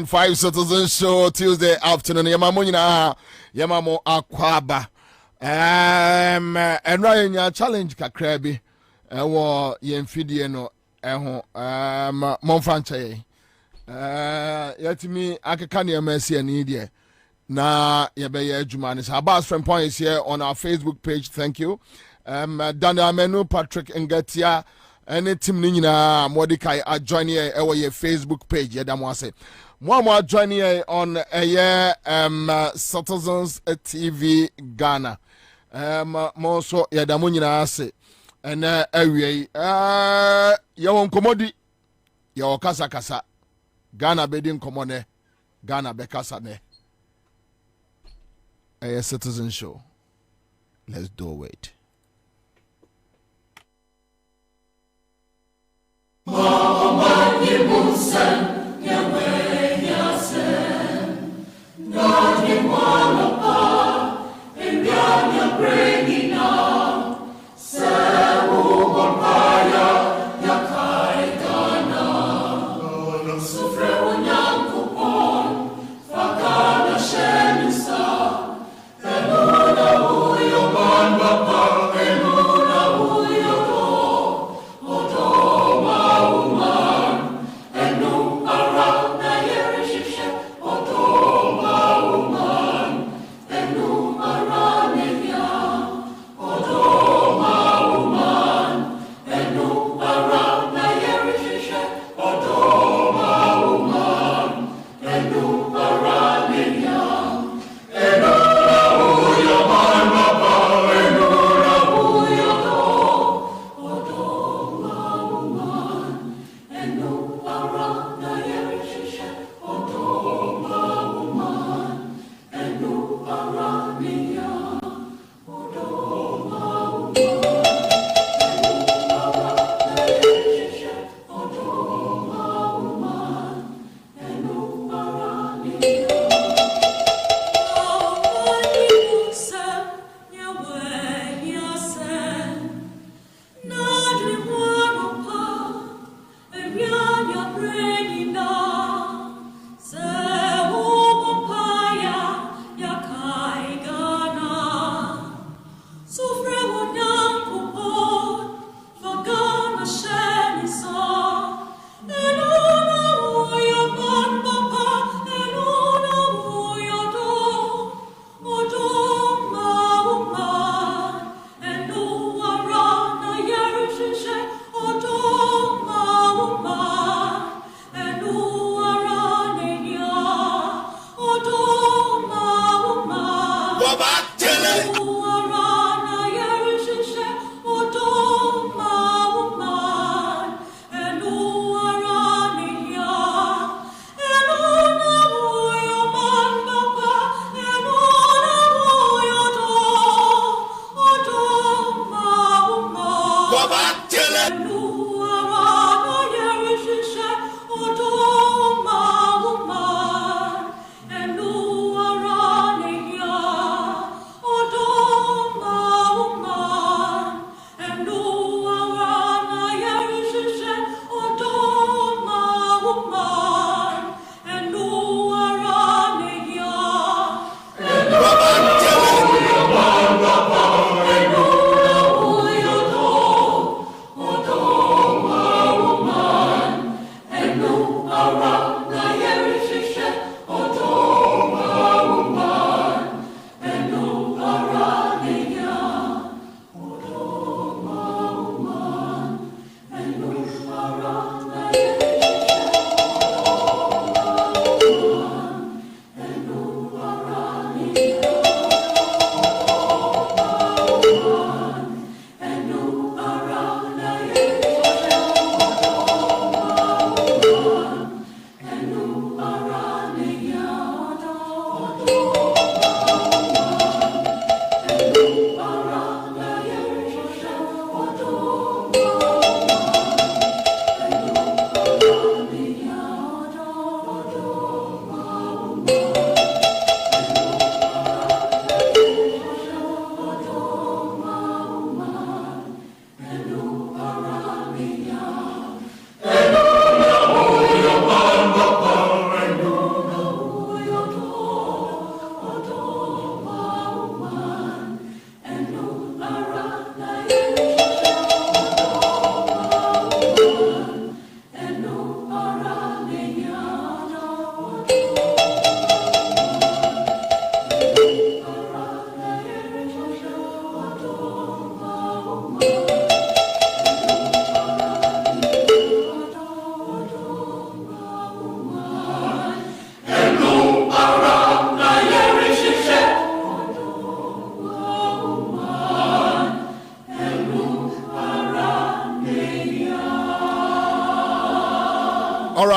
101.5 Citizen Show Tuesday afternoon. Yamamo Akwaba. And Ryan challenge kakrabi. Ewo yemfidie no monfranchaye. Yetimi akekani MSC and India. Na yebeye jumani. Abbas friend point is here on our Facebook page. Thank you. Daniel Menu, Patrick Ngatia, any team Nina Modikai are joining here our Facebook page. Yadamwase. More joining here on Citizens TV Ghana. More so Yadamunina Ase. And yawon komodi yawo kasa kasa Ghana bedin komone Ghana bekasa ne. A Citizen Show. Let's do it.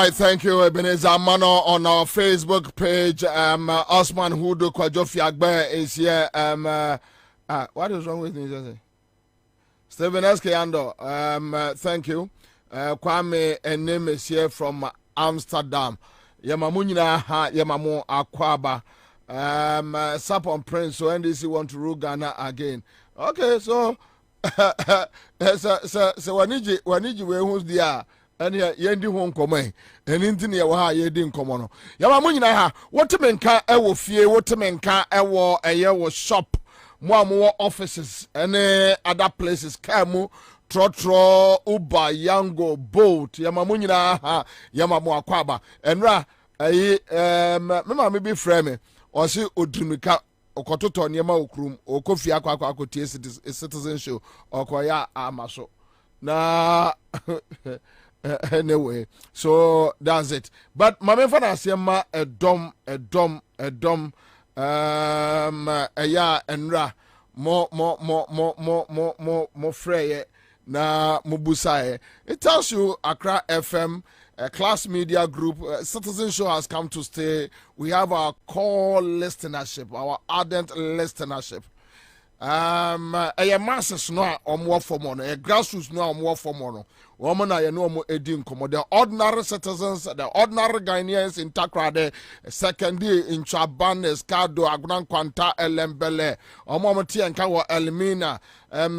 right, thank you, Ebenezer Mano, on our Facebook page. Osman Hudu Kwajofi Agbe is here. What is wrong with me? Stephen Eskeando, thank you. Kwame Enem is here from Amsterdam. Yamamunina ha Yamamu Akwaba. Sapon Prince, so NDC want to rule Ghana again. Okay, so waniji we who's there? And yendi hon komai and intini ya waha yedi nkomono yama munyina ha wotemenka ewo fie wotemenka ewo eyewo shop mo offices and other places kamu trotro uba yango boat yama munyina ha yama mo akwaba enra mema me be frame o si odrimika okototo niema okrum okofia akwa tie citizen show okoya amaso na anyway, so that's it. But mame fana asema edom eya enra mo freye na mubusaye. It tells you Accra FM, Class Media Group, Citizen Show has come to stay. We have our core listenership, our ardent listenership. A masses no more for mono, a grassroots no more for mono. Woman, I know more edin como the ordinary citizens, the ordinary Ghanaians in Takrade, second day in Chaban, Escado, Agnan Quanta, Elembele, Omomati and Kawa Elmina,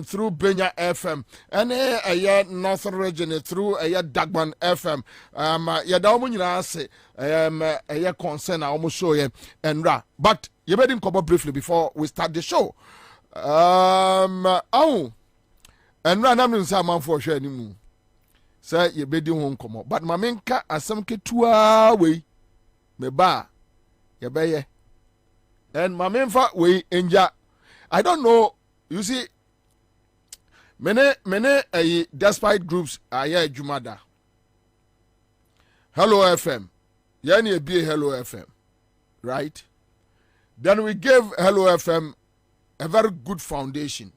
through Benya FM, and a northern region through a Dagman FM. Yadamunya say, a concern, I almost show you, and ra. But you made him come up briefly before we start the show. And run am say man for sure anymore. Say ye be di hon komo. But ma menka asem ketua we me ba ye be ye. And ma menfa we enja. I don't know. You see many despite groups are here Jumada. Hello FM. Yani be Hello FM. Right? Then we gave Hello FM a very good foundation.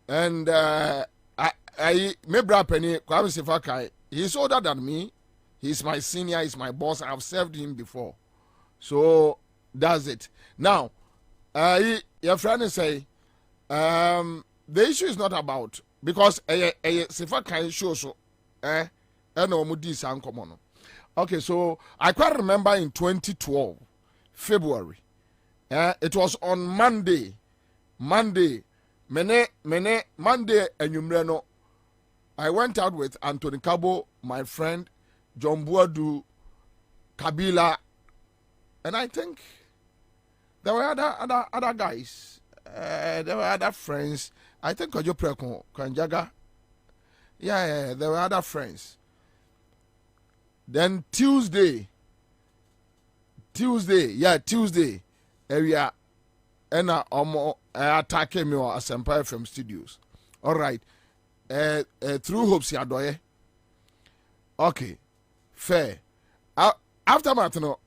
And I Mebra Penny Kwame Sefakai, he's older than me. He's my senior, he's my boss. I've served him before. So that's it. Now, your friend say, the issue is not about because Sefakai shows so okay, so I quite remember in 2012, February. It was on Monday, Monday, and I went out with Anthony Cabo, my friend, John Buadu, Kabila, and I think there were other guys. There were other friends. I think Kojo Preko, Kanjaga. Yeah, there were other friends. Then Tuesday, area and attack me or Empire FM studios. All right. Through Hopes Yadoye. Okay. Fair. After Martino,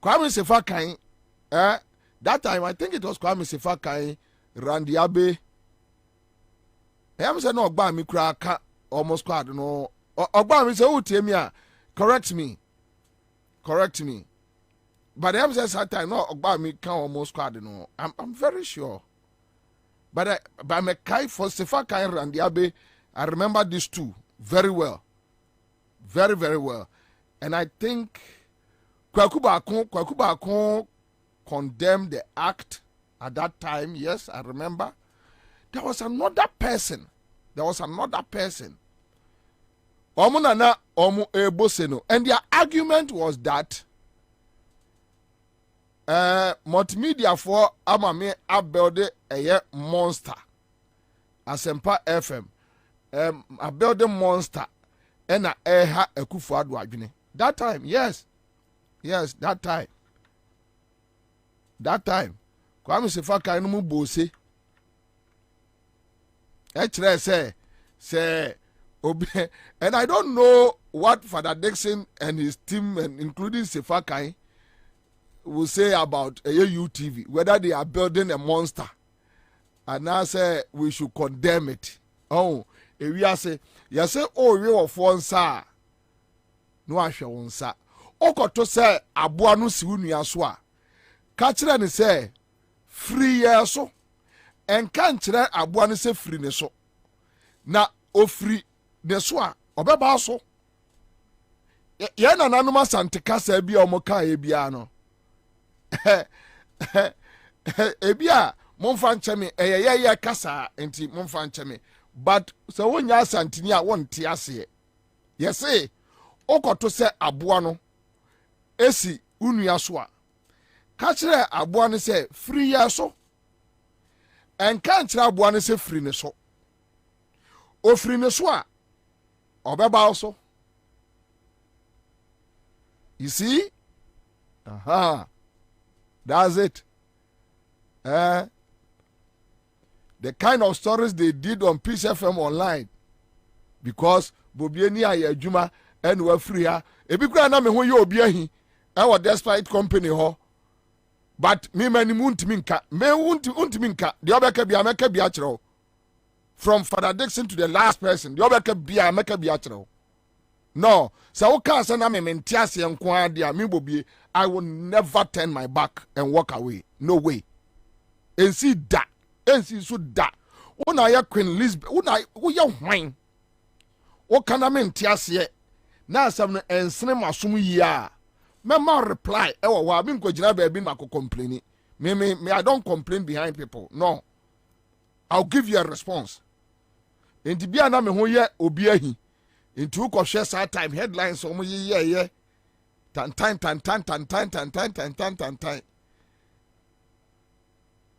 Kwame Sefakai, that time I think it was Kwame Sefakai, Randy Abe. I am saying no Ogba mi kra almost quad no. Ogba mi say who tell me correct me. But I'm just that time no Ogba mi can almost quad no. I'm very sure. But me kai for Sefakai and Randy Abe, I remember these two very well. Very, very well. And I think Kwaku condemned the act at that time. Yes, I remember. There was another person. Omunana Omu Eboseno. And their argument was that multimedia for Amame Abelde a monster. Asempa FM. Abelde monster. And ha Ekufu Adwagene. That time, yes. Yes, that time. Kwame Sefakai no mu bose. Say and I don't know what Father Dixon and his team, and including Sefakai, will say about UTV, whether they are building a monster. And I say we should condemn it. Oh, ewiase yɛse owe wɔfo nsa no ahwɛ wo nsa okoto sɛ aboa no si wo nua so a ka kyerɛ ne sɛ firi yɛ so enka nkyerɛ aboa no sɛ firi ne so na ofiri ne so a ɔbɛba so yɛ nananom asante kasa bi a ɔmo ka ebia no ebia momfa nkyɛme ɛyɛ kasa enti momfa nkyɛme but sɛ wonya asantini a wonte aseɛ yɛse okoto sɛ aboa no esi unua so a ka kyerɛ aboa no sɛ firi yɛ so enka nkyerɛ aboa no sɛ firi ne so ofiri ne so a ɔbɛba so. You see? That's it. The kind of stories they did on Peace FM online. Because Bobie ni aye adwuma and we free ha. Ebi kura na me ho ye obi ahi. I was despite company ho. But me mani untimi nka. Me untimi nka. The obeka bia meka bia kyerɛ. From Father Dixon to the last person. The obeka bia meka bia kyerɛ. No, so okay, na me mentiase nko ade me Bobie, I will never turn my back and walk away. No way. Ensi da, ensi so da. Una ya Queen Elizabeth, una wo ya hwan. O kana mentiase na asam no ensene masom yi a. Me ma reply e wo wa me nkogina ba bi mako complain. Me I don't complain behind people. No. I'll give you a response. Enti bia na me ho ye obi ahi. Into kɔhwɛ saa time headlines ɔmo yeyɛ tantan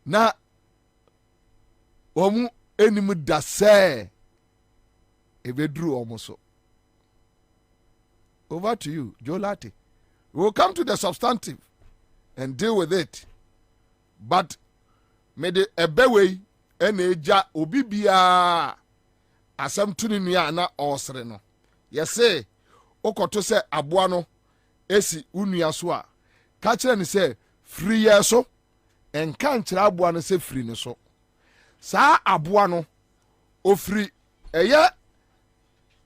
na ɔmo enim da sɛ ebeduru ɔmo so. Over to you, Joe Latte. We'll come to the substantive and deal with it, but me de ebewei ena eja obi bia asam tuni nua na ɔsere no. Yɛse okoto sɛ aboa no esi unua so a ka kyerɛ ne sɛ firi yɛ so enka nkyerɛ aboa no sɛ firi ne so. Saa aboa no ofiri ɛyɛ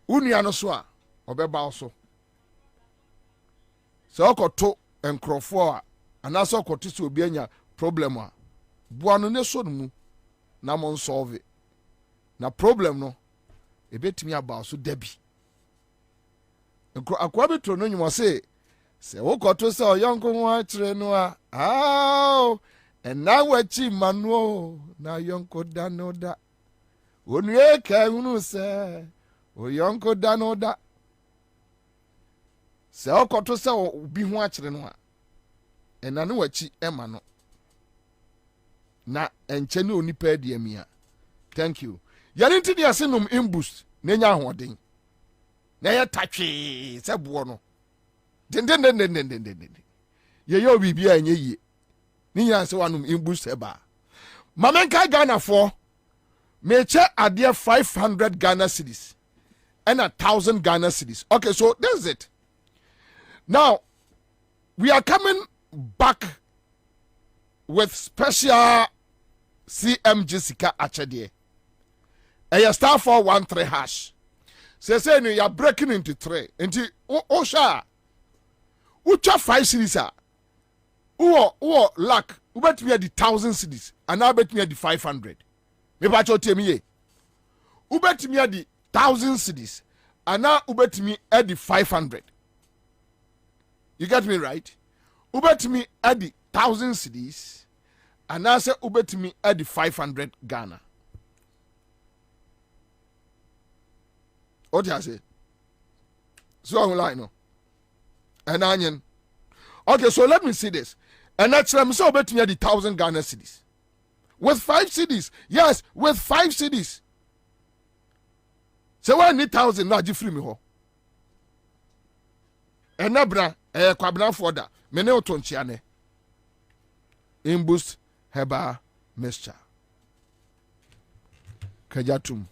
unua no so a ɔbɛba so. Sɛ okoto nkrɔfo a anasɛ okoto sɛ obi anya problem a boa no ne so no mu na mo solve na problem no ebetimi aba so dabi. Akwa betro no nyumo se wokoto se oyonko ho akyere no a ena wachi manuo na yonko danoda onue ka hunu se oyonko danoda se wokoto se obi ho akyere no a ena ne wachi ema no na enche ne onipa adiamia. Thank you. Yare nti dia senum imbus na nya ahoden na ya tatwe se bo no den ye yo bibia anya yie ni nya se wanum imbus se ba mamenka Ghana for meche ade 500 Ghana cedis and 1,000 Ghana cedis. Okay, so that's it. Now we are coming back with special CMG Sika achede. A star 413 hash. Say no, you are breaking into three. Into Osha. Ucha 5 cities. Luck. You bet me at the 1,000 cities. And I bet me at the 500. Me bacho tell me. You bet me at the 1,000 cities. And now you bet me at the 500. You get me right? You bet me at the 1,000 cities. And now say you bet me at the 500 Ghana. What do I say? So I'm like, no. An onion. Okay, so let me see this. And that's I'm so betting you the 1,000 Ghana cities. With 5 cities. Yes, with 5 cities. So I need 1,000 now you free me ho. And nabra Kwabena for that. Mene otonchiane. Imbus heba mixture. Kajatum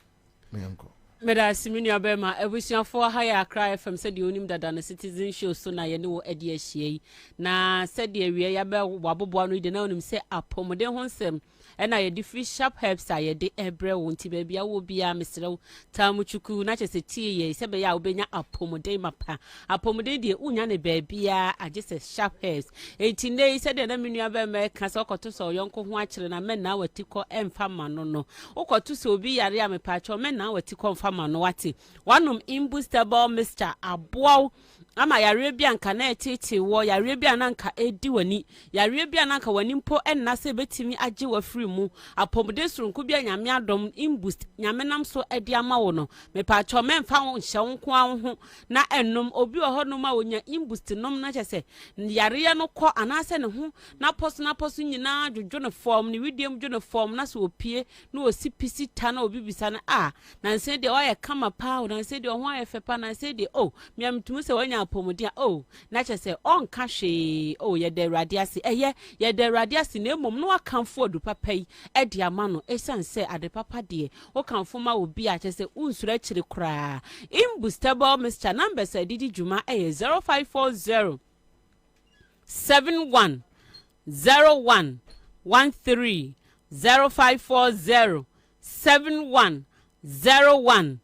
meyanko. Meda simini abema ebusiafo haya cry from said you nim dada na citizen show so na ye ne wo ade ahie na said ye wie ya be wabobo no de na onim se apomode ho nsem na ye free sharp helps a ye de ebre wo nti ba bia wo bia mesrew tamuchuku na chese tie ye se be ya obenya apomode mapa apomode de unya ne ba bia age se sharp helps enti nei said na menu abema ka se okoto so yonko ho akire na men na watiko emfa ma no okoto so obi yare a mepa cho men na watiko fama no wati wanum imbustable Mr. Abow ama yare bia nka na etete wo yare bia na nka edi wani yare bia na nka wani mpo enna se betimi age wa free mu apomde surunku bia nyame adom imbust nyame nam so edi ama wo no mepa cho memfa wo hye nko ho na ennom obi wo honom a wonya imbust nom na chese yare no kɔ anase ne ho na poso nyina dwodwo ne form ne widiem dwo ne form na so opie na osipisi ta na obi bisa na na nse de oye kama pa na nse de ho aye fepa na nse de miamtumu se wanya apomdia na chese onka hwe ye de radiasi ye de radiasi na emom no akanfo odu papa yi e de ama no esanse ade papa de o kanfo ma obi a chese unsura chire kra imbustable Mr. number say didi juma 0540 71 01 13 0540 71 01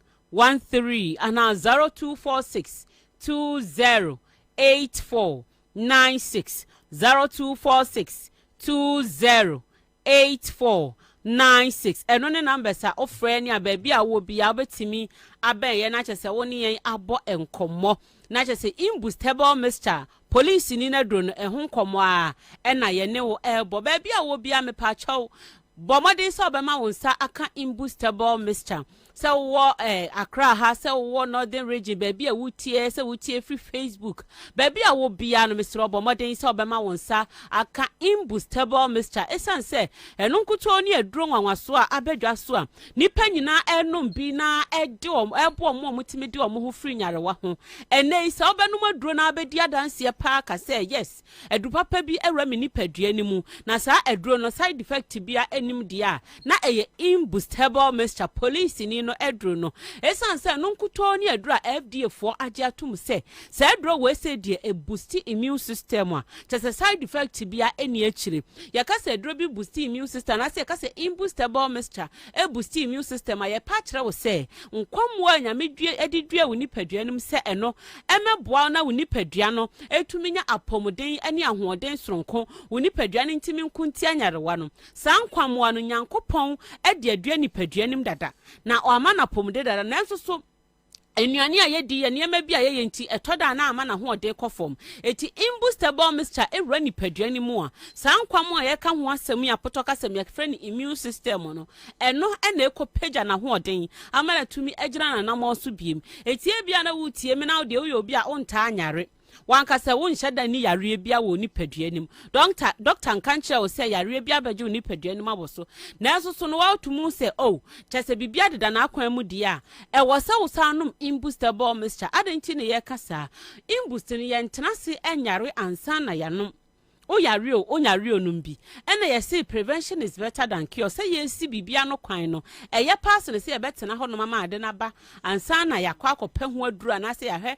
13 and now 0246 20 84 96 0246 20 84 96 eno ne numbers a ofre ni ababi a wo bia obetimi abaye na chese woni yen abo enkomo na chese imbustable Mr. Police ni na drone ehun komo a na ye ne wo ebo baby a wo bia me pa chaw bomodi so obema wonsa aka imbustable Mr. So wo Accra ha se wo northern region baby a wutie free Facebook baby a wo bia no Mr. Bomodi so obema wonsa aka imbustable Mr. Esan se enu nkuto oni aduro nwanwaso a abedwa so a nipa nyina enum bi na ede ebo mo mutimi de omo ho free nyarewa ho ene se obenum aduro na abedi adanse pa ka se yes edu papa bi ewra me nipadua ni mu na sa aduro no side effect bia enim dia na eye imbustable Mr. Police ni no edro no esan se no nkuto ni edro FDA for age atum se edro we se die e boost immune system a chese side effect bia eni akire ya ka se edro bi boost immune system na se ka se imbustable Mr. e boost immune system a ye pa kire wo se nkwamwo anyamedue edidue wo nipadua nim se eno emeboa na wo nipadua no etuminya apomuden ene ahoden soronko wo nipadua ne ntimi nkunti anyarewa no sa nkwamwo no nyankopon e de adua nipadua nim dada na ama na pomde dada nanso so enuani a yedi ye niema bi a ye nti etoda na ama na ho ode kofom eti imbustable Mr. ewra ni paduani mu a sankwam a ye ka ho asem ya poto kasem ya frɛ ni immune system no eno na ekopeja na ho oden ama na tumi agyina na nam so biem eti ebia na wutie me na ode wo obi a onta anyare wankasa won hyeda ni yare bia wo ni paduanim doctor nkanche wo se yare bia baje wo ni paduanim aboso na eso so no wa tumu se chese bibia deda na akwan mu dia e wo se wo sanum imbustable Mr. Adanti ne ye kasa imbust ne ye ntenase enyare ansa na yanom onyare onumbi ena ye say prevention is better than cure say ye si bibia no kwan no eye pass ne say betena ho no mama ade na ba ansa na yakwa akopɛ ho aduru na say ahwe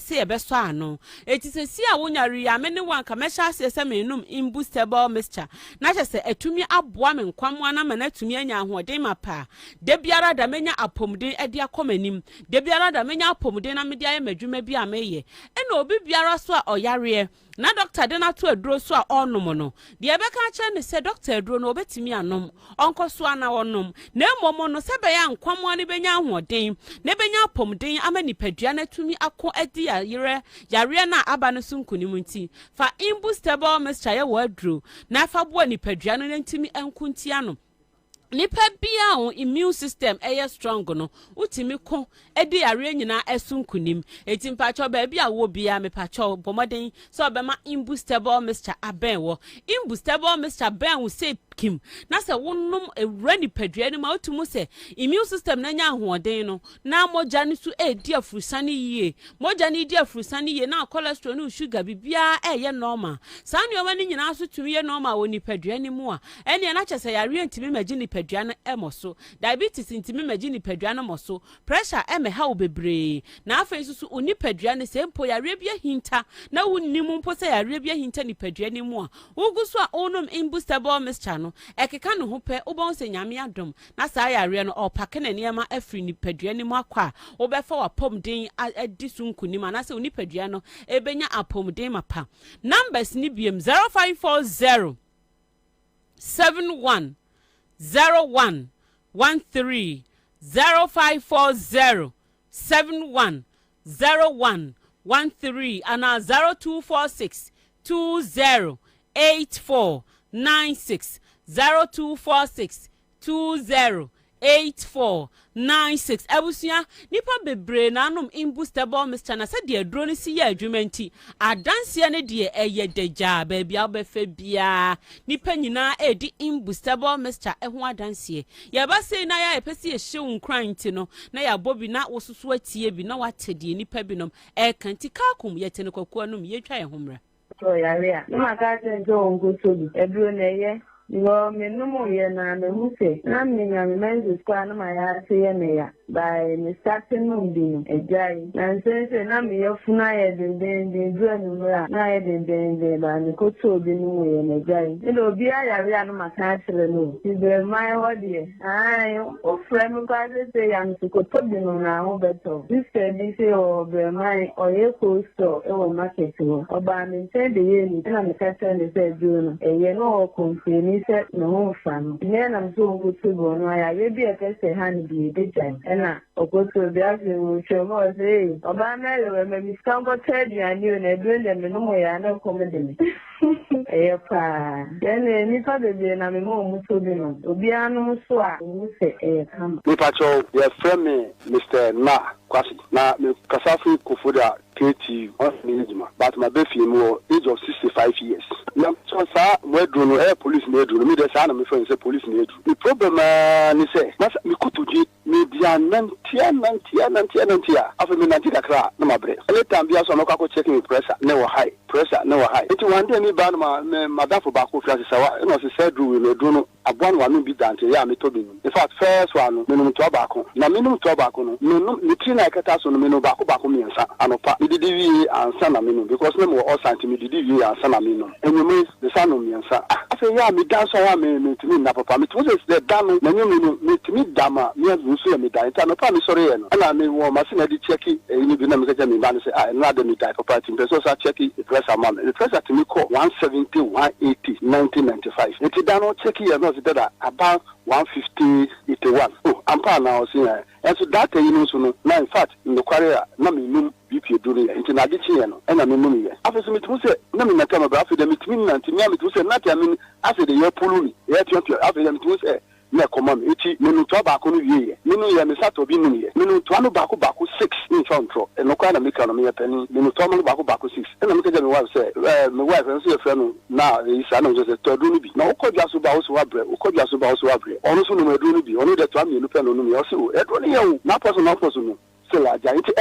say ye beso ano eti se si a wonyare ya me ne wanka me sha say menum imbustable Mr. na che say atumi aboa me nkwamwa na ma na atumi anya ahoden mapa de biara da menya apomden ade akomanim de biara da menya apomden na me de aye madwuma bi a meye ena obi biara so a oyare na doctor de na to aduro so a onom no de ebeka kye ne se doctor aduro no obetimi anom onko so ana wonom na emomo no se be ya nkwamo ne benya ahoden ne benya apomden ama nipadua na tumi akọ adi yare na aba no sunkunim nti fa imbustable Mr. ya wo aduro na fa bo nipadua no ntimi enkunti ano nipa bia o immune system strong no utimi ko edi yare nyina esunkunim etimpa cho ba bia wo bia me pa cho bomoden so be ma imbustable Mr. Aben wo imbustable Mr. Ben wo say kim na se wonnom ewura nipadua ni ma otumu se immune system na nya ahoɔden no na mogya ni so di afurusane yie mogya ni di afurusane yie na cholesterol no sugar bibia ye normal saa ne oma ni nyina so tumi ye normal wo nipadua ni mu a ene na kyese yare ntimi magi nipadua no emoso diabetes ntimi magi nipadua no moso pressure ha wo bebre na afei so onipadua ne se mpo yare bia hinta na wonnim mpo se yare bia hinta nipadua ni mu a woguso a onom imbustable mixture no ekeka no ho pe wobon se nyame adom na saa yare no opake na niema afri nipadua ni mu akwa wobefa wapomden adi sunkunim na se onipadua no ebenya apomden mapa numbers ni biem 0540 71 01 13 0540 71 01 13 and 0246 20 84 96 0246 20 84 96 abusia nipa bebre na anum imbustable mixture na se de aduro ni si ya adwumenti adanse ne de eye deja ba bia obefa bia nipa nyina edi imbustable mixture ho adanse ya ba sei na ya epesi ye hyew nkranti no na ya Bobie na wosusu atie bi na watede nipa binom kanti kakum ye tene kwakuwa num ye twa ye homra so yare a ma ka se jo ngoso bi aduro na ye no me no mo ye na me hu se na me nya me men's square na ma ya se ye me ya by me starting no bi ejai na se na me ye funa ye de du anu na ye de ba me ko to bi no ye na ejai e do bi ayare anu ma ka sere no ti be my hodie ai o frame kwa se ya nsu ko to bi no na ho beto this be say o be my o ye ko store e wo market wo o ba me se de ye ni na me ka se se du no e ye no o company se no fan ne na mso ngo tubo no ya we bi e kese han bi de jan na okoto bi afi wo chomo se oba mele we me miskango tedi ani o na dwele me no mo ya na komede me pa dene ni pa de na me mo muso bi no obi anu so a mu se kam ni pacho ye frame Mr. Kwasi na me kasafi kofoda KT on management but my baby mo age of 65 years na so sa mo dro no police na dro me de sa na me friend say police na dro the problem ni say masa me kutuji me dia nantia afa me nantia kra na mabre any time bia so no kwa checking pressure na wo high eti one day ni ba no madafo ba ko fiase sawa no se say dro we dro no abwan wa no bi dante ya me to bi in fact first one no me no to ba ko na me no to ba ko no me tina kata so no me no ba ko me nsa anopa didi wi Ansah na me no because me mo all santi me didi wi Ansah na me no enyume the son no me nsa afa ya me dan so wa me timi na papa me to say the dan no nyume me timi dama me nso ya me dan ta no pa me sorry ye no na me wo machine di check ni bi na me ka me ban say na de me die papa tim so sa check the pressure man the pressure to me call 170 180 1995 enti dan no check here no that about 150 81 oh ampa na o say and so that you know so no na in fact in the career na me num BP duru ya nti na de chi ye no na me num ye afese me tumu se na me na kama ba afi de me timi na ntimi me tumu se na tia me afi de ye pulu ni ye tio afi de me tumu se na koma me eti me nu to ba ko no wie ye me nu ye me sato bi num ye me nu to anu ba ko 6 in front e no kwa na me ka no me ye pani me nu to anu ba ko 6 e na me ka je me wife say me wife nso ye frɛ no na e sa na jo se to duru ni bi na ukɔdwa so ba wo so abre ono so no me duru ni bi ono de to am ye nu pɛ no no me o se o e duru ni ye o na person no se la ja enti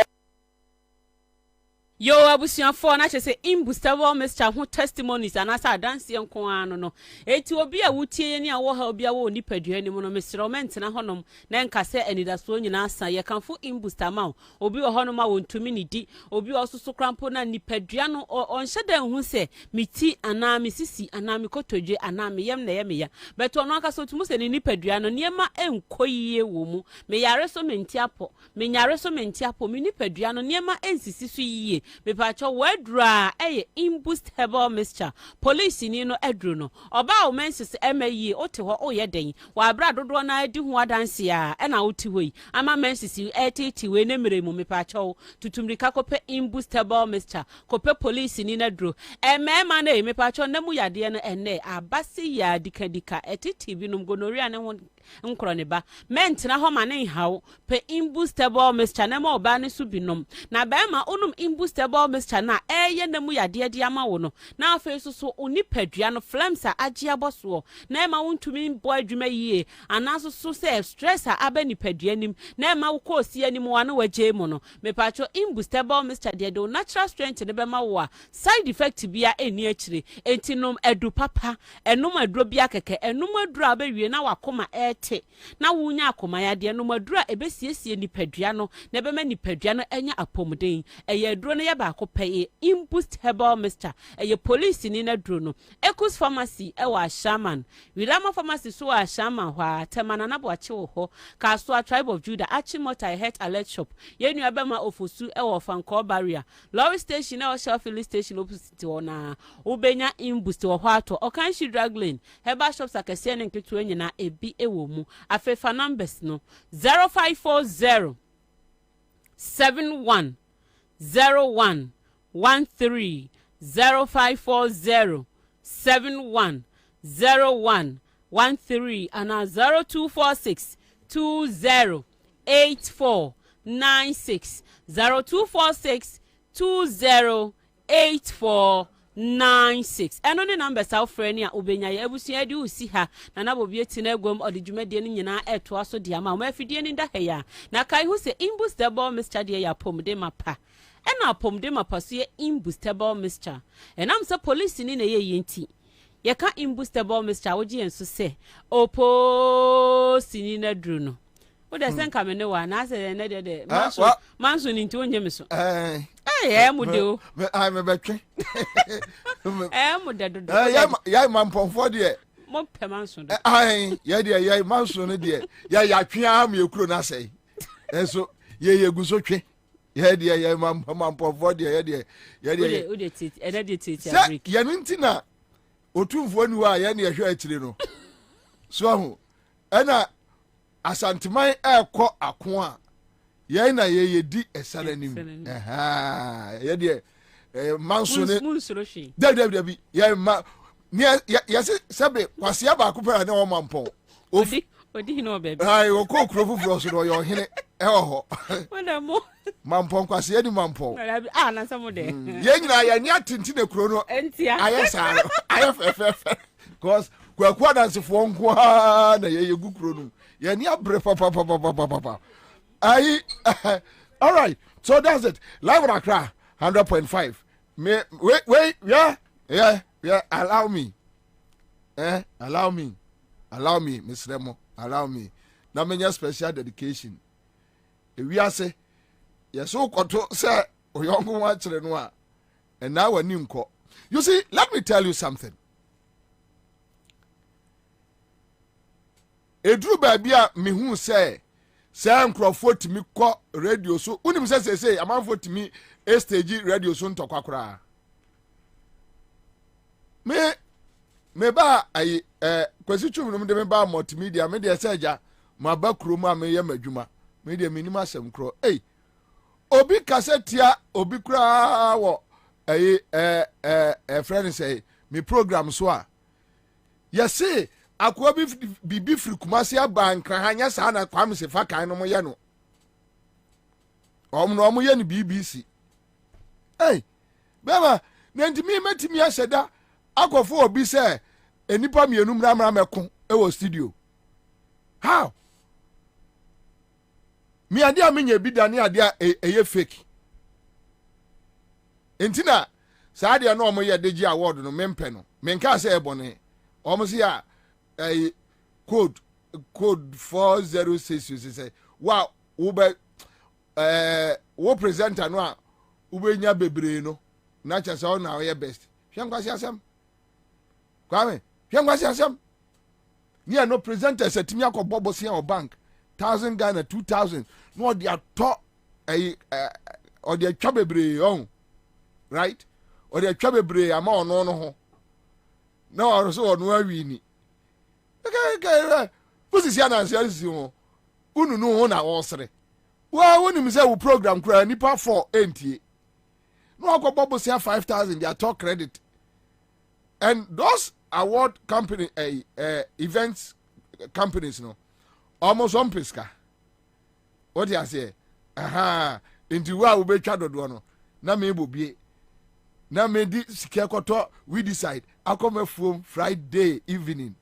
yo abusuafo na chese imbustable mixture ho testimonies anasa dance enko ano no eti obi a wutie ni a wo ha obi a wo nipadua ni mu no mesrement na honom na nka se anidaso nyina asa ye kanfo imbustama obi wo honom a wontumi ni di obi osusu krampo na nipadua no onhye dan hu se miti ana misisi ana mikotodwe ana meyem na ye meya but ono aka so tumu se ni nipadua no niema enkoyie wo mu me yare so menti apo me nipadua no niema ensisi so yie me pacho wedra imbustable mixture police ni no edru no oba o mensis emayi ote ho oye den wa bra dodo na adi ho adanse a na oti hoyi ama mensis etiti we ne meremu me pacho tutumrika kope imbustable mixture kope police ni na dro emema na me pacho na mu yade no enne abasi ya dikadika etiti bi no gonoria ne ho nkro ne ba mentina ho ma ne hawo pe imbustable mixture na ma oba ne so binom na ba ma onum imbustable mixture na eye na mu yade de ama wo no na afa so oni padua no flames a agye aboso na ma wontumi boy adwuma yie anaso so say stress a aba ni padua nim na ma wo ko si anim wa na waje mu no me pacho imbustable mixture de do natural strength ne be ma wo a side effect bia eni akire entinom edu papa enum aduro bia keke enum aduro abawie na wakoma ete na wunya akoma yade enum aduro ebesiesie nipadua no na be ma nipadua no enya apomden eye aduro no ye ba akopɛ imboost herbal mixture eye police ni na aduro no Ekus pharmacy ewa shaman Wilama pharmacy so wa shaman hwa temana na bo ache wo ho ka so a tribe of Judah achimota health alert shop ye nua be ma ofosu ewa fanko barrier lorry station e o shelf filling station opposite ona ubenya imboost wo ho ato okanshi drug lane herbal shops akese ne nketu anyina ebi ewo mu afefa numbers no 0540 71 01 13 0540 71 01 13 and 0246 20 84 96 0246 20 84 96 eno ne numbers aw freni a obenya ya ebusua di usi ha na Bobie tina egwom odijumade ni nyina eto aso dia ma afidie ni da heya na kai hu se imbustable mixture de ya pomde mapa ena pomde mapa so ye imbustable mixture enam se police ni na ye yenti ye ka imbustable mixture wo gi enso se opo sini na dru no wo de senka me ne wa na se ne de manso ni nti onye me so mu de o me betwe mu de do ya mamponfo de mo pe manso do ya manso ne de ya twe am ye kuro na sei enso ye guso twe ya mamponfo de o de tit ene de tit ya break ya ntina otumfo ni wa ya ne hwe akire no so ahu ena asanteman ekọ ako a ye na ye di esara nim ye de manso ne dabi ye ma ye sebe kwase ba akopara ne o mampon odi no baby ai o ko kro fufuro so do yo hene e ho wona mo mampon kwase di mampon na samo de ye nyina ye nya tintine kro no entia ayesa ayefefe cause kwa dance fo nko na ye gukro no ye ni abre papa I all right, so that's it. Live Accra 100.5. Wait, yeah. Allow me, Miss Remo. Allow me. Now me special dedication. If we are say, yes, so koto say oyongo wa chere no a, and now we nko. You see, let me tell you something. Edru babia me hu say. Say Crawford to me call radio so unim say amanfo to me stage radio so ntokwa me ba ai kwasi twum de me ba multimedia me de seja ma ba krom a me ye madwuma me de minima asem kro obi kasetia obi kra wo friend say me program so a yes akwa bibi firi kumase abankra hanya sa na kwam se fa kan no mo ye no omo ye no BBC bema na ntimi metimi aseda akofo obi se enipa mienu mra meko e wo studio how mi ade a menya bi da ne ade a eye fake entina sa ade no omo ye deji award no mempe no menka se ebone omo se ya code 406 you say wow ube wo presenter no a ube nya bebre no na cha say na we best hwankwasi asem kwame hwankwasi asem ni no presenter setimi akobbo sia o bank 1000 Ghana 2000 no dey ato o dey twa bebre on right o dey twa bebre ama ono no ho na o so ono awi ni okay pusi ya na nsi ho unu no ho na osre wa woni mi say wo program kura nipa 4 entie no akobobo say 5000 they talk credit and those award company events companies no almost on pesca. What you say? Aha, into where we be shadowed one. Na me will be. Na me di sikakoto. We decide. I come from Friday evening.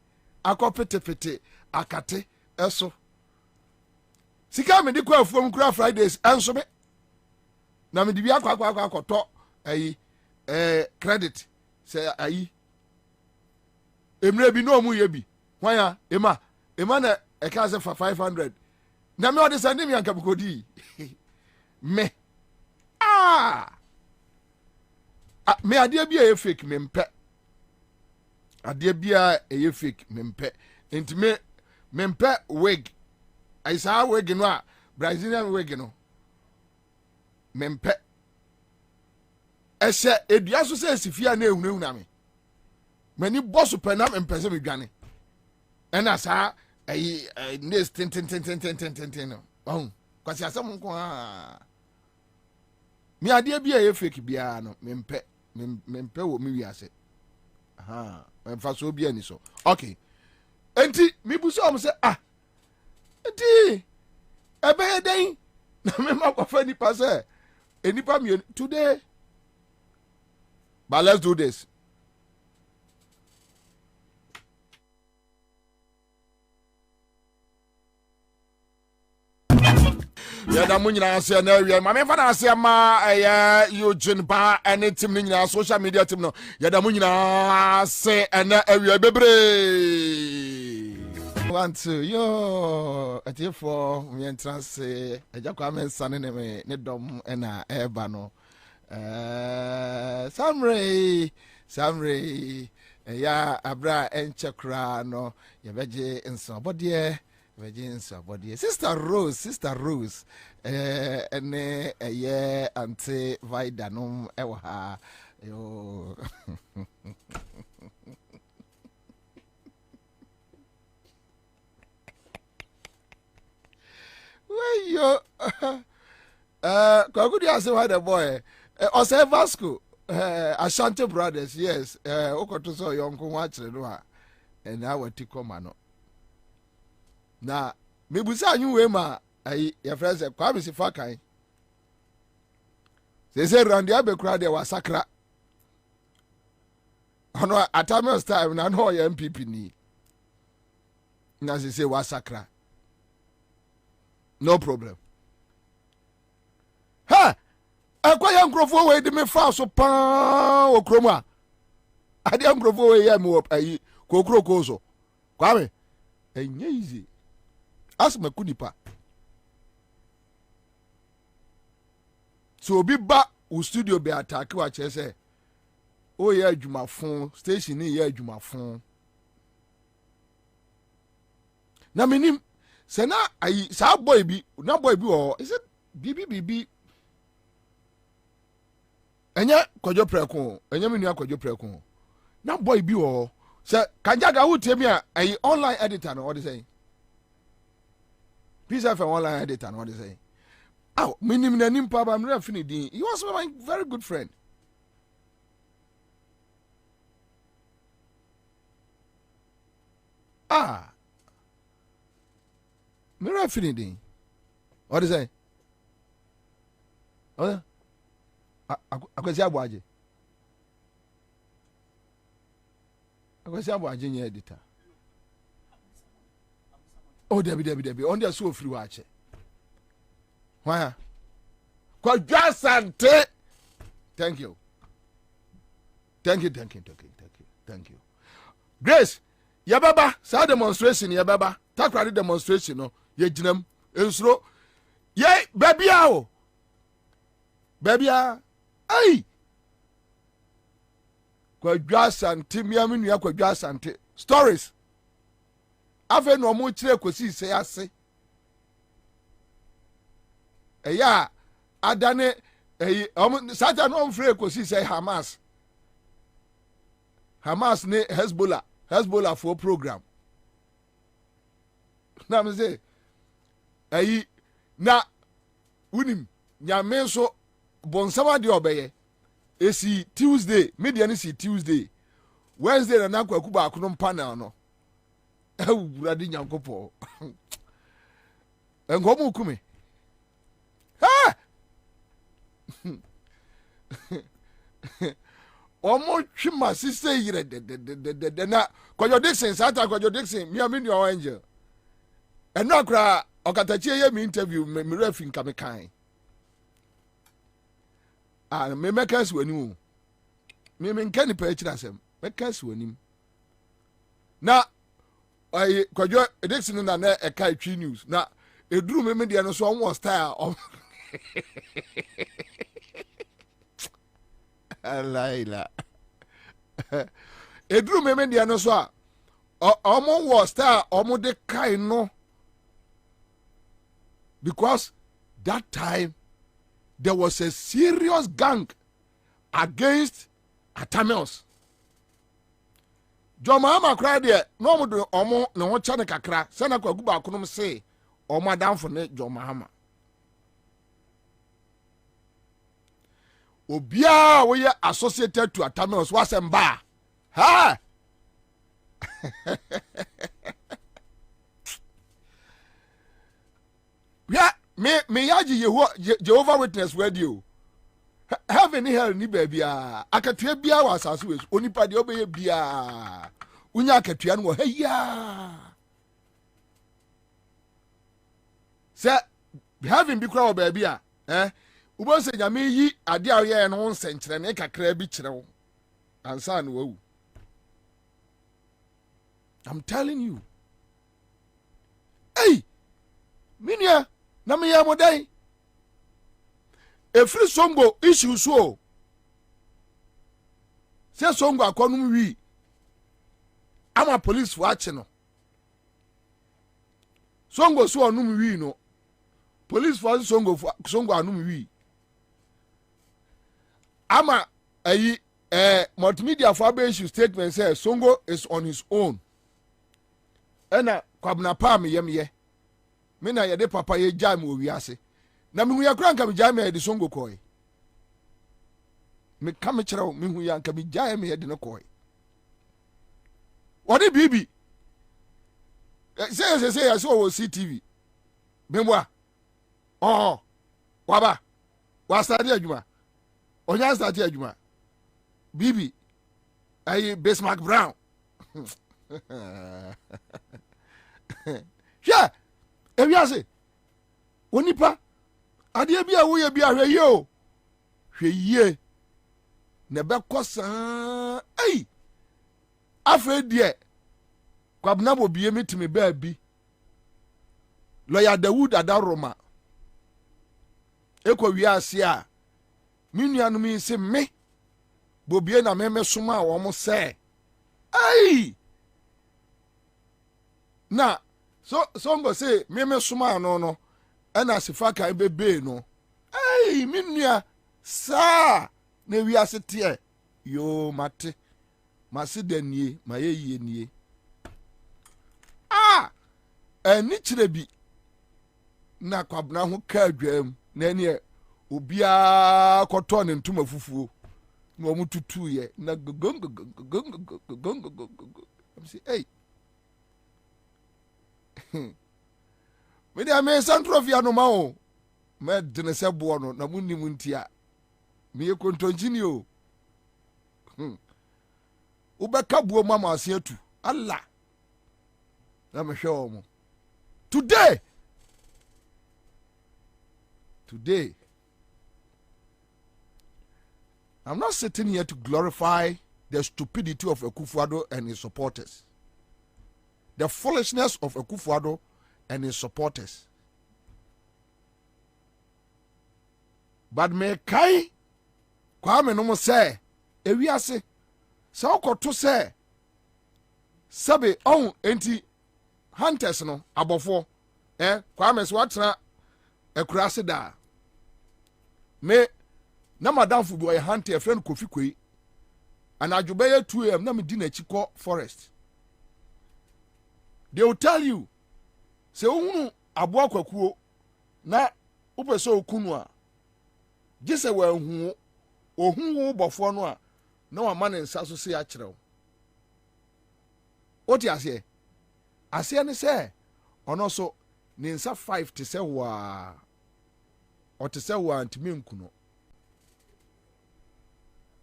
I come pete akate eso. Sika me di kwa from kura Fridays enso me. Na me di bi akwa to ayi credit say ayi. Emre bi no mu ye bi. Hwan ya ema na e ka say for 500. Na me odi send me anka bukodi. Me me ade bia e fake me mpe. Ade bia e fake me mpe. Enti me mpe wig. I saw wig no a Brazilian wig no. Me mpe. Ese edua so se sifia na ehunu na me. Mani boss pe na mpe se me dwane. Ena sa nes tin no. Oh, kwasi asem nko a. Me ade bia e fake bia no me mpe wo me wiase. Aha, mfa so bia ni so. Okay. Enti mi buso am say enti ebe den na me makwafa nipa say enipa mi today. But let's do this. Yada mu nyina se na awie ma me fa na se ma Eugene ba any team ni nyina social media team no yada mu nyina se na awie bebre 1 2 yo atifo me entrance ejakwa me nsane ne dom na eba no Samre ya abra enchekra no yebeje nsabodie Sister Rose ene ye ante Vidanum ewa yo yo Kwagudi ase why the boy Ose Vasco Ashanti Brothers yes okoto so yonko wa kire no a ena wati koma no na mebusa anyu we ma ya friends kwa bisi fakan se randi abekura de wasakra ono atame time na no ya MPP ni na se wasakra no problem ha akwa ya nkrofo we de me fa so pa okroma ade nkrofo we ya me ayi kokroko so kwa me enye easy asma kunipa so obi ba u studio be attack wa che say o ye adwumafon station ni ye adwumafon na menim se na ayi sa boy bi o is it bibi enye kojo preko enye menu akojo preko na boy bi o se kanjaga hu temi a ayi online editor no what they say please have an online editor no what they say oh minim na nimpa ba mra fini din he was my very good friend mra fini din what they say oh akwesi abuaje nye editor oh debi on there so free watch why Kwa Sante thank you Grace yababa sa demonstration yababa takwari demonstration no ye ginam ensuro ye babia ai Kwa Sante miaminu ya Kwa Sante stories afa no mo kire kosi se ase eya adane Satan on free kosi se Hamas ne Hezbollah for program na me say na unim nyame so bonsama de obeye esi Tuesday media ni si Tuesday Wednesday na nakwa kuba akono panel no ewurade nyankopo engomu kumi ha omo twima sise yire de na Kwajo Dixon sata Kwajo Dixon mi amini o angel eno akra okatachie ye mi interview me refi nka me kan me mekas wani me nka ni pa akira asem mekas wani na ai Kwajo Dixon na na e kai twi news na eduru me de no so on style of Alaila eduru me de no so a omo wo style omo de kai no because that time there was a serious gang against Atamios. Joma ama kra de no mo do omo ne ho cha ne kakra se na kwagu ba konom se omo adamfo ne Joma ama obia wo ye associated to Atamios wasemba ha yeah, me yaji Jehovah Witness radio. Heaven hell ni baby akatua bia wa asase we onipa de obeye bia unya akatua no he ya se heaven bi kra wo baby ubon se nyame yi ade a ye no nsenkyere ne kakra bi kire wo Ansah no wu. I'm telling you. Hey, minia na me ya modai. Efri songo issue so. Se songo akonum wi. Ama police watch no. Songo so onum wi no. Police for songo anum wi. Ama ayi multimedia for issue statement says Songo is on his own. Ena Kwabena pa me yemye. Me na yede papa ye jam wo wiase. Na me hu ya kran ka me jam ye de Songo koy. Me ka me kire wo me hu ya ka me jam ye de no koy. Odi bibi. Say ya so wo CTV. Bemwa. Oh. Waba. Wa start adwuma. Onya start adwuma. Bibi. Ayi Bismarck Brown. Yeah, ewiase onipa ade bia wo ye bia hweye o hweye ne be kosa ei afa die Kwabena Bobie mitimi ba bi lawyer Dawood Adaroma ekwa wiase a minnuanu mi se me Bobie na me soma a wo mo se ei na Songo say me suma no ena sifa kan bebe no ei minnua sa na wiase te yo mate masedanie mayeye nie eni kirebi na Kwabena ho ka adwam na ene obia koto ne ntuma fufuo na omu tutu ye na gong I'm say hey me dia me santrofia no ma o me dene se bo no na munni muntia me ye kontonjini o ubeka buo mama ase atu Allah na me hwe o today I'm not sitting here to glorify the stupidity of Akufo-Addo and his supporters. The foolishness of Akufo-Addo and his supporters. But me kai Kwame no mo say ewiase sa okoto say sabe on enti hunters no abofo Kwame so atena akurase da me na madam fu boy hunter friend Kofi Kwei anadwobe ye 2 am na me di na chiko forest. They will tell you se ohunu aboa kwakuo na upese okunu a gise wa hu ohun bofo no a na wa man nsa so se a kirew oti ase ne se ono so Ninsa 5 to say wa or to say wa ntimi nkuno.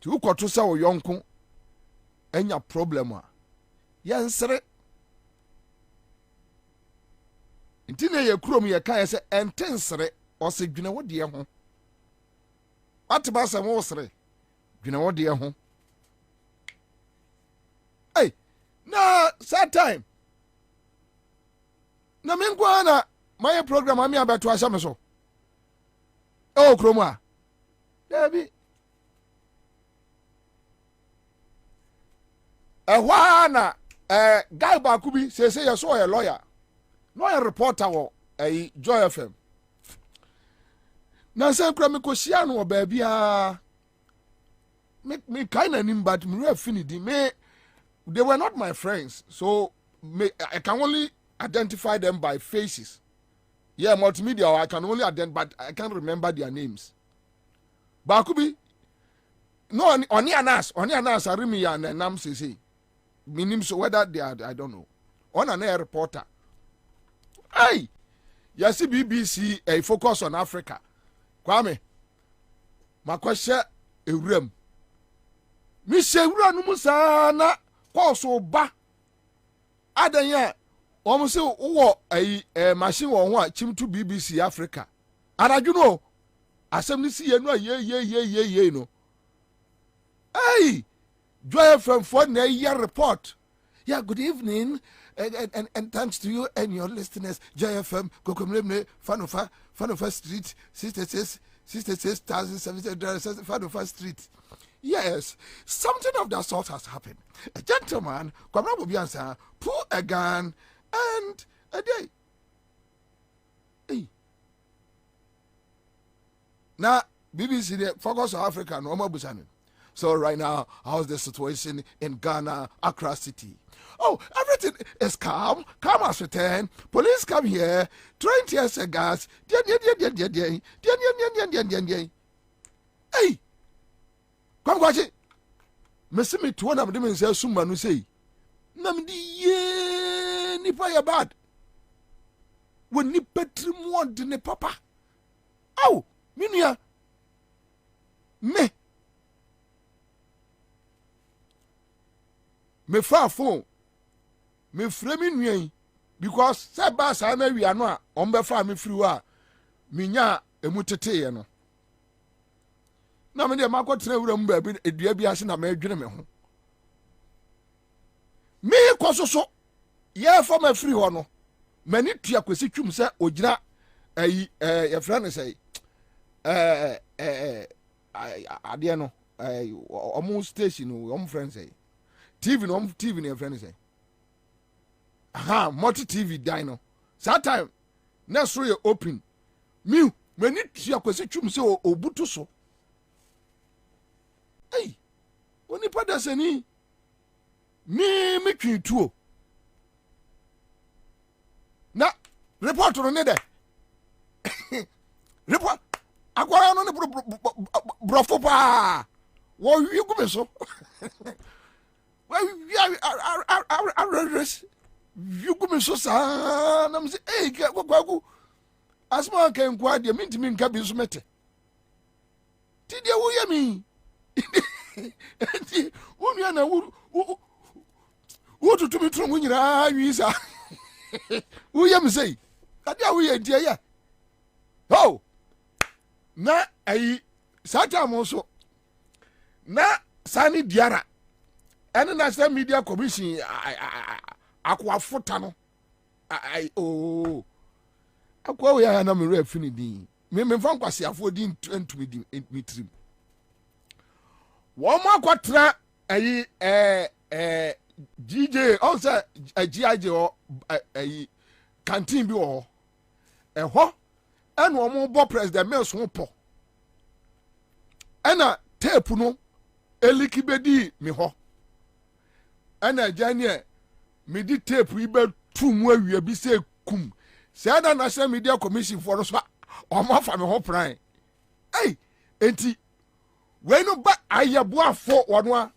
Ti ukoto say wo yonko enya problem a yensere ntine ye krom ye kan say entensere o se dwene wo de ho atba se mo sere dwene wo de ho hey na sad time na mengwa na my program ami abeto asha me so o krom a dabi ehwana guy bakubi say you saw a lawyer reporter wo Joy FM na say kra me kosia no ba bia me kind of him but me affinity me they were not my friends so I can only identify them by faces. Yeah, multimedia I can only identify but I can't remember their names. Bakubi no oni anas arimi ya nam say meaning so whether they are I don't know. On an air reporter. Hey, you see BBC a focus on Africa. Kwame, my question a room. Miss Ewura Musana, so ba. Adanya, almost a machine or what chim to BBC Africa. And I do know, assembly see ye no. Hey, Joy from 4 year report. Yeah, good evening. And thanks to you and your listeners, JFM, Kokomlemne, Fanofa Street, 66,700, Fanofa Street. Yes, something of that sort has happened. A gentleman, Ansah, pull a gun and a day. Hey. Now, BBC, focus on Africa, no more Busanin. So right now, how's the situation in Ghana, Accra City? Oh, everything is calm. Calm as returned. Police come here, trying to tear gas. Hey, come watch it. Messi me to one of them and say, "Sumanu say, Namdi ye nipa ya bad. When ni petri mwad ne papa. Oh, minya me fa phone. Me frame nwen because say ba sa na wi ano a on be fa me free wa me nya emu teteye no na me de makotre wura mu ba bi edua bi ase na me adwene me ho me kososo ye fa ma free ho no mani tua kwesi twum se ogira ye fra ne say ade no omo station omo friend say TV no TV ne friend say aha multi TV dino that time na so ye open me mani tua kwesi twum se obutu so hey oni pada sani me twituo na report no ne de report akwara no ne brofo pa wo wi gu me so wa wi arres wi gu me so sa na me say eh kwaku asma kan kwa de mintimi nka bi so mete ti de wo yami ti wo mi ana wo tutumi trum nyina wi sa wo yam say ade a wo ye die ya ho na ai sata mo so na sani diara ene national media commission akwa fota no ai o akwa wo ya na me re afini din me fa nkwase afo din ntumi din mitrim wo ma kwatra ai DJ also GIJ or canteen bi wo ho and wo mo bo president me so po ana tape no eliki bedi me ho ana janie me di tape ibe tumu awia bi se kum say na national media commission for so o ma fa me ho pran hey enti we no ba ayabo afo wono a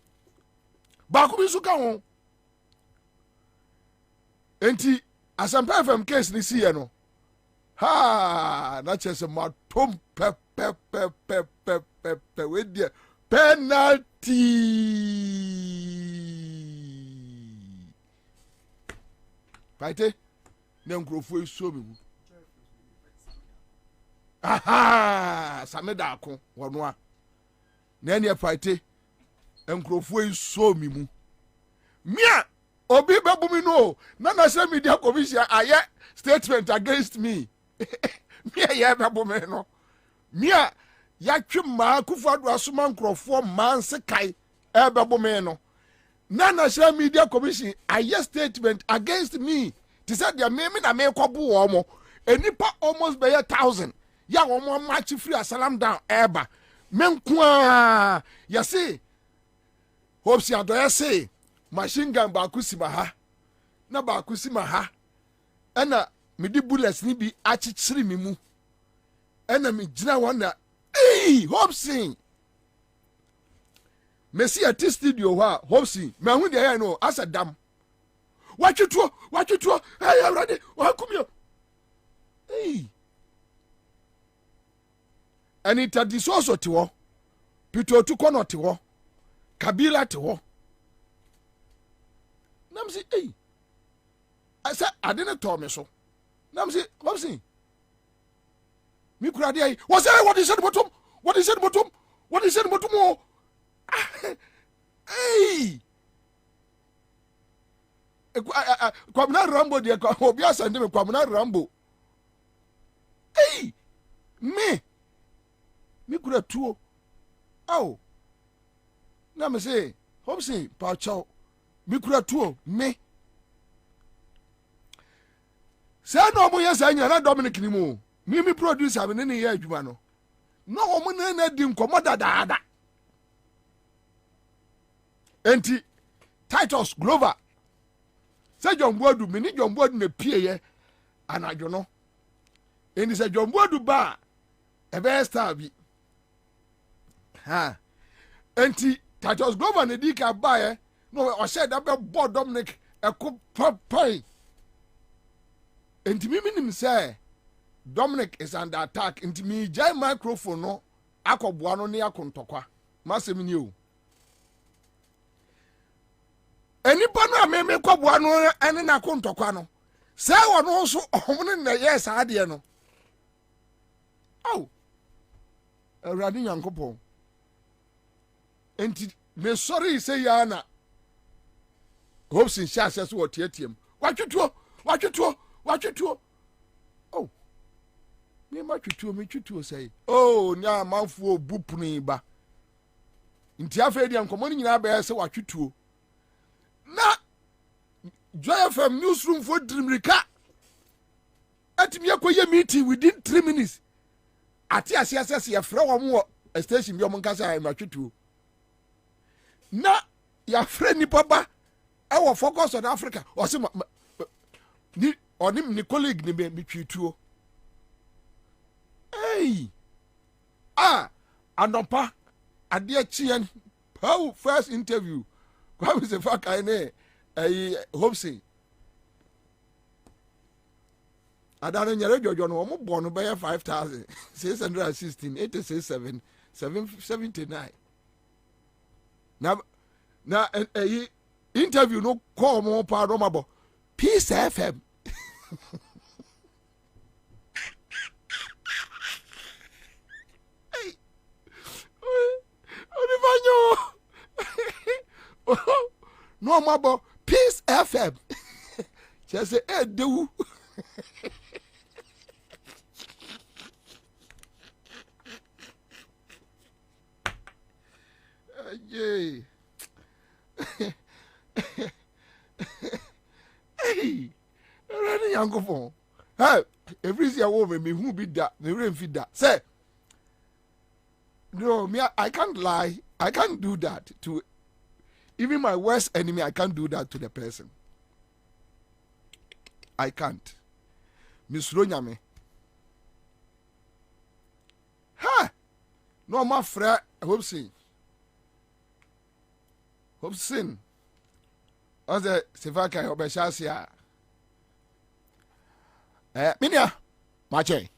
ba ko bi su ka ho enti Asampa FM case ni siye no ha na chese matom pe we dia penalty right na nkrofo eso me mu aha sameda ako wono a na ene fight nkrofo eso me mu mia obi bebu no na national media commission aye statement against me mia ye bebu me no mia ya twema kufadu asoma nkrofo manse kai e bebu me no na national media commission aye statement against me ti said dia me na me kobu wo mo enipa almost be 1,000 ya wo mo match free asalam down eba menko a ya say hope si ado ya say machine gun ba kusima ha na ba kusima ha ena me di bullets ni bi achichiri mi mu ena me gina wana hope sing Messi at studio ha hope sing me hu dey no asa dam watwetwo hey already wa kumyo anita disoso tiwo pito tu kono tiwo kabila tiwo nam si asa adene to me so nam si hope sing mi kura dey what is it bottom Kwabena Rambo dia obi asande me Kwabena Rambo me kura tuo aw na me say hope say pa chaw me kura tuo me say no mo yes anya na Dominic ni mo me producer me ne ye adwuma no no mo na di nkomo dadaada enti Titus Glover say John Boadu me ni John Boadu na pie ye anadwo no eni say John Boadu ba e be star bi ha enti Titus Glover na di ka ba ye no o said that be board Dominic e ko papai enti me nim say Dominic is under attack enti me jai microphone no akoboa no ne akontokwa masem ni o enipa no ameme kwaboa no ene na akontokwa no say wono so omne na yes ade no aw awrade nyankopon enti me sorry say ya na hopes in sha so wotiatiem watwetwo oh me ma twetwo say oh nya manfo obupuni ba nti afa dia nkomo ni nyina ba say watwetwo na Joy FM newsroom for Dreamrika atimi akoye meeting within 3 minutes ati asiase ya fra wo mo station bi o monka say matwetu na ya fra ni papa e wo focus on Africa o se ni onim ni colleague ni be twetuo anopa ade chien how first interview Kwame se fa kai ne hope say adana nyere jojo no mo bo no be 5,616 867 779 na interview no call mo pa do mabo Peace FM no mabo Peace FM just say do hey already young phone hey every year woman me who be that me rain feed that say no me I can't lie I can't do that to even my worst enemy. I can't do that to the person. I can't. Miss Ronyame. Ha! No, my friend. Hope sin. Ose Sivaka Obeshasia. Minia. mache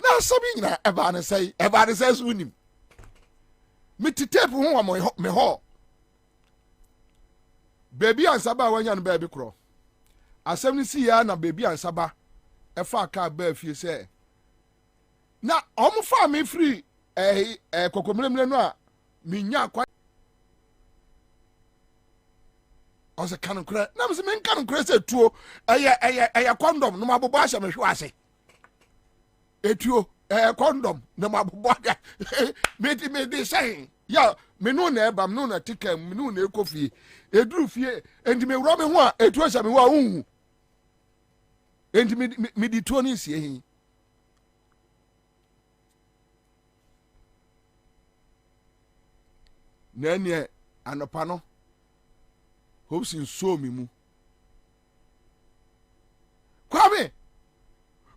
na sabi nyina eba ne say so nim mititape ho wa me ho baby Ansah ba wanya no baby kro asem ni si ya na baby Ansah ba efa ka ba fie se na omo fa me free kokomremre no a minya kwa ose kan kra na mse men kan kra se tuo eye condom no mabobo ahye me hwe ase etuo condom no mabobo me de say ya me no na eba me no na tika me no na ekofie eduru fie enti me wro me ho a etuo hye me ho a unhu enti me di tuo ni sie hin nanye anopa no hopes in so mi mu Kwame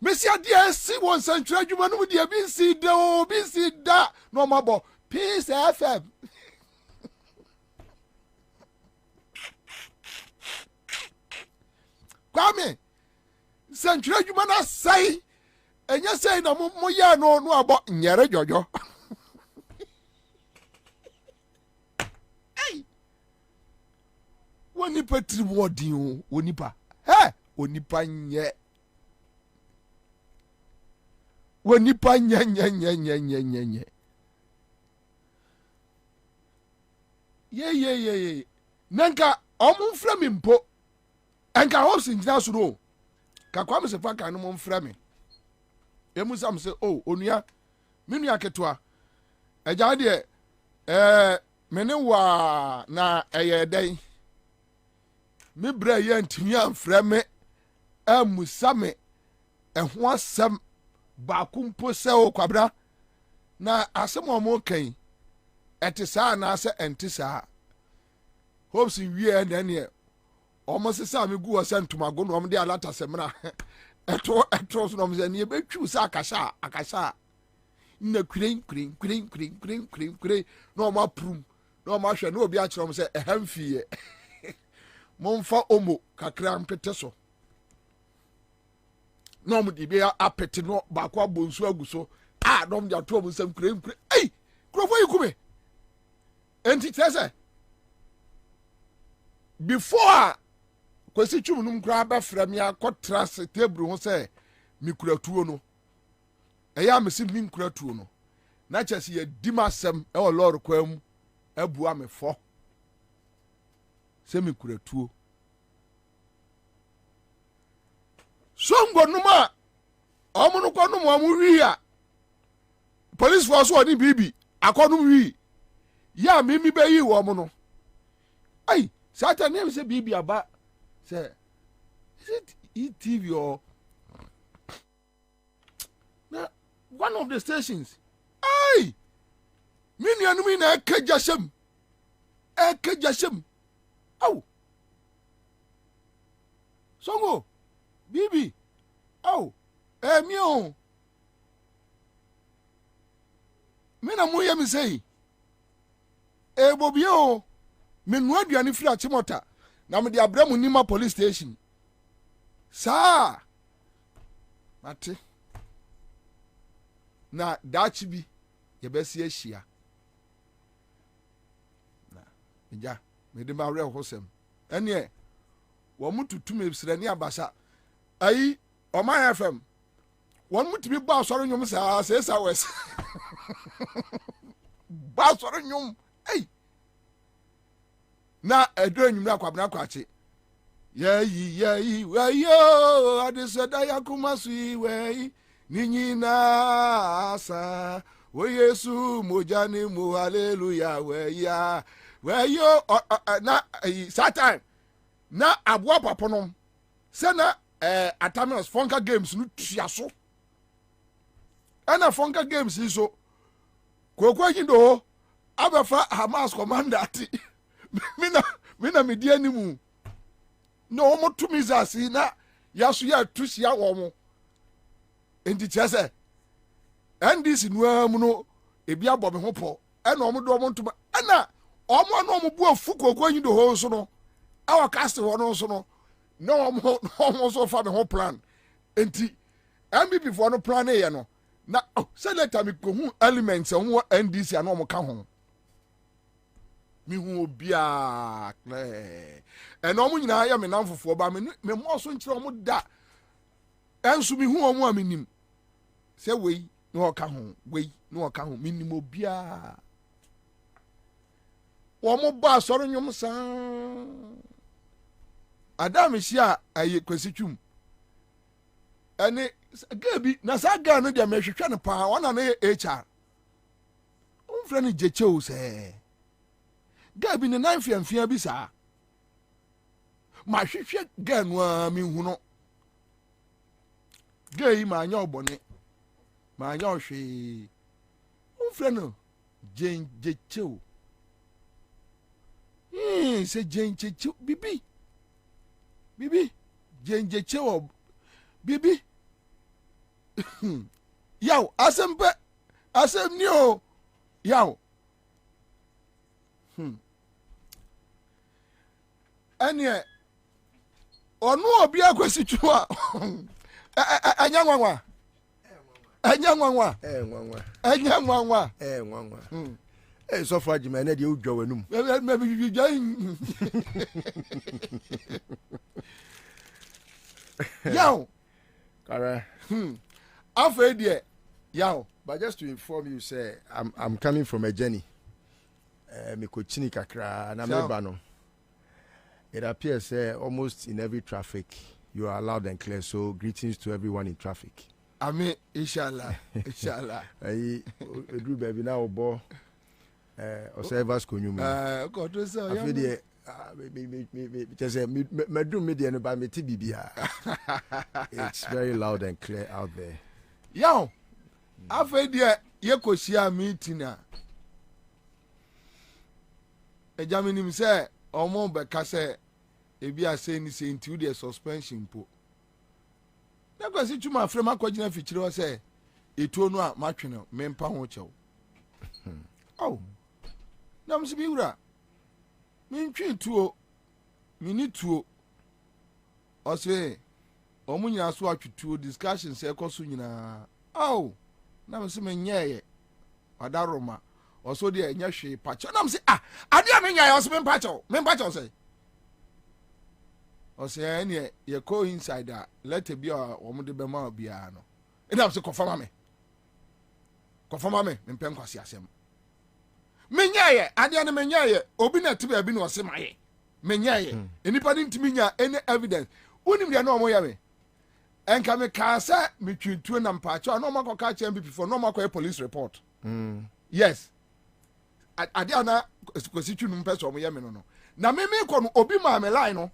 Messi adia si won santra adwuma no dia bi si da no mabo Peace FM Kwame santra adwuma na sai enya sai na mo ya no abo nyere jojo Wonipa triwodin wonipa wonipa nye wonipa nye ye nanka omfra me mpo enka hopes ngina so no ka kwa me se fa kan no mfra me emu sam se onua menua ketwa eja de mene wa na eye dai me bra ye ntimi amfra me amusa me ho asem ba kumpo se o Kwabena na asem o mo kan etisa na ase entisa hopes wie na ne o mo se sa me gu o se ntomago no mo de alata semra eto so no mo se ne betwu sa akasha na kren no ma prum no ma hwe no obi a kire mo se ehamfie Monfa omo kakra mpete so no mo di bia apete no ba kwa bonsu aguso dom dia to mo sam kure krofo yikume enti tese before kwesi twum num kra ba fra me akotra se table ho se mi kura tuo no eya me se mi kura tuo no na chese ye dimasem e o lord kwam abua me fo se mi kura tuo songo numa omuno kwa numa amuwi a police force oni bibi akonu wi ya mimi be yi wo muno satan name say bibi aba say is it ETV or na one of the stations mini anumi na ekejasem songo bibi mio mina muye mi sei Bobie menu aduane firi achimota na me de abramu nima police station sa mate na dachi bi ye besi ahia na meja me de ma wre hosem ene wo mututu me bisrani abasa Oman FM won mutimi ba soro nyum sa wes ba soro nyum na edo nyum na Kwabena kwache yeyi wayo adesada yakumasu we ninyina asa o Yesu mojani mu hallelujah wayo na satan na abua paponom se na Atamios Funka Games no tuaso ana Funka Games iso kokwa yindo abafa Hamas commander ati mina media ni mu no mo tumizasi na yaso ya tusia wo mo enti chese ndc nuamu no ebi abo me ho po ana omo do omo ntuma ana omo na omo bu afu kokwa yindo ho so no awa kase ho no so no no almost so far the whole plan enti MPP for no plan e no na say later me ko hu elements on NDC and no ka ho mi hu obia e no mo nyina ya me namfofo ba me mo so nkire mo da enso mi hu omo aminim say we no ka ho we no ka ho minim obia wo mo ba soro nyom sa Adam hia aye kwasitwum ene gabi na sa ga no de mehwehwe no pa wana na HR umfra no jechew se gabi ne nan fiamfia bi sa ma hwehwe ga no a mi hu no gai ma anya obone ma anya ohwe umfra no jechew se jechew bibi jechew bibi yaw asem ni o yaw ene onu obi akwasitwu a anyanwanwa so far jima na de udwa wanum yaw kara afa die yaw but just to inform you say I'm coming from a journey me ko chini kakra na me ba no it appears almost in every traffic you are loud and clear, so greetings to everyone in traffic. Amen. Inshallah. Ayi edru baby na obo observers konyum. God to say. Afede me just say medrum me dey no ba me ti bibia. It's very loud and clear out there. Yo. Afede ye kosia meeting a. Ejamini mi say omo be ka say ebi ase ni say nti the suspension po. Na kwasi tuma frema kwagina fichire o say etuo no a matwe mempa ho chew. Oh. Na msibi wura. Mintwi tuo. Mini tuo. O say omu nyina so atwituo discussion say ekoso nyina. Oh. Na msi menyeye. Adaroma. Also de enya hwe pacho. Na msi ade a menya o so mempacho say. O say ene ye ko inside a let be o de bema bia no. Ina msi confirm me. Confirm me mpem kwase asem. Menyaye ade na menyaye obi na tiba bi na o se maye. Menyaye enipa ni ntimi nya any evidence. Unim de na o mo ya me. Enka me ka sa me twintuo na mpacho na o makoka cha MPP for no makoka police report. Yes. Ade ana kwasitwu no mpɛ so mo ye me no. Na me ko no obi ma me line no.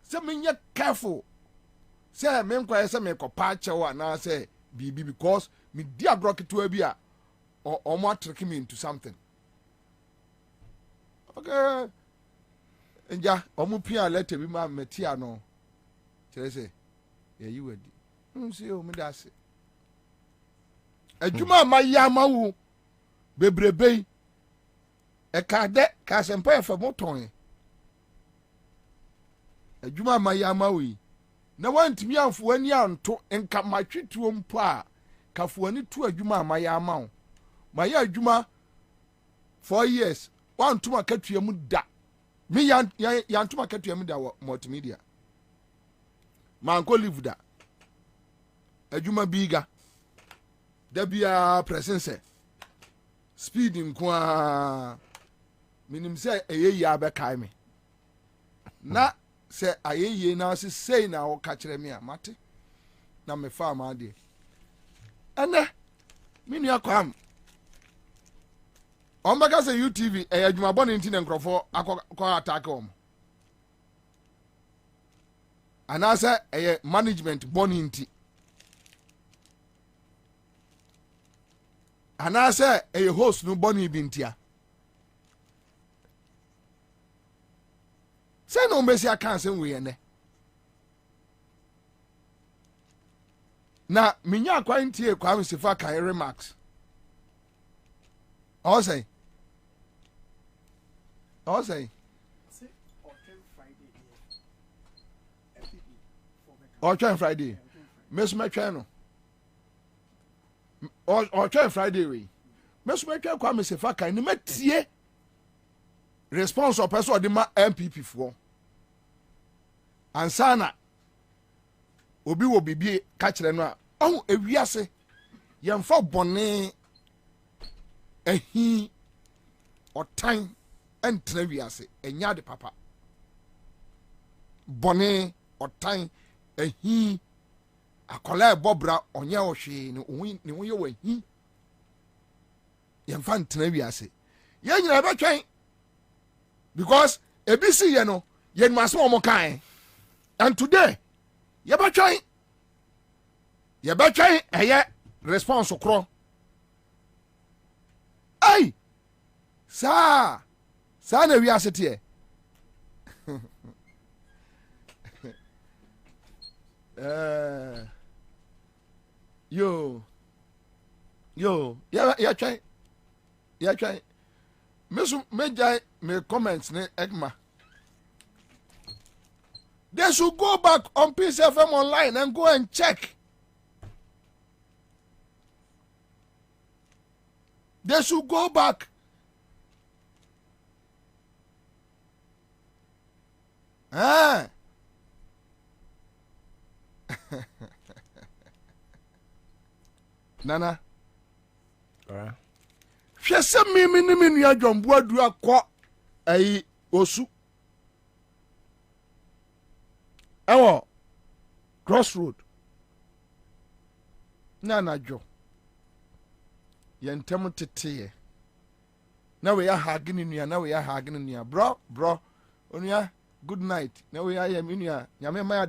Se me nye careful. Se me nkwa se me ko pa chewa na se bibi because me dia groketo bi a o mo trick me into something. Okay. Enja o mo pia letter bi ma metia no. Kire se ye yi wadi. Nsi o me da se. Adwuma ma ya ma wu bebrebe e ka de ka sempa e fa moton adwuma ma ya ma wi na wantimi amfo ani anto enka matwetuo mpo a kafo ani tu adwuma ma ya ma wo ma ya adwuma 4 years wantuma katua mu da mi yantuma katua mu da multimedia manko live da adwuma biga da bia presence speed nkwa minim se eyeyi abekai me na se ayeye na se sei na wo ka kire me amate na me fa ma de ene minu akwam ombaga se UTV adwuma boni nti ne nkrofo akọ attack om anasa management boni nti anasa host no boni bi ntia say no mbesi aka say we ene na minya akwantie kwa msifa kan remarks o say or try Friday. Miss Machano. Or try Friday way. Miss Machano come say faka ni metie. Response of person de ma MPP for. Ansah na obi wo bibi ka kire no a oh ewiase yemfa bone ehi otan entra wiase enya de papa bone otan ehi akola bobra onye ohwe ni wo ye wahi yemfa ntra wiase ye nyina betwen because ebisi ye no ye nmaso omo kan and today ye betwen eye response kro ai sa na wiase tie yo ya try me jai me comments ne egma they should go back on Peace FM online and go and check. They should go back. Nana. Alright. She said me nua Jombo adu akọ ayi osu. Ewo crossroad. Nana jo. Yentem tete. Na we ya hagin nua, na we ya hagin nua. Bro. Onua good night. Na we ya nua. Nyame ma ya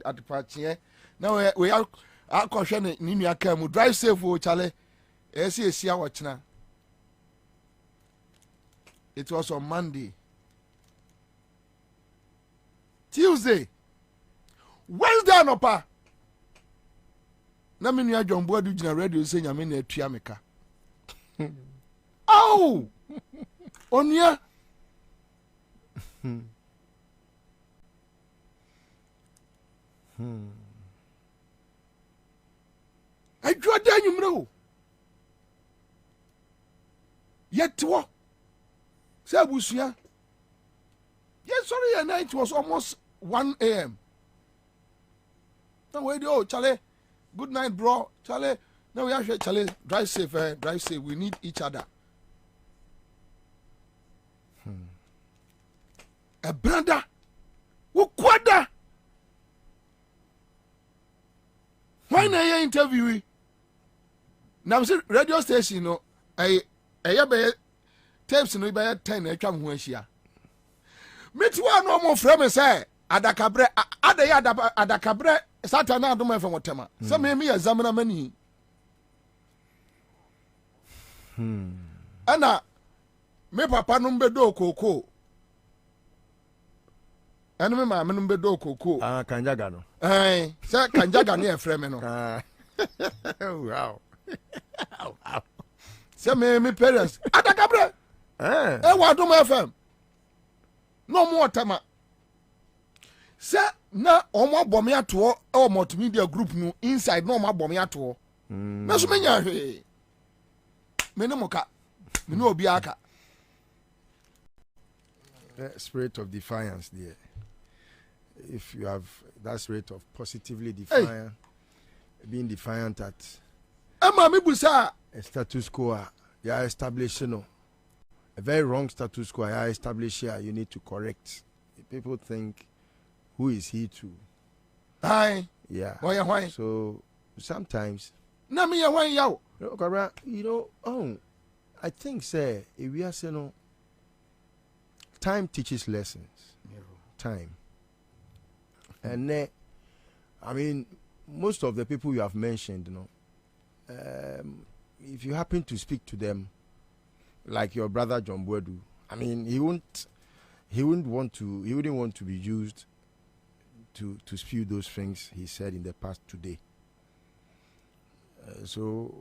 adepache. Na we ya akọhwe ne nua ka mu drive safe o chale. Esi awọchina. It was on Monday. Tuesday. Wednesday anopa. Na me nua Jombo adu gina radio say nyame na atua meka. Oh! Onua. Adwo da nyumre o. Yetwo. Say abusia. Yes, sorry, and night was almost 1 a.m. Now wait, oh, Charlie. Good night, bro. Charlie. Now we actually, Charlie, drive safe, drive safe. We need each other. A brother. Ukwada. Why na you interview? Now see radio station, no. I be tapes no be 10 atwa ho ahia. Metu no mo frɛ me say adakabre adakabre satana adom efe motema. Say me ya zamana mani. Ana me papa no mbedo kokoo. Enu me ma me no mbedo kokoo. Ah kanjaga no. Say kanjaga na e frɛ me no. Wow. Say me parents adakabre. Wa dom FM. No more time. Say na omo abome ato o multimedia group no inside no omo abome ato. Na so menya hwe. Me no moka. Me no obi aka. Spirit of defiance there. If you have that spirit of positively defiant, being defiant at Emma me busa a status quo, you are establishing a very wrong status quo. You are establishing here. You need to correct. People think, who is he to? Hi. Yeah. Why? So sometimes. Na me ya why yaw. I think say if we are saying time teaches lessons. Yeah. Time. And I mean, most of the people you have mentioned, if you happen to speak to them, like your brother John Boadu, I mean, he wouldn't want to be used to spew those things he said in the past today. So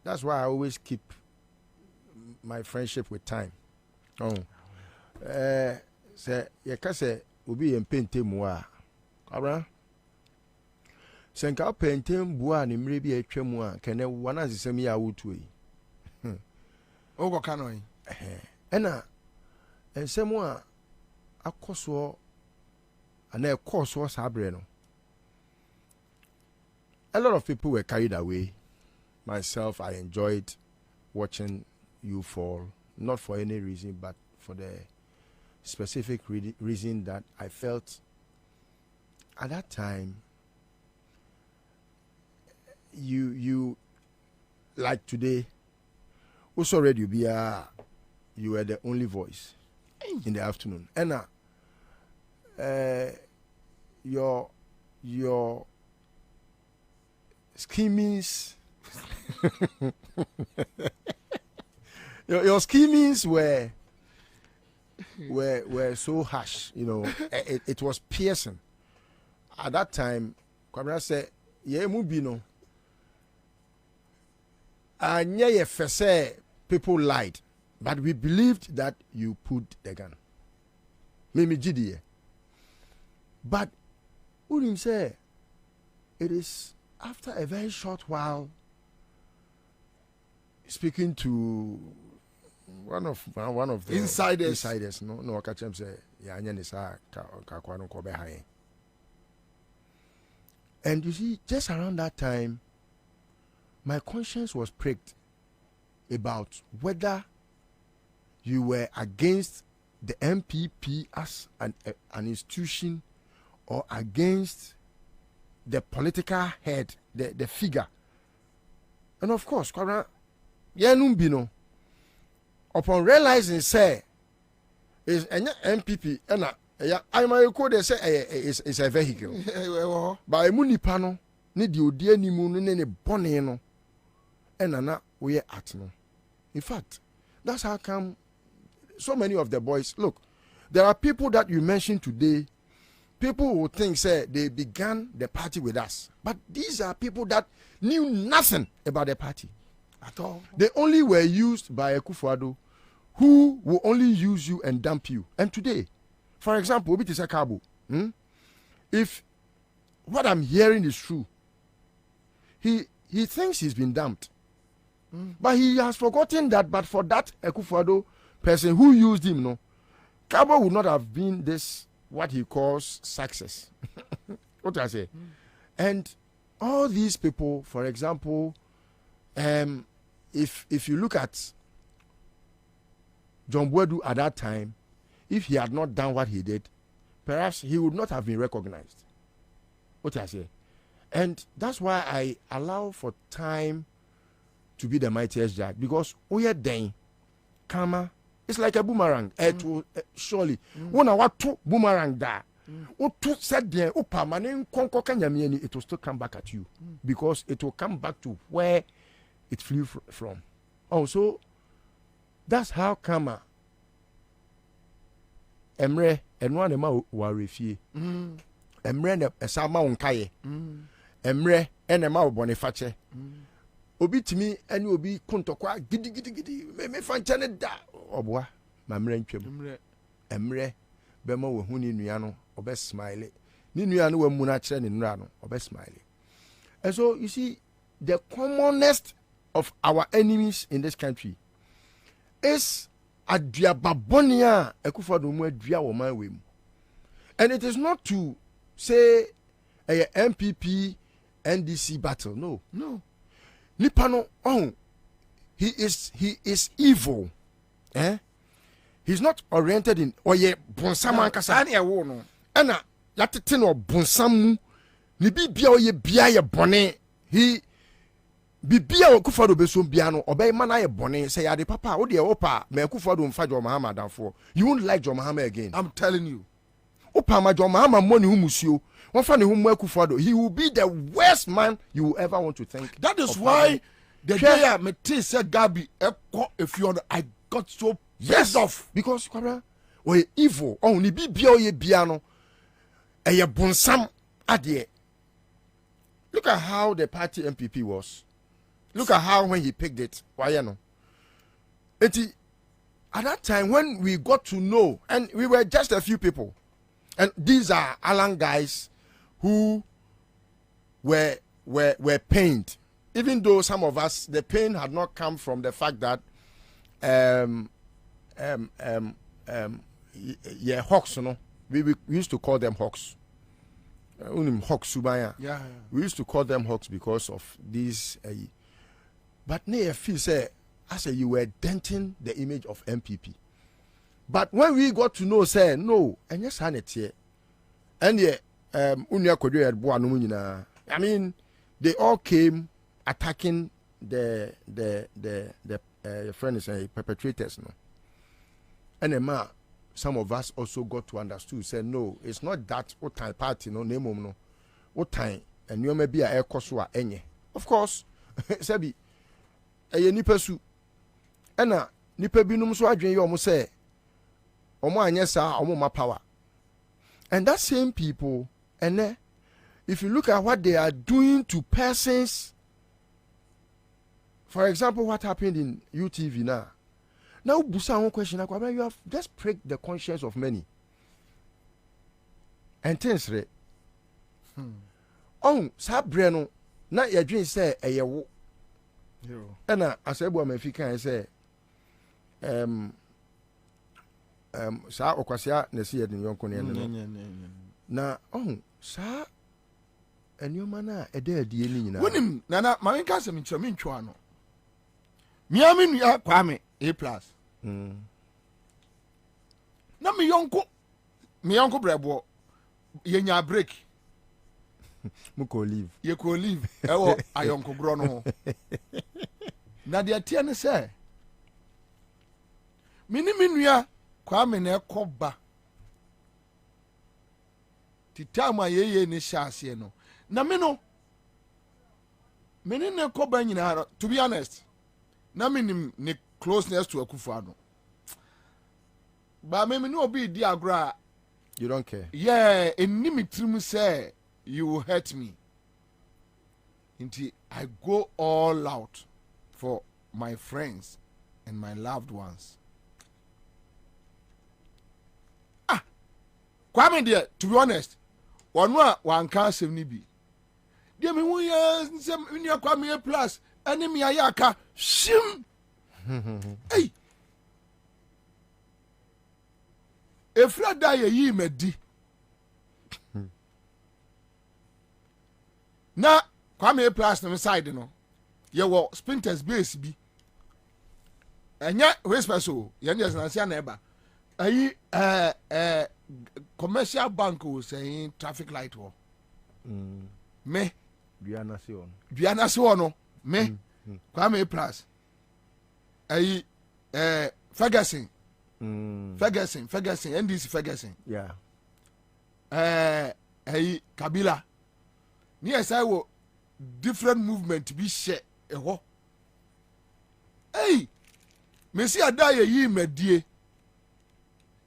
that's why I always keep my friendship with time. Say you can say obi empente moa. Abra Senka pentem bua ni mre bi etwa mu a kene wana sesem ya wotu yi. Ogo kanoi. Ena ensem a akoso ana ekoso sabre no. A lot of people were carried away. Myself, I enjoyed watching you fall, not for any reason, but for the specific reason that I felt at that time you like today also read you were the only voice in the afternoon, and your schemings your schemings were so harsh, you know. It was piercing at that time. Kwabena said, "Yeah, mubino." And yeah, people lied, but we believed that you put the gun. Mimi Gidie. But Urim say it is after a very short while speaking to one of the insiders. No, catch him say ya anya nisa ka kwano ko be haye. And you see, just around that time, my conscience was pricked about whether you were against the MPP as an institution or against the political head, the figure. And of course, upon realizing, say, is an MPP, and I might call they say it's a vehicle. By Munipano, need you dear ni moon in any bonnet, and we are at no. In fact, that's how come so many of the boys look. There are people that you mentioned today. People who think say they began the party with us, but these are people that knew nothing about the party at all. They only were used by Akufo-Addo, who will only use you and dump you. And today, for example, Obi Tisa Kabo, if what I'm hearing is true, he thinks he's been dumped, but he has forgotten that. But for that Akufo-Addo person who used him, no, Kabo would not have been this what he calls success. What do I say? And all these people, for example, if you look at John Boadu at that time, if he had not done what he did, perhaps he would not have been recognized. What do I say? And that's why I allow for time to be the mightiest judge, because we are then karma. It's like a boomerang. It will surely. When I want to boomerang that, to said there, it will still come back at you, because it will come back to where it flew from. Also, that's how karma. Emre enwa ne ma warefie. Emre ne esama onkaye. Emre ene ma obonifache. Obi timi ene obi kontokwa gidi me fanche ne da obwa ma mre ntwem. Emre be ma wo hu ni nua no obe smile. Ni nua no wa mu na kire ni nura no obe smile. And so you see, the commonest of our enemies in this country is aduababonia Akufo-Addo mu adua wo man we mu. And it is not to say a MPP NDC battle. No. Nipano, he is evil. He's not oriented in oye bonsam ankasa na ewo no. Ana yatete no bonsam ni bibia oye bia ye bone. He bibia Akufo-Addo beso bia no obey man na ye bone say ya de papa wo de opa me Akufo-Addo mfa Jo Mahama danfo. You won't like Jo Mahama again. I'm telling you. Opa ma Jo Mahama money hu musio. He will be the worst man you will ever want to think. That is why the day I met Gabi, if you I got so pissed off. Because we evil. Only be piano. A bonsam adie. Look at how the party MPP was. Look at how when he picked it. Why you know? At that time when we got to know, and we were just a few people, and these are Alan guys who were pained, even though some of us, the pain had not come from the fact that hawks, you know, we used to call them hawks. Hawks, yeah. We used to call them hawks because of these. But near feel say, I say you were denting the image of MPP. But when we got to know, say no, and yes, I here, and yeah, I mean, they all came attacking the friends and perpetrators, no. And some of us also got to understand, say no, it's not that what time party, no name, no, what time, and you may be a air cosua any. Of course, Sabi, a nipa su, and nipa binum so adwen you almost say, omo anyesa, omo ma power. And that same people, and if you look at what they are doing to persons, for example, what happened in UTV now. Now, Busa, one question, you have just pricked the conscience of many. And things, right? Oh, Sabreno, not your dream say a year. And I said, well, if you can say, Sa Okwasia, Nessia, and Yonko. Now, oh, Sa, and your manner, a dear dear Nina. Winning, Nana, my cousin, Chamin Chuano. Miamin, ya Kwame, A+. Na mi yonko brebo, yenya break. Muko leave. Ye ko leave. Ewo ayonko bro no. Na de atia ne se. Mini minua Kwame na ekoba. Titama yeye ni hyase no. Na me no. Mini ne ekoba nyina, to be honest. Na minim ne closeness to Akufo-Addo. But me no be di agra. You don't care. Yeah, enimi say you will hurt me. Until I go all out for my friends and my loved ones. Kwame dear, to be honest, one can save ni bi. Dear me who ya some in your Kwame plus enemy ayaka shim. Hey. Efra da ye medi. Na Kwame plus no side no. Ye wo sprinters base bi. Enya whisper so, ye just na sia na eba. Ayi commercial bank was saying traffic light wo. Me Duana se ono. Me Kwame plus. Ayi Ferguson, NDC Ferguson. Yeah. Ayi Kabila. Yes, I will different movement be share. Hey, me see a die ye medie.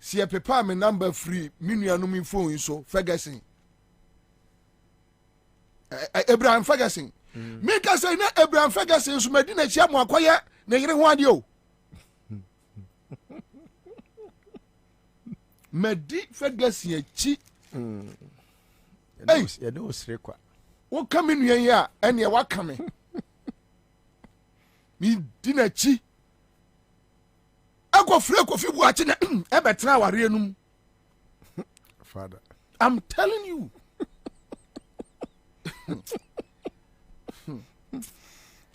See a paper me number free. Minua no me phone so Ferguson. Abraham Ferguson. Me ka say na Abraham Ferguson so medina chia mo akoye na yire ho ade o. Medi Ferguson echi. Hey, you know srekwa. Wo ka me nua yi a ene wa ka me. Mi di na chi. Ako free ko fi bu achi na e betra ware enum. Father, I'm telling you.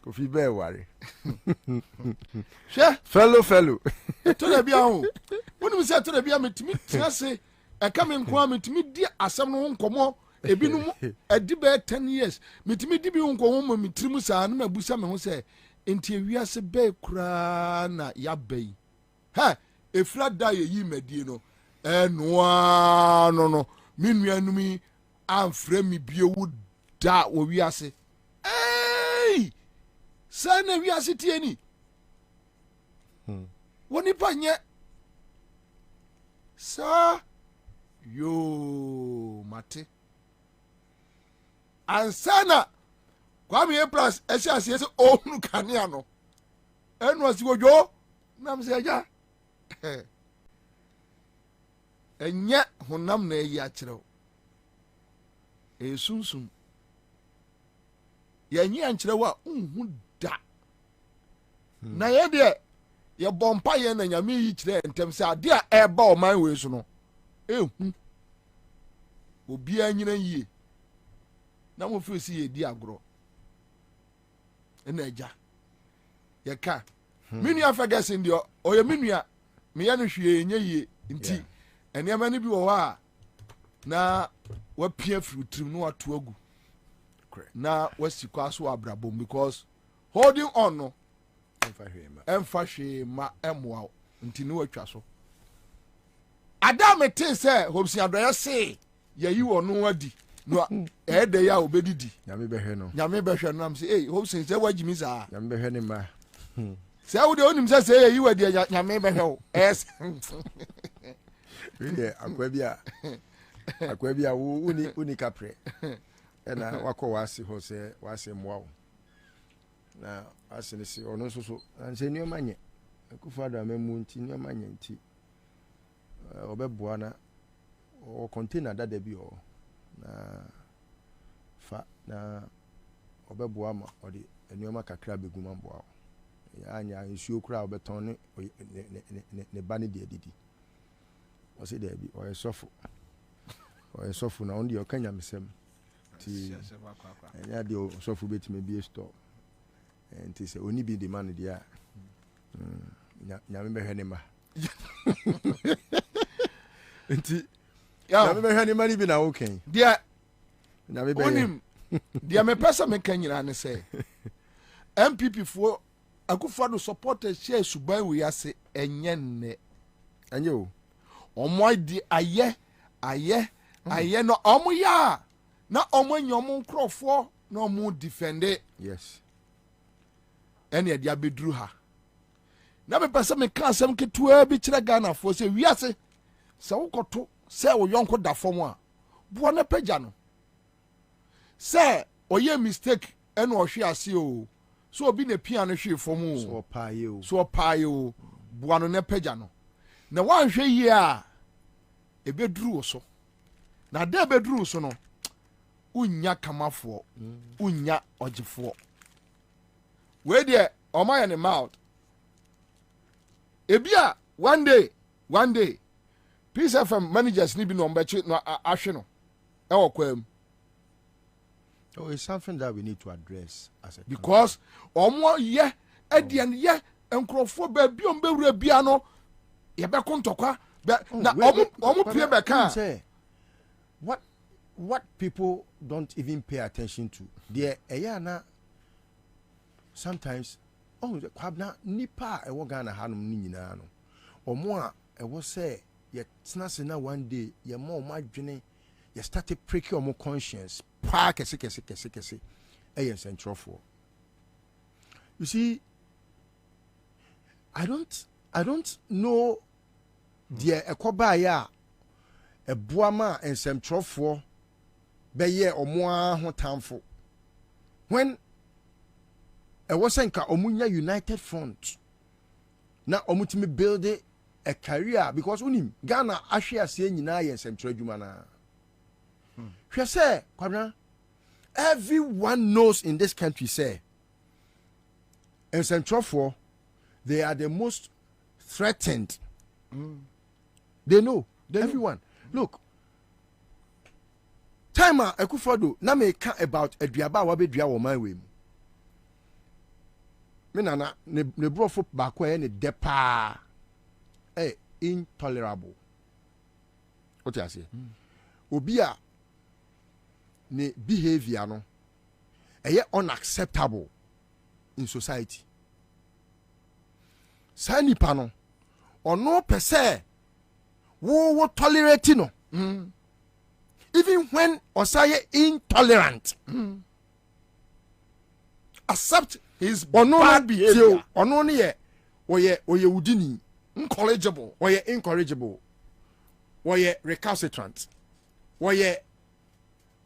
Kofi be worry. Fellow. To the bia ho. Wonu mi say to the bia metimi tiase e ka me nko a metimi di asem no nkomo ebinum adi be 10 years metimi di bi nkomo mo mitirimu sa na mabusa me ho say enti ewiase be kura na ya bai. Ha efra da ye yi medie no noa no minuanumi amfra mi biewu da wo wiase. Hey! Sana wiase tie ni. Woni pa nye. Sa yo mate. Ansana Kwame plus esiase se onu kanea no. Enu asi wojo nam se ja. Enye honam na eyi akire o. Esunsun. yɛnyi ankyerɛ wa unhu da na yɛ deɛ yɛbɔ mpa yɛ na nyame yi kyerɛ ntɛm sɛ ade a ɛba ɔman wei so no ehu obiara nyina yie na mo feel si yɛdi agorɔ ɛna agya yɛka me nua Ferguson deɛ ɔyɛ me nua meyɛ no hwee nyɛ yie nti ɛnneɛma no bi wɔ hɔ a na wapia firi tirim na watu agu na wasi kwa so abrabom because holding on no ɛmfa hwee ma ɛmoa nti ne watwa so ada mete sɛ hobsi adɔyɛ se yɛyi wɔ no adi no ɛɛda yi a obɛdidi nyame bɛhwɛ no nam sɛ ei hobsi sɛ wagyimi saa nyame bɛhwɛ ne ma sɛ wode onim sɛ sɛ yɛyi wadi nyame bɛhwɛ wo ɛs akwa bi a woni kapre ɛna wakɔ wase hɔ sɛ wase mmoa wo na ase ne se ɔno nso so ansɛ nneɛma nyɛ akufa do amamu nti nneɛma nyɛ nti ɔbɛboa na ɔ container dada bi hɔ na fa na ɔbɛboa ma ɔde nneɛma kakra bɛgu ma mboa wo anya nsuo kura ɔbɛtɔn ne ba ne deɛ didi ɔsɛ deɛ bi ɔyɛ sɔfo na ɔno deɛ ɔka nyamesɛm nti ɛnyɛ deɛ ɔsɔfo bɛtumi bie store nti sɛ ɔni bi de ma no deɛ a nyame bɛhwɛ ne ma nti nyame bɛhwɛ ne ma no bi na wokɛn deɛ nyame bɛhwɛ deɛ mepɛ sɛ meka nyinaa ne sɛ MPP foɔ akufa do supporters share suban we ase enye nne enye o omo di ayɛ no omo ya na omo nyom nkrofo na omo defend yes ene dia beduru ha na me pese me ka asem ketua bi kire Ghana fo se wiase se wokoto se wo yonko da fom a bo na pagya no se oye mistake ene ohwe ase o so obi na pia no hwe fom o so paaye o bo no na pagya no na wanhwe yi a ebeduru so na da ebeduru so no unya kamafo unya ogifo we de omaya ne mouth ebia one day Peace FM managers ni bi no mbechi no ahwe no e wokwam. Oh, it's something that we need to address as a because omo ye edian ye enkrofo ba bi on bewura bia no ye be kontokwa na omo pie be ka say what people don't even pay attention to there na sometimes Kwabena nipa e wo Ghana hanom ni nyina no omo a e wo say ye tena na one day ye ma omo adwene ye started pricking omo conscience pa kese central. You see, I don't know the ekoba ya e boama and central be ye omo ho tamfo when e wasenka omunya united front na omutimi build a career because unim Ghana ahwe ase nyina ye central adwuma na hwe say Kwabena everyone knows in this country say in central they are the most threatened. They know everyone. Look, timer Akufo-Addo na me ka about aduaba wa be dua wo man we mu me nana ne brofo ba kwa ne depa intolerable. What you say? Obi a ne behavior no unacceptable in society. Sa nipa no ono pese wo tolerate no even when osaye intolerant accept his bad behavior. Ono ne ye oye udini incorrigible, oye recalcitrant, oye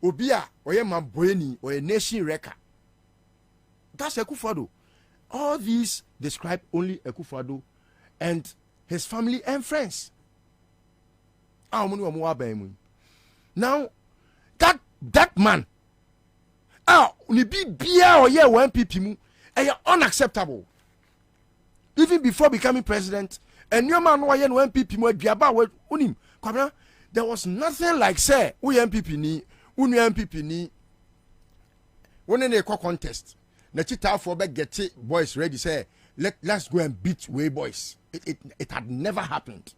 obia oye mamboeni oye nation wrecker. That's Akufo-Addo. All these describe only Akufo-Addo and his family and friends. Now that man ni bibia or yeah one MPP mu unacceptable. Even before becoming president, and your man why no MPP mu aduaba we unim Kwabena, there was nothing like say we MPP ni unu MPP ni one in a contest na chita for be get boys ready say let's go and beat way boys. It had never happened.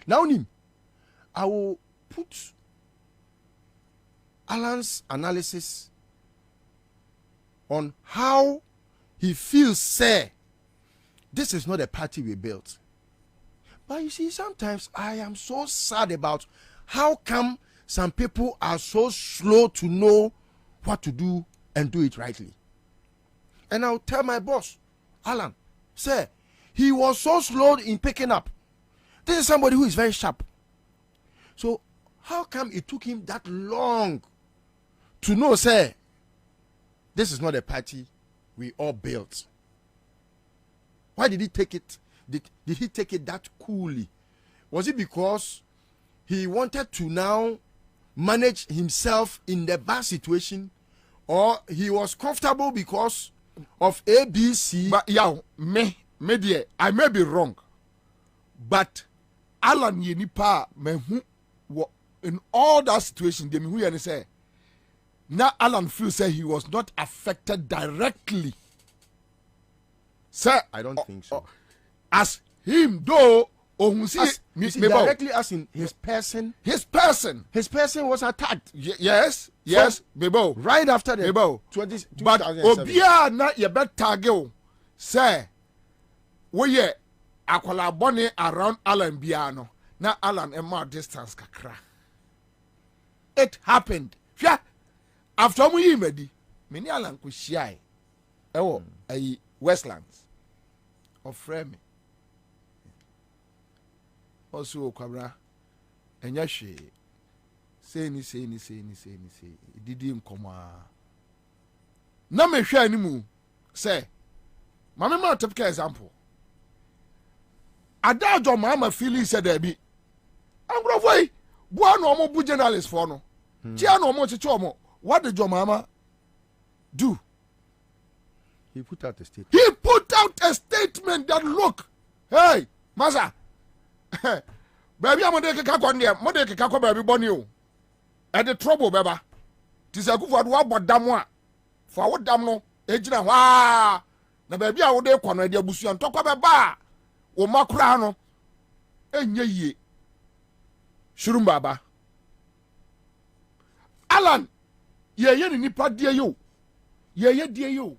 Now Nim, I will put Alan's analysis on how he feels say this is not a party we built. But you see, sometimes I am so sad about how come some people are so slow to know what to do and do it rightly. And I'll tell my boss, Alan, say, he was so slow in picking up. This is somebody who is very sharp. So how come it took him that long to know, say, this is not a party we all built? Why did he take it? Did he take it that coolly? Was it because he wanted to now manage himself in the bad situation, or he was comfortable because of ABC? But yeah, me dear, I may be wrong, but Alan Yenipa me who in all that situation, they me who say now Alan feels say he was not affected directly. Sir, I don't think so. As him though, directly as in his person was attacked. Yes, Bebo. Right after the Bebo. 20, but Obia na ye bet target say we ye akwala bone around Alan Biano. Na Alan a more distance kakra. It happened. Yeah. After we medi, many Alan ku shia ewo ayi Westlands of frame. Also Kwabena enya hwe say ni didi nkoma na me hwe animu say mama ma typical example adajo mama feeling said there be angrofoi bua no mo bu journalist for no chia no mo chicho mo what did your mama do? He put out a statement. He put out a statement that look, hey masa baby I'm de keka kwa ndie mo de keka kwa baby boni o e de trouble beba ti se kufu ado abodam a fa wodam no ejina hwa na baby a wo de kwa no de abusu ntokwa beba wo makura no enye yie shurum baba Alan ye ni nipa die yo ye die yo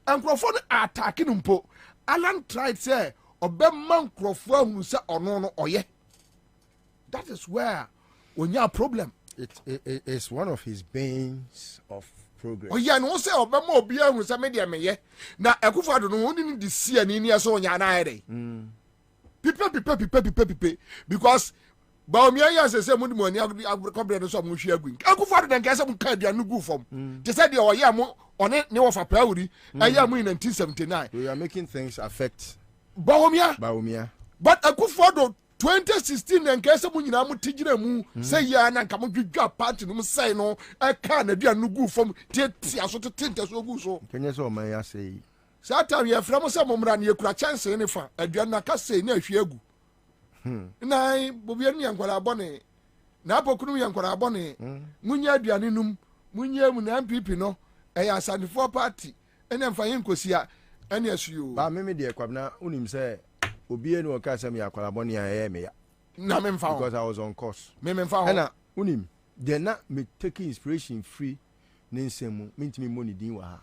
ankrofo no attack no mpo Alan tried say obemma nkrofo ahunu se ono no oye. That is where when you have problem. It is one of his banes of progress. Oh yeah, no say obemma obi ahunu se me de meye na ekufado no woni ni de sia ni ni so nya na ayede. Pipe because ba omi aya se mu di mo ni agriculture no so mo hwe agu. Ekufado den ka se mo ka dia no gu fom. They said the oye mo one ne wo fa prawuri aya mo in 1979. We are making things affect Baumia. But Akufo-Addo 2016 and kese mu nyina mu tigire mu say ya na nka mo dwedwa party no say no e ka na bia no gu fom tie aso tete so gu so. Kenye so man ya say. Sata ye fra mo say mo mra na ye kura chance ne fa aduan na ka say na ahwe agu. Na Bobie ne yankwara bone. Na apokunu yankwara bone. Munya aduane num munya mu na MPP no e ya sanifo party ene mfa yin kosia ene asuyo. Ba me de Kwabena unim say obi enu oka say me akwara bone ya me ya. Na me mfa because I was on course. Me mfa ho. Na unim de na me taking inspiration free ne nsemu me ntimi money din wa ha.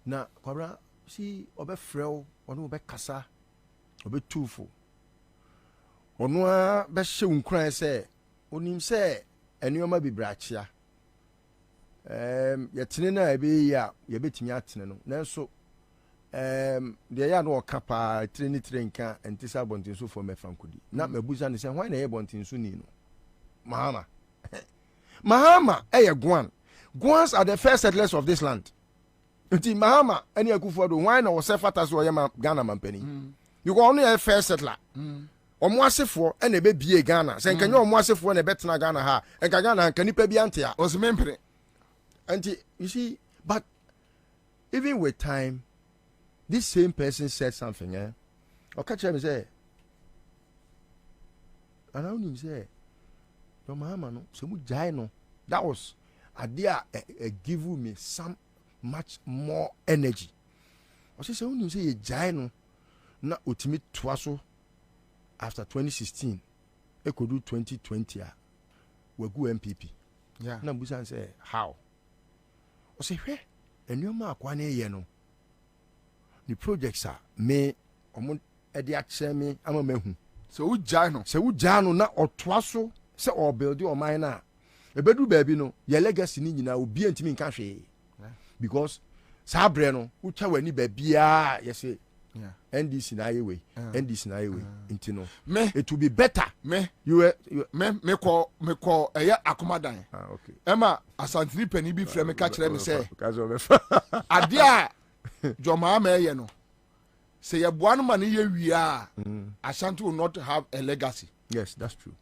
Na Kwabena si obe frɛw ono obe kasa obe tufo. Ono a be hye unkran say onim say enuoma bibrachia. Yetene na ebe ya ye betimi atene no. Nanso de ya no kapa treni trenka entisa bontinso for mefankudi na mabuza ne se hwan na ye bontinso ni no Mahama Guans are the first settlers of this land. Nti Mahama eni Akufo-Addo hwan na wo se fata so ye Ghana mampani you go only a first settler omo asefo ena be bie Ghana se nkanyo omo asefo na betena Ghana ha enka Ghana nka nipa bi ante a osimempre And you see, but even with time, this same person said something, or catch him say, and I only say, no, mama, no, so much no. That was idea give me some much more energy. I say, only say a giant na ultimate twaso after 2016, I could do 2020. We go MPP. Yeah. Na busan say how? I say, hey, and you mark 1 year no. The projects are me omo edi ache me ama mehu. So we jano. Se wo jano na otwaso se o build your mind na. Ebedu baabi no, your legacy ni nyina obi antimi nka hwe. Because sa bre no, wo twa wani baabia ye say NDC na yewe. NDC na yewe. Inti no. Me it will be better. Me you me call eya akomadan. Okay. Emma asantini pani bi frɛ me ka kyerɛ me sɛ. Ade a Joma me no. Say your one man ye we are. Ashanti will not have a legacy. Yes, that's true.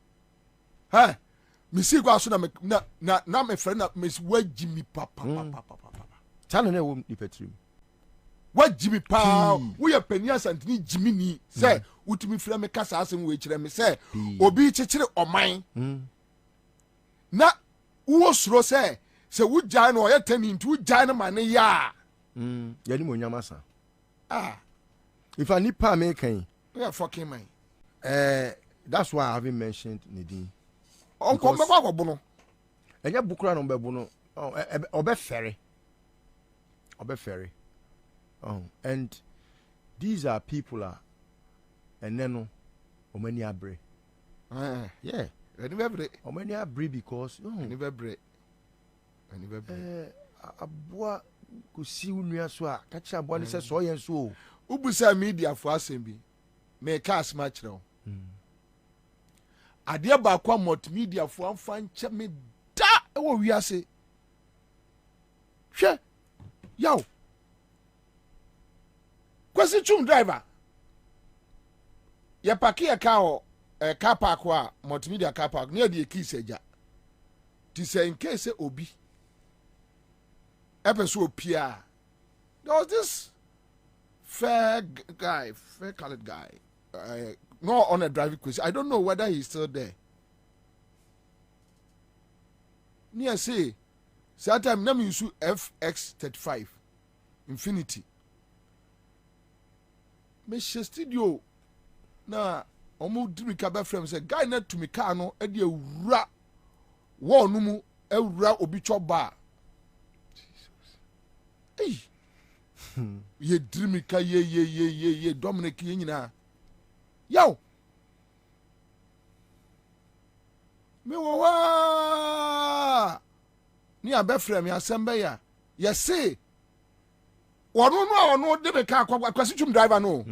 Huh? Me see go aso na me friend na me wa Jimmy papa. Tell no wo ni petrim. Wa Jimmy pa, wo ye pani asantini Jimmy ni say utimi frɛ me kasa asem we kyerɛ me say obi kyekyere oman. Na wo suro say wo gyan no ye tani nti wo gyan no man ya. Yani mo nyamasa. If I need pa me kan. We are fucking man. That's why I haven't mentioned Nadine. Onko me kwa bono. Enye bukura no be bono. Obe ferry. And these are people and then no omani abre. Yeah. Omani abre because abua kusi unua so a kacha abua ne se so yen so ubusa media for asem bi me ka asma kyerɛ ade ba kwa multimedia for amfa nche me da ɛwɔ wiase hwɛ yaw kwasi chum driver ye pakia ka o car park wa multimedia car park near the keys eja ti say in case obi episode Pierre. There was this fair colored guy, not on a driving quiz. I don't know whether he's still there. Near say, that time name use FX35 Infinity. Me studio na omo dimi ka be frame say guy na to me car no e de awura wo no mu awura obi choba. Hey. Ye drimika ye Dominic ye nyina. Yo. Me wa. Ni abefrɛ me asɛmba ya. Ye say. Ono de me car kwasi twum driver no.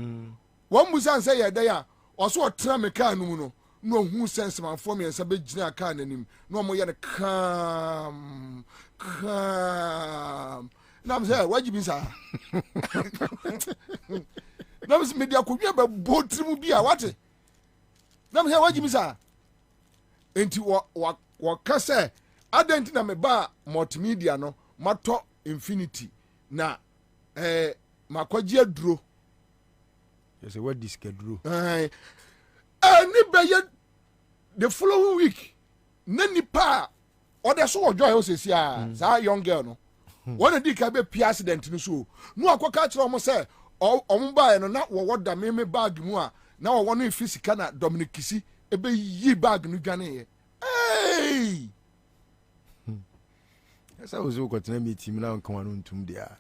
Won musan say ye dey a. Oso otra me car no mu no. No hu sense man for me ensa be gina car nanim. No mo ye calm. Na me say waji bi sa. Na me say media ko wi ba botrimu bi a wate. Na me say waji bi sa. Enti wa ka say adenti na me ba multimedia no mato Infinity na makwaji aduro. Yes, what this aduro? Ni be the following week na nipa o de so ojo e o sesi a za young girl no. One di ka be pi accident no so no akoka kire omo say omo ba no na wo da me bag mu a na wo no fisika na Dominic Kisi e be yi bag no dwane ye hey esa ozo ko tena mi team na nkan wanu ntum dia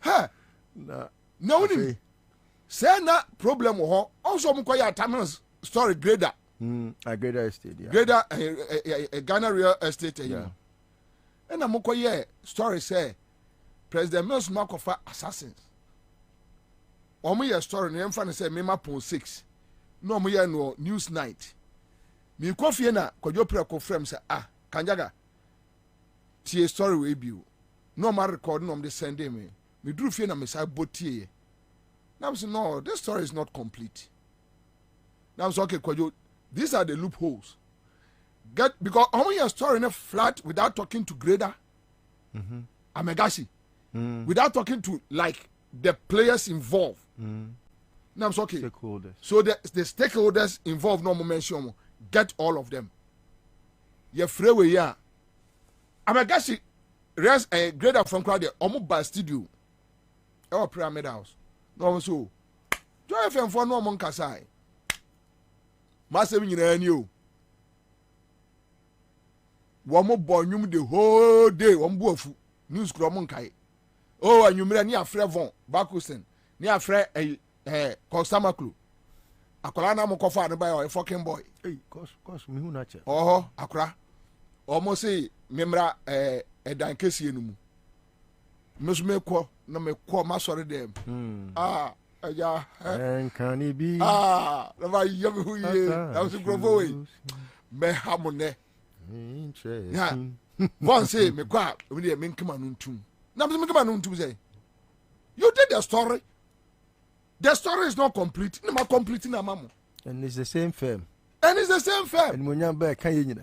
ha na woni say na problem ho also mo koya Tamils story grader a Grader estate, yeah. Grader Ghana real estate, yeah. And I'm okay. Story say President Mills Makofa assassins. Omo story name fan say me mapon 6. No mo no news night. Me kofi na kodjo preko frame say kanjaga. Tie story we bi. No ma record no me send me. Me dru fie na me say botie. Now say no, this story is not complete. Now say okay kodjo, these are the loopholes. get because how many story in a flat without talking to grader Amegashi without talking to like the players involved. Now I'm okay. Stakeholders. So the stakeholders involved no mention get all of them. Ye freeway ya. Amegashi rest a grader from crowd there omo ba studio. Our pyramid house. No so. Joy FM for no mon kasai. Massive nyina ni o. Womo bonyum the whole day wombo afu. News kro mon kai. Oh anwumre ni afre von Bakusen. Ni afre customer club. Akola na mo kofa ne ba o fucking boy. Hey, cause me hu na che. Oh, akora. Omo say memra edan kesi enu mu. Mesume ko na me ko masore dem. Aja. Can it be? Na ba yam hu ye. Na so grofo we. Me hamone. Interesting. One say me kwa we dey me nkema no ntum. Na me nkema no ntum say. You did the story. The story is not complete. No ma complete na mamo. And it's the same firm. And it's the same firm. And when you're back, can you know?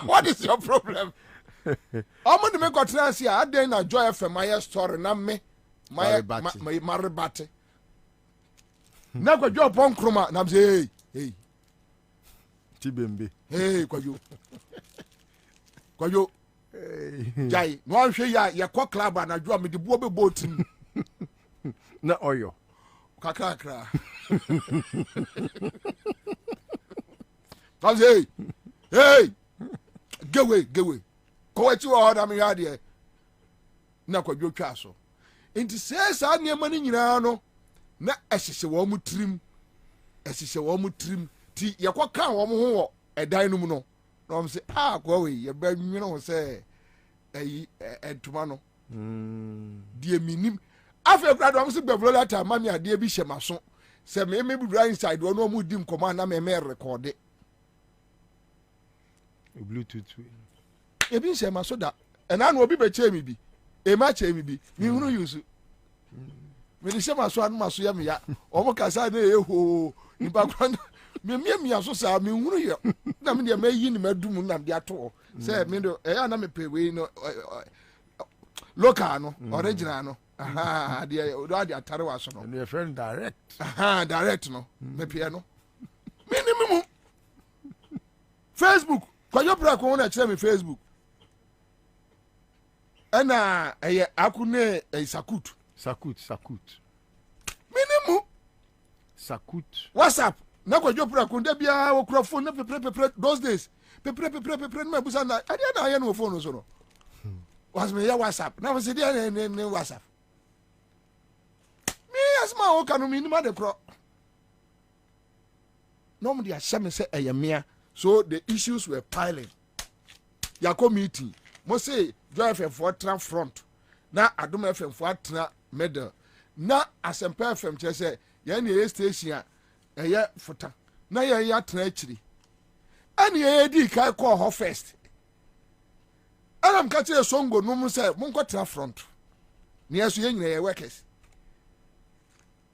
What is your problem? I'm going to make a trans here. I didn't enjoy FM my story. Now me, my maribate. Now go job on Kroma. Now say, hey, Tibembe. hey, Kwayo, Jai. No one say ya cock club and I draw me the Bobie boat. Na oyo. Kakakra. Come say, hey, get away. Go at you all. I'm here. Na kwa jo twaso. Inti says I near money no. Na esise wo mu trim. Ti yakwa kan wo mu ho e dan no mu no. Na I'm say kwa we ye ba nwino say entuma no. Die minim. Afa grad am say gbevlo later mami ade bi hyemaso. Se me bi bra inside wo no mu di nkoma na me record it. Bluetooth. E bi hyemaso da. Ena na obi be che mi bi. E ma che mi bi. Mi hunu yusu. Me di hyemaso anu maso ya me ya. Omo kasa na eho. Ni background me aso sa me hunu ye. Na me de ma yi ni madum na de ato. Se me do e ya na me pe we no local no original no. Aha, they atare waso no. And your friend direct. Aha, direct no. Me pia no. Minimum. Facebook. Kwa yo bra ko na kire me Facebook. Ana akune sakut. Minimum. Sakut. WhatsApp. Na kwa yo bra ko nda bia wo kura phone na pepre those days. Pepre na busa na. Ade na aye no phone so no. Was me ya WhatsApp. Na we say dey ne WhatsApp. As my own can mean the crop. Normally, I say a mere. So the issues were piling. Yako meeting. Must say, Joy FM for Trump front. Now, I don't FM for Trump middle. Now, as a FM, just say, Yanni station, a year for time. Now, you're treachery. And ye can call her first. And I'm catching a song go no more say, Monko Trump front. Near so young workers.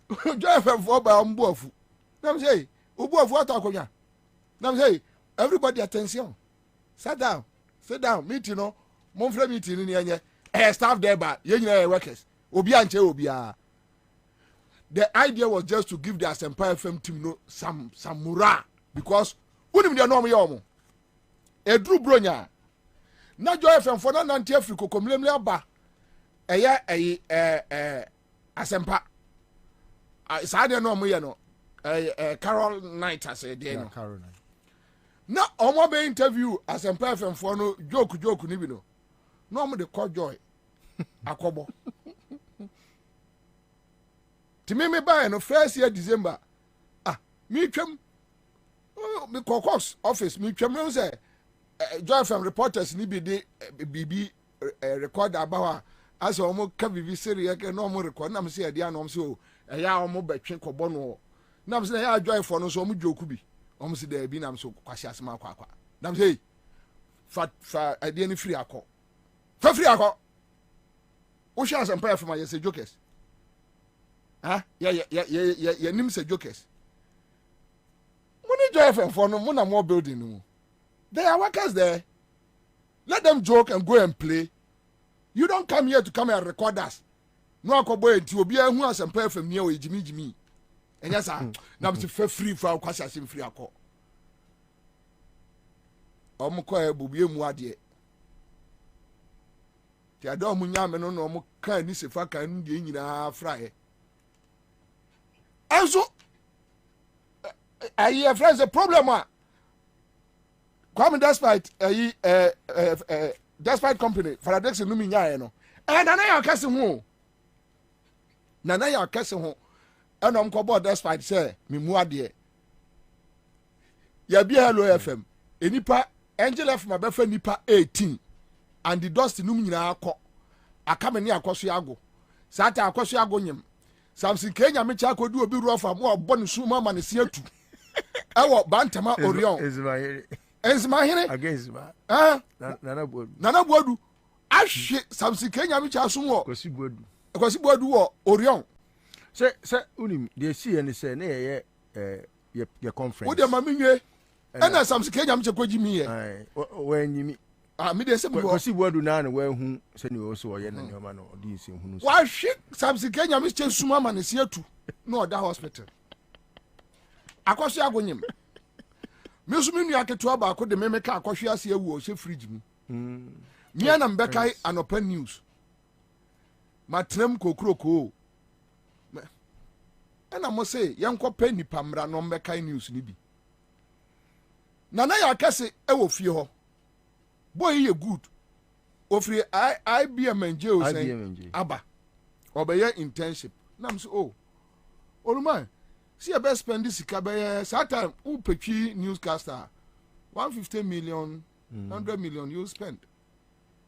Joy FM for by Umbofu. Nam say, Ubofu what akonya. Nam say, everybody attention. Sit down. Meeting no. Monfre meeting ni anye. Staff there but yenye workers. Obi anche obia. The idea was just to give the Asempa FM team no some morale because unim dia no mo yomo. Edru bronya. Na Joy FM for na nanti Africa komlemle aba. Asempa Saturday no mo ye no Carol Night as a day no Carol Night. Na omo be interview Asempa FM for no joke ni bi no mo de call Joy akobo ti me buy no first year December me twam me kokos office me twam no say Joy FM reporters ni bi de bibi record about as omo ka bibi serious ke no mo record na me say dia no so eya omo betwe kobo no na me say ya Joy for no so omo joku bi omo say da bi na me so kwasi asema akwa na me say fa idea ni free akọ fa free akọ o sha Asempa FM ya say jokers ya nim say jokers money Joy FM for no more building no. There are workers there. Let them joke and go and play. You don't come here to come and record us. No akoboy nti obi ahu asempɛ FM ne o jimi. Enya sa na be free for kwasa sim free akọ. Omukọ e bobie mu ade. Ti ada omunya me no no omu kan ni sefa kan nu de nyina frae. Also I friends a problem Kwame despite despite company for Adex no mi nyae no. And na ya kase ho. Na ya kase ho. And I'm called despite say me mu ade. Ya bi hello FM. Enipa Angel F my befa nipa 18 and the dust no nyina akọ. Aka me ne akoso ago. Sata akoso ago nyem. Samson Kenya me cha kodu obi ruofa mo obọ ne su mama ne se atu. Ewo bantama Orion. Enzimahene against ma. Nana Boadu. Ahwe Samson Kenya me cha so wo. Kosi Boadu wo Orion. Say unim dey see and say na ye conference. Wo de ma menwe. Ena Samson Kenya me cha kwaji mi ye. When you me dey say me Kosi Boadu na na we hu say ni wo so wo ye na nyoma na odi nsi hu no. Wa hwe Samson Kenya me cha su mama ne se atu. No oda hospital. Akoso agonyem. Me so me nua ketewa ba ko de me ka akohwe ase awu o se fridge mu. Mia na mbekai anopa news. Matram kokroko. Ena mo say yenko pa nipa mra no mbekai news ni bi. Nana ya kase e wo fie ho. Boy ye good. Ofri IBM nje o say aba. Obeye internship. Na me say oh. Oluma see a best spend this sika that time who petri newscaster 150 million 100 million you spend.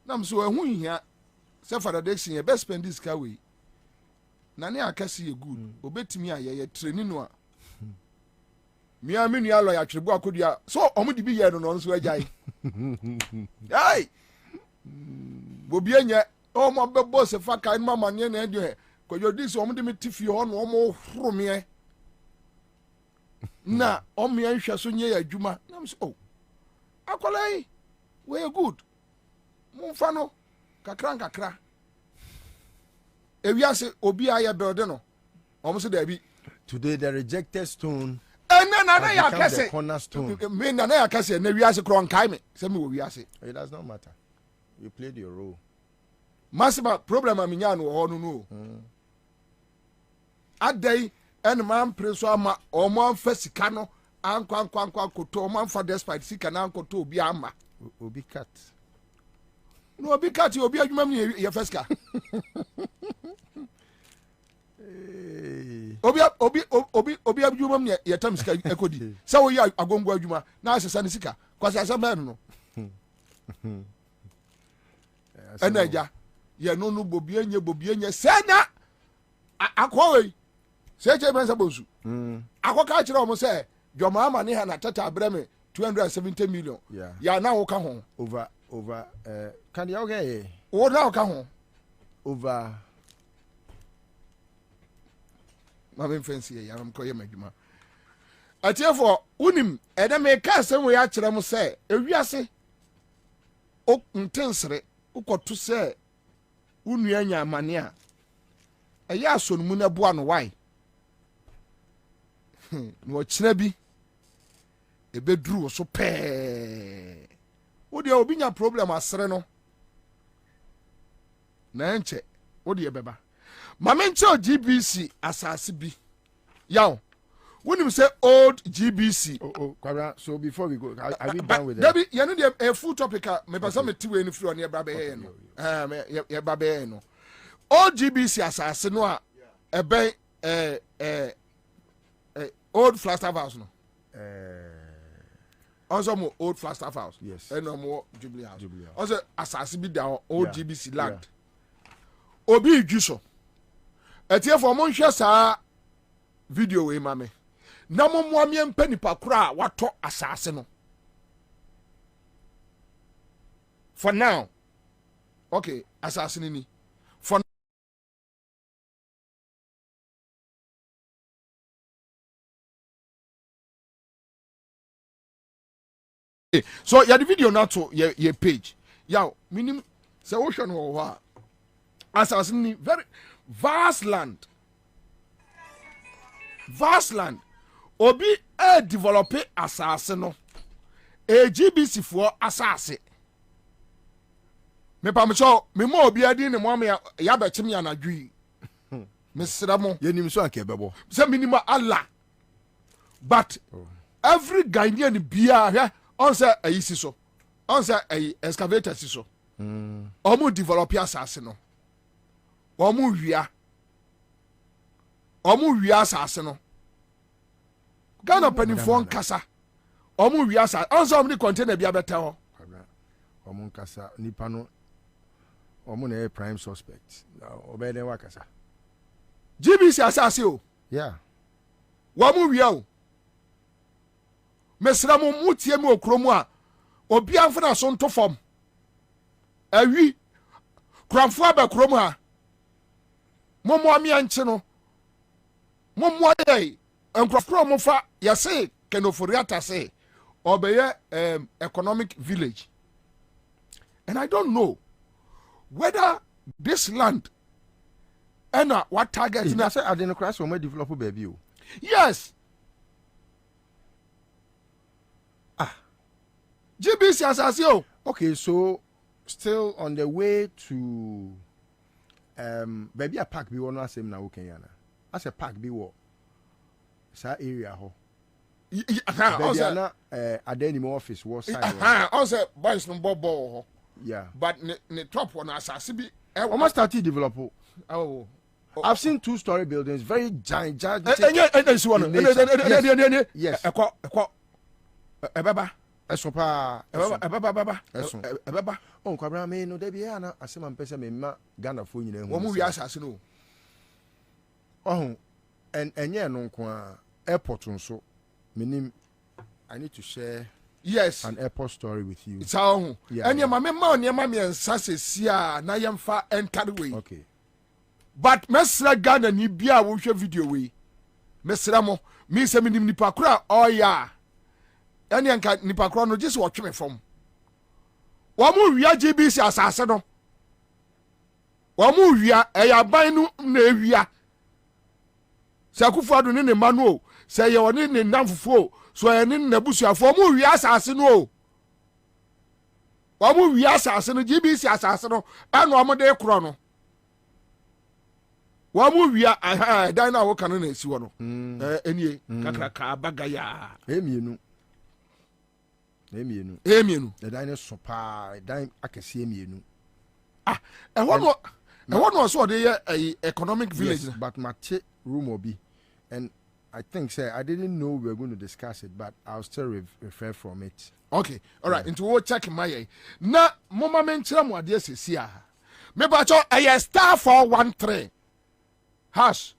Nam so ehun hia say for the next year best spend this sika we. Na ne akase ye good. Obetimi aye training no a. Me nua lawyer twebo akodua so omo di bi ye no so agyae. Ai. Bobie nya omo bebo se fa kan mama ne na edu he. Kojo dis omo de metifi ho no omo hromie. Na omo yan hwe so nye adwuma. Na so oh. Akolai we good. Mumfa no kakra. Ewiase obi aye build no. Omo so da bi. Today the rejected stone Nana ya kase. Me nana ya kase na wiase kro nkai me. Se me wo wiase. It does not matter. You played your role. Massive problem aminya no ho no no. Adai en man preso ama o man fa sika no ankwa koto o man fa despite sika na ankoto obi ama. Obi cat. No obi cat obi adwuma me ye fa sika. Obi adwuma me ye tam sika ekodi. Sa wo ya agongo adwuma na asesa ne sika. Kwasa asa ba no. Enaja ye no bobie nye sena akọwe seche bensa bosu akoka kire omo se dwoma ama ne ha na tata abreme 270 million ya na wo ka ho over can you okay wo na wo ka ho over ma ben fancy ya am ko ye madwuma atiefo unim ede me ka asem we ya kire mo se ewiase o ntensere ukoto se unu anya amane a eya asonmu na boa no why no kire bi ebeduru so pe wo de obi nya problem asere no na enche wo de beba mamenche GBC asase bi yaw wonim say old GBC Kwabena, so before we go are we done with that Debbie you know the full topic me person me ti we ni free on ye brabe ye no ye brabe no old GBC asase no a ebe old Flagstaff house no also mo old Flagstaff house yes and no more Jubilee house also asase bi down old GBC land obi idwiso etie for mo nhwe saa video we mame na mo mo amia mpa nipa kura wato asase no for now okay asase ni for So yeah, the video now to your page. Yeah, minimum. So ocean or as in very vast land. Vast land. Obi develop asase no. GBC for asase. Me pamcho me mo obi adi ne mo me ya be chim ya na dwi. Me sramo. Ye nim so anke bebo. Say minimum Allah. But every Ghanaian bia here on say ayisi so. On say ay excavator si so. Omo develop asase no. Omo wia asase no. Ghana penifon kasa. Omo wia asase. On say omo container bia beta ho. Omo kasa nipa no omo na prime suspect. Obeden wakasa. GBC asase o. Yeah. Omo wia o. Mesra mo mutie me okromu a obi amfana so nto fam. Awi kramfo abakrom ha momo amianche no momo ayai enkrofro mo fa yase kenoforiata say obeye economic village, and I don't know whether this land and what target na say adenokrasi o ma develop baby o. Yes. GBC asase o. Okay, so still on the way to baby a park bi wono asem na wo kenyana. As a park bi wo sa area ho. Baby na adeni mo office wo side. Also boys no bobo ho. Yeah. But ne top one asase bi almost started develop. Oh. I've seen 2-story buildings, very gigantic. Yes. Ebaba. Esopa. Ebaba. Ebaba. On Kwabena me no de bia na asema mpese me ma Ghana fo nyina hu. Wo mu wi asase no. Oh. Enye no nko a airport nso. Menim I need to share an airport story with you. It's how. Enye ma me ma onye ma me ensase sia na yemfa enter way. Okay. But mesra Ghana ni bia wo hwe video we. Mesra mo me se me nipa kura oya. Eni anka nipa kura no gise wo tweme fom. Wo mu wia GBC asase no. Wo mu wia eyaban no na ewia. Se akufo ne manu se ye woni ne namfofo so ye ne nabusuafo mu wia asase no. Wo mu wia asase no GBC asase no eno o mo de kro no. Wamu wia dan na wo kan na esi wo no enie kakraka bagaya emienu e dan so pa dan akese emienu e wono so de economic village. Yes, but mate room obi, and I think say I didn't know we were going to discuss it, but I'll still refer from it. Okay, all right. Into what check my na mama menchira mo ade sesia me ba cho star 413 hash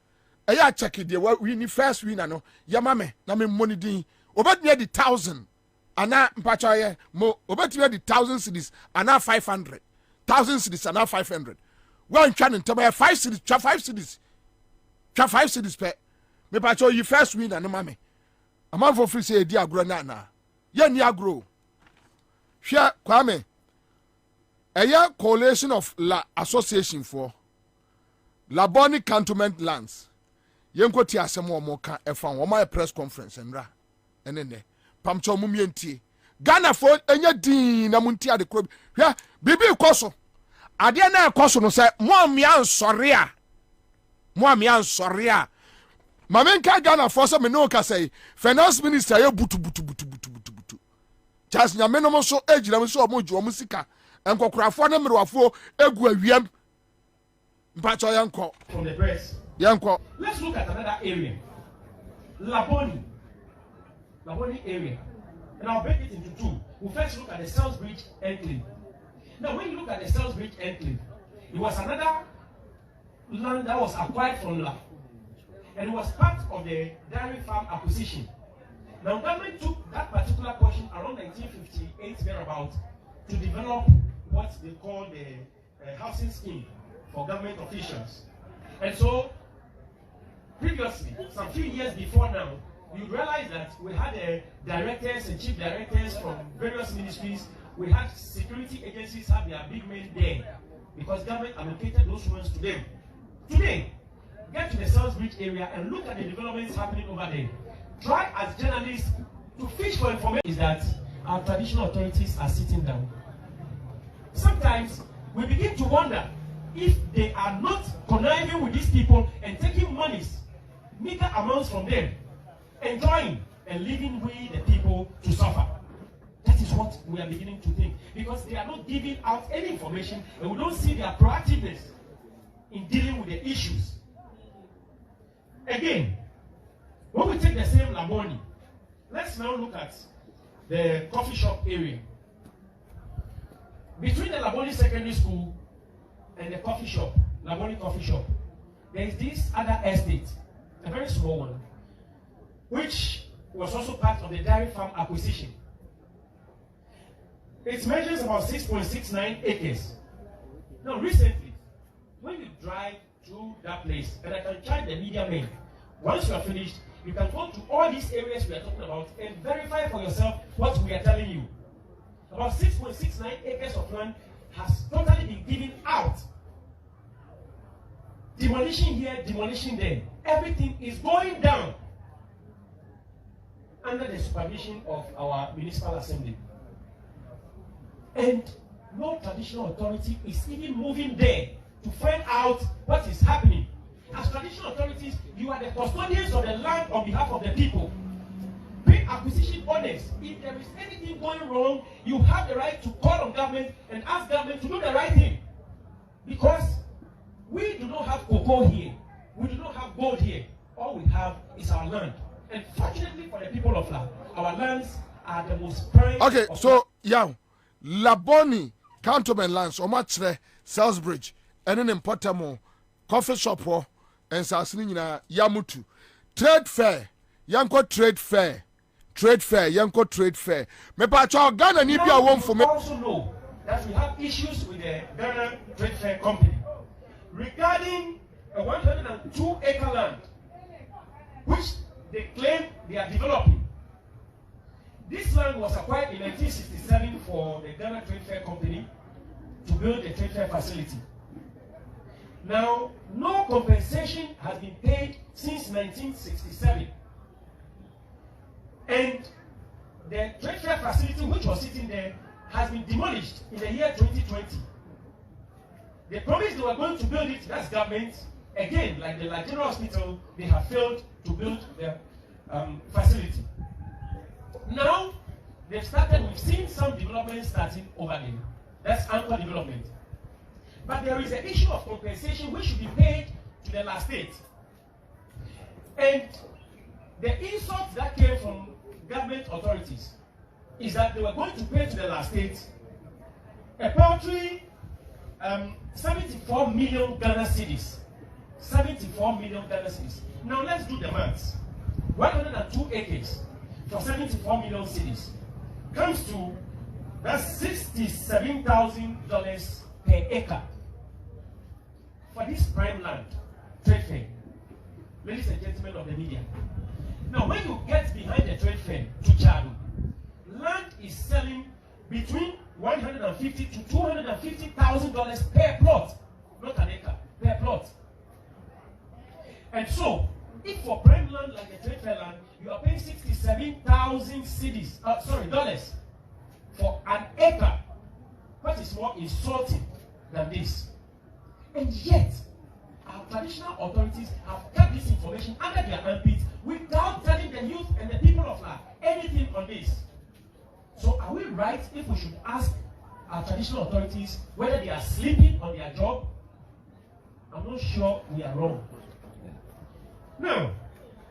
eya check the we first winner no yama me na me money din obetime the 1,000 ana mpacho ye mo obetime the 1,000 cedis ana 500 1,000 cedis ana 500 one try ntem 5 cedis try 5 cedis try 5 cedis pe me pacho you first winner no mame amount for free say di agro na ye ni agro hwe Kwame eya coalition of la association for Labadi cantonment lands. Yenko ti asem wo ka efa wo ma press conference nra enene pamcho mumientie Ghana fo enya din na munti ade kro hwe bibi koso ade na ekoso no se mo amia nsore a mamenka Ghana fo se me no ka say finance minister ye butu just nyame no so ejira mo so mo ju mo sika enkokorafo na merwafo egu awiem. From the press. Let's look at another area. Labadi area. And I'll break it into two. We'll first look at the Salisbridge enclave. Now, when you look at the Salisbridge enclave, it was another land that was acquired from La. And it was part of the dairy farm acquisition. Now, government took that particular portion around 1958 thereabout to develop what they call the housing scheme for government officials. And so, previously, some few years before now, you realize that we had directors and chief directors from various ministries. We had security agencies have their big men there because government allocated those ones to them. Today, get to the Salisbury area and look at the developments happening over there. Try as journalists to fish for information. Is that our traditional authorities are sitting down. Sometimes we begin to wonder if they are not conniving with these people and taking monies, meager amounts from them, enjoying and leaving we the people to suffer. That is what we are beginning to think, because they are not giving out any information and we don't see their proactiveness in dealing with the issues. Again, when we take the same Labadi, let's now look at the coffee shop area. Between the Labadi Secondary School and the coffee shop, Labadi Coffee Shop, there is this other estate, a very small one, which was also part of the dairy farm acquisition. It measures about 6.69 acres. Now, recently, when you drive through that place, and I can charge the media men, once you are finished, you can go to all these areas we are talking about and verify for yourself what we are telling you. About 6.69 acres of land has totally been given out. Demolition here, demolition there. Everything is going down under the supervision of our municipal assembly. And no traditional authority is even moving there to find out what is happening. As traditional authorities, you are the custodians of the land on behalf of the people. Being acquisition owners, if there is anything going wrong, you have the right to call on government and ask government to do the right thing. Because we do not have cocoa here. We do not have gold here. All we have is our land. And fortunately for the people of land, our lands are the most prime. Okay, so, yeah, Labadi cantonment lands, Omachre, Salisbury, and an important coffee shop, and Sassinina, Yamutu. Trade fair, Yanko trade fair. Trade fair, Yanko trade fair. Me pacho Ghana ni bia won for me. Also know that we have issues with the Ghana Trade Fair Company regarding a 102-acre land, which they claim they are developing. This land was acquired in 1967 for the Ghana Trade Fair Company to build a trade fair facility. Now, no compensation has been paid since 1967. And the trade fair facility which was sitting there has been demolished in the year 2020. They promised they were going to build it, that's government. Again, like the General Hospital, they have failed to build the facility. Now, they've we've seen some development starting over there. That's Ansah development. But there is an issue of compensation which should be paid to the last state. And the insult that came from government authorities is that they were going to pay to the last state a paltry 74 million Ghana cedis. 74 million Ghana cedis. Now let's do the maths. 102 acres for 74 million cedis comes to that's $67,000 per acre for this prime land trade fair. Ladies and gentlemen of the media. Now, when you get behind the trade fair to Chadu, land is selling between $150,000 to $250,000 per plot, not an acre, per plot. And so, if for prime land like the trade fair land, you are paying 67,000 dollars for an acre, what is more insulting than this? And yet, our traditional authorities have kept this information under their armpits without telling the youth and the people of land anything on this. So are we right if we should ask our traditional authorities whether they are sleeping on their job? I'm not sure we are wrong. Now,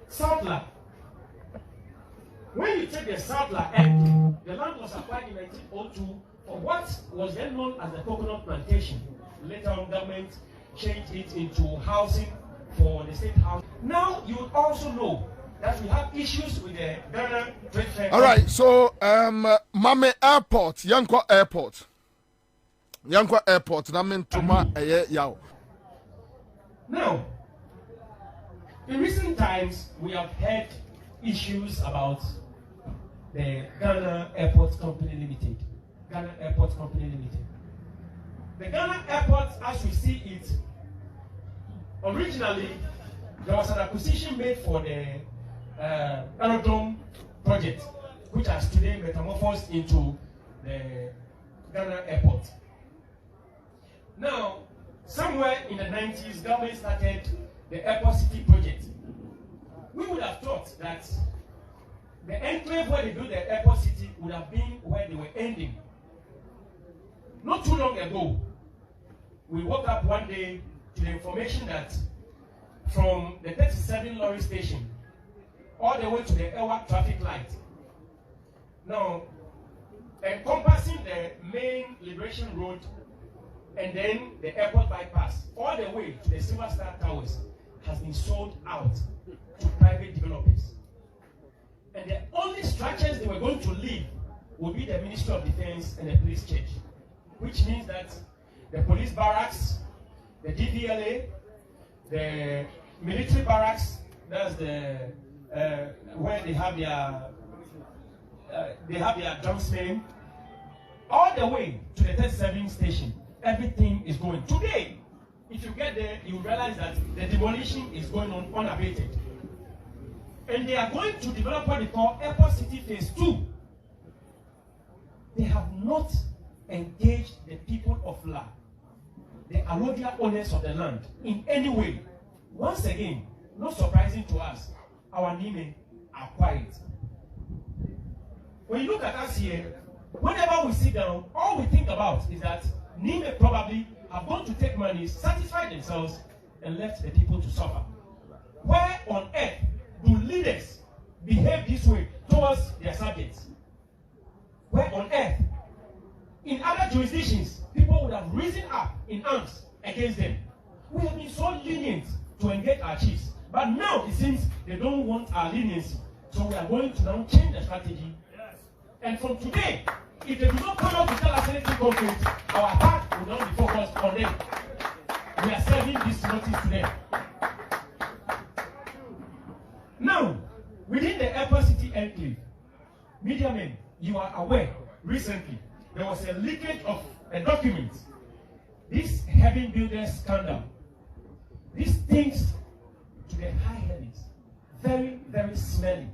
Southland. When you take the Southland Act, the land was acquired in 1902 for what was then known as the coconut plantation. Later on, government changed it into housing for the state house. Now, you would also know that we have issues with the Ghana Trade Fair. All right, so Mame Airport, Yankwa Airport, Namin Tuma Yao. Now, in recent times, we have heard issues about the Ghana Airport Company Limited. Ghana Airport Company Limited. The Ghana Airport, as we see it, originally there was an acquisition made for the aerodrome project, which has today metamorphosed into the Ghana Airport. Now, somewhere in the 90s, government started the Airport City project. We would have thought that the enclave where they built the Airport City would have been where they were ending. Not too long ago, we woke up one day to the information that from the 37 lorry station all the way to the Ewa traffic light, now encompassing the main Liberation Road and then the airport bypass all the way to the Silver Star Towers has been sold out to private developers. And the only structures they were going to leave will be the Ministry of Defense and the police church, which means that the police barracks, the DVLA, the military barracks, that's the where they have their drumsmen, all the way to the 37 station. Everything is going. Today, if you get there, you realize that the demolition is going on unabated. And they are going to develop what they call Airport City Phase 2. They have not engaged the people of La, the allodial owners of the land, in any way. Once again, not surprising to us, our Nime are quiet. When you look at us here, whenever we sit down, all we think about is that Nime probably have gone to take money, satisfy themselves, and left the people to suffer. Where on earth do leaders behave this way towards their subjects? Where on earth? In other jurisdictions, people would have risen up in arms against them. We have been so lenient to engage our chiefs. But now it seems they don't want our leniency. So we are going to now change the strategy. Yes. And from today, if they do not come out to tell us anything concrete, our attack will not be focused on them. We are serving this notice to them. Now, within the Airport City enclave, media men, you are aware, recently, there was a leakage of a document. This heaven builders scandal. This stinks to the high heavens. Very, very smelly.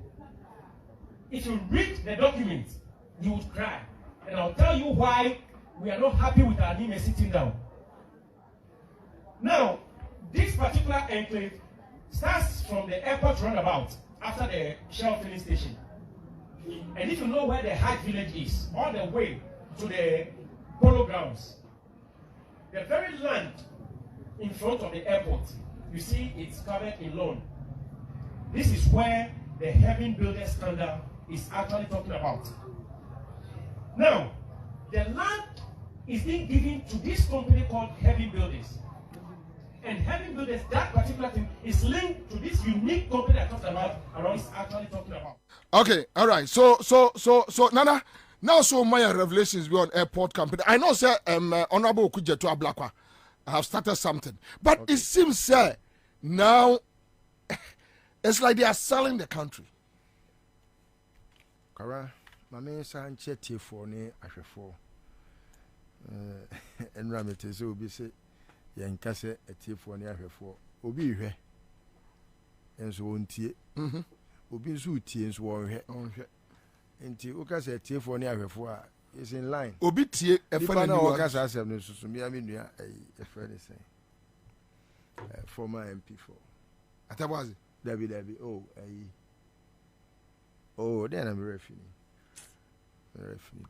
If you read the document, you would cry. And I'll tell you why we are not happy with our Nime sitting down. Now, this particular enclave starts from the airport roundabout after the Shell filling station. And if you know where the Hajj village is, all the way to the polo grounds, the very land in front of the airport, you see it's covered in lawn. This is where the heaven builder scandal is actually talking about. Now, the land is being given to this company called Heaven Builders. And Heaven Builders, that particular thing, is linked to this unique company I talked about, and is actually talking about. Okay, all right. So, Nana, now so my revelations beyond airport company. I know, sir, Honorable Kujetu Ablakwa, I have started something. But okay. It seems, sir, now it's like they are selling the country. Kara, my man Sanchez for ne ashefo. And Ramete so be say yankase a for ne ashefo. Obi hwe. Enso ontie. Obi so tie enso hwe. Enti okase tie for ne ashefo a is in line. Obi tie e fa na okase asem no susu mi amenu e fa ne say. Former MP4. Atabazi. Debbie. Oh, then I'm referee.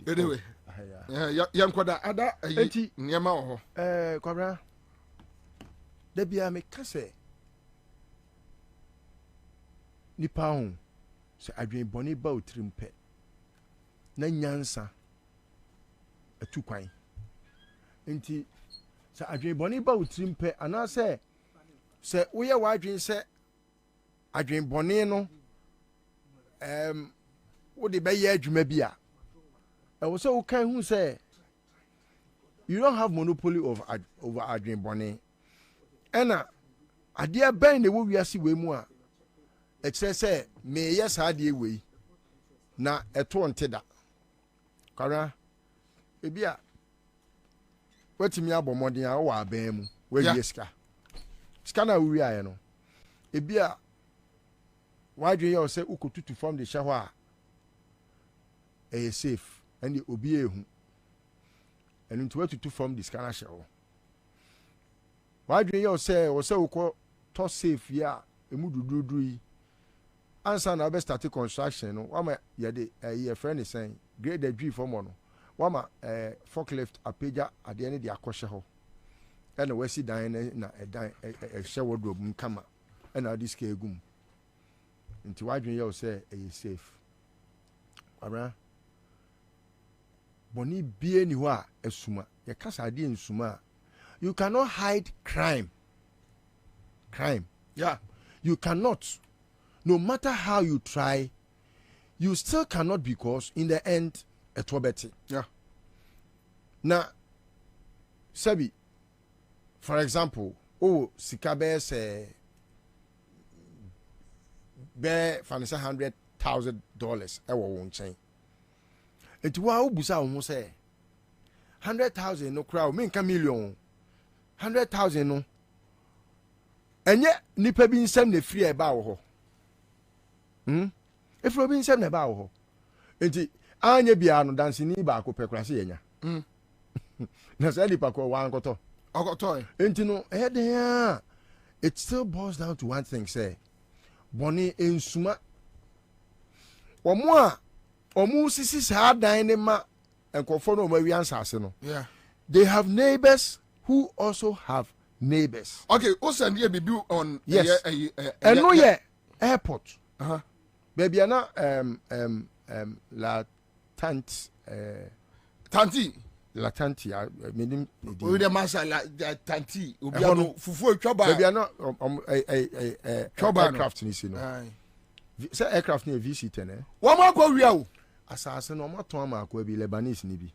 Anyway, young Kwada, Ada, Niama, Kwabena. Debbie, I make Casse. Nippon, so I drink bonny boat trimpet. Ansah, a 2 quine. Inti, so I drink bonny boat trimpet, and I say, we are wide say, I drink bonino. What the bay edge may be. I was so kind who say, you don't have monopoly over Adrian Bonnet. Anna, a dear band the way we are see way more. ɛkyerɛ sɛ meyɛ saa deɛ wei na ɛto nte da kara ebi a watumi abɔ mmɔden a wɔwɔ abɛn mu wɔawie sika na wowie ayɛ no ebi a wadwe yɛ sɛ wokɔtutu fam de hyɛ hɔ a ɛyɛ safe ɛne obi ehu ɛno nti watutu fam de sika no ahyɛ hɔ wadwe yɛ sɛ wokɔ tɔ safe yi a emu dududuru yi Ansah na start construction no wama yɛde ɛyɛ friend sɛn grade adwi fam no wama forklift apagya adeɛ ne de akɔhyɛ hɔ ɛna wasi dan na ɛdan ɛhyɛ wardrobe mu kama ɛna ade sika egum nti wadwen yɛ sɛ ɛyɛ safe abra bɔne bie ni hɔ a ɛsuma yɛkasa adeɛ nsuma a you cannot hide crime yeah you cannot. No matter how you try, you still cannot because in the end, it's better. Yeah. Now, Sabi, for example, Sikabe say, bear fanisa $100,000. I won't change. It was busa almost say 100,000 no crowd, make a million. 100,000 no. And yet, nipa bin sem ne free about her. If Robin said about her, enti anya bia no dancing ba ko pekura se yenya. Na say di pako wan koto. Okoto. Enti no it still boils down to one thing say. Boni ensuma. Omu sisi sa dan ne ma enkofo no ma wi ansase no. Yeah. They have neighbors who also have neighbors. Okay, o send here be on yes. And no yeah airport. Baby, na la tante tanti la tante menim we the master la tanti obi ano fufu atwa baby na aircraft ni si no say aircraft ni visit ne wo ma kwa wia o asase no maton ma kwa bi Lebanese ni bi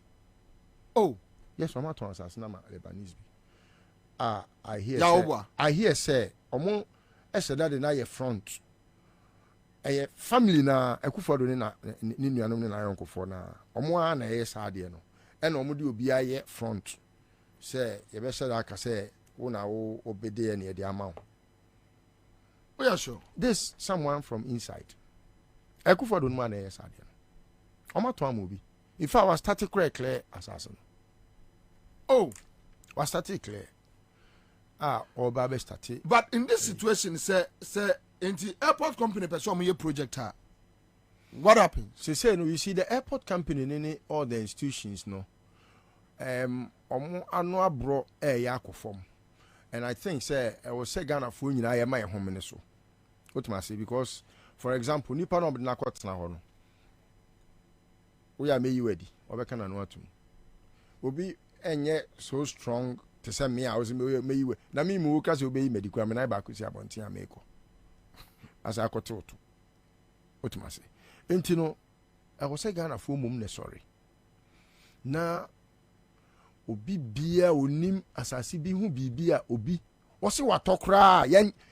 oh yes wo maton asase na ma Lebanese bi I hear say omo eseda de na ye front a family na ekufo do ni na ni nuanom ni na yonkofo na omo a na ye saade no e na omo de obi aye front say ye be share aka say wo na wo obede na ye de ama wo. Oh yeah sure. This someone from inside. Ekufo do no na ye saade no. Omo to am obi. In fact was started clear assassin. Oh, was started clear. Oba be started. But in this situation say in the airport company person your project ha. What happened? Say no, you see the airport company all the institutions no. Omo anu abro yakofom. And I think say I was say Ghana for nyina ye my home ne so. What must say because for example nipa no be na kwatena ho no. We are me ready. Obeka na no atum. Obi enye so strong to say me I was me you na me mu ka say obi medical me na ba ko si abonten ameko. As I got to what must say. Entino, I was a Ghana for mum ne sorry. Na obi bia onim asasi bi hu bibia obi. Wose watokra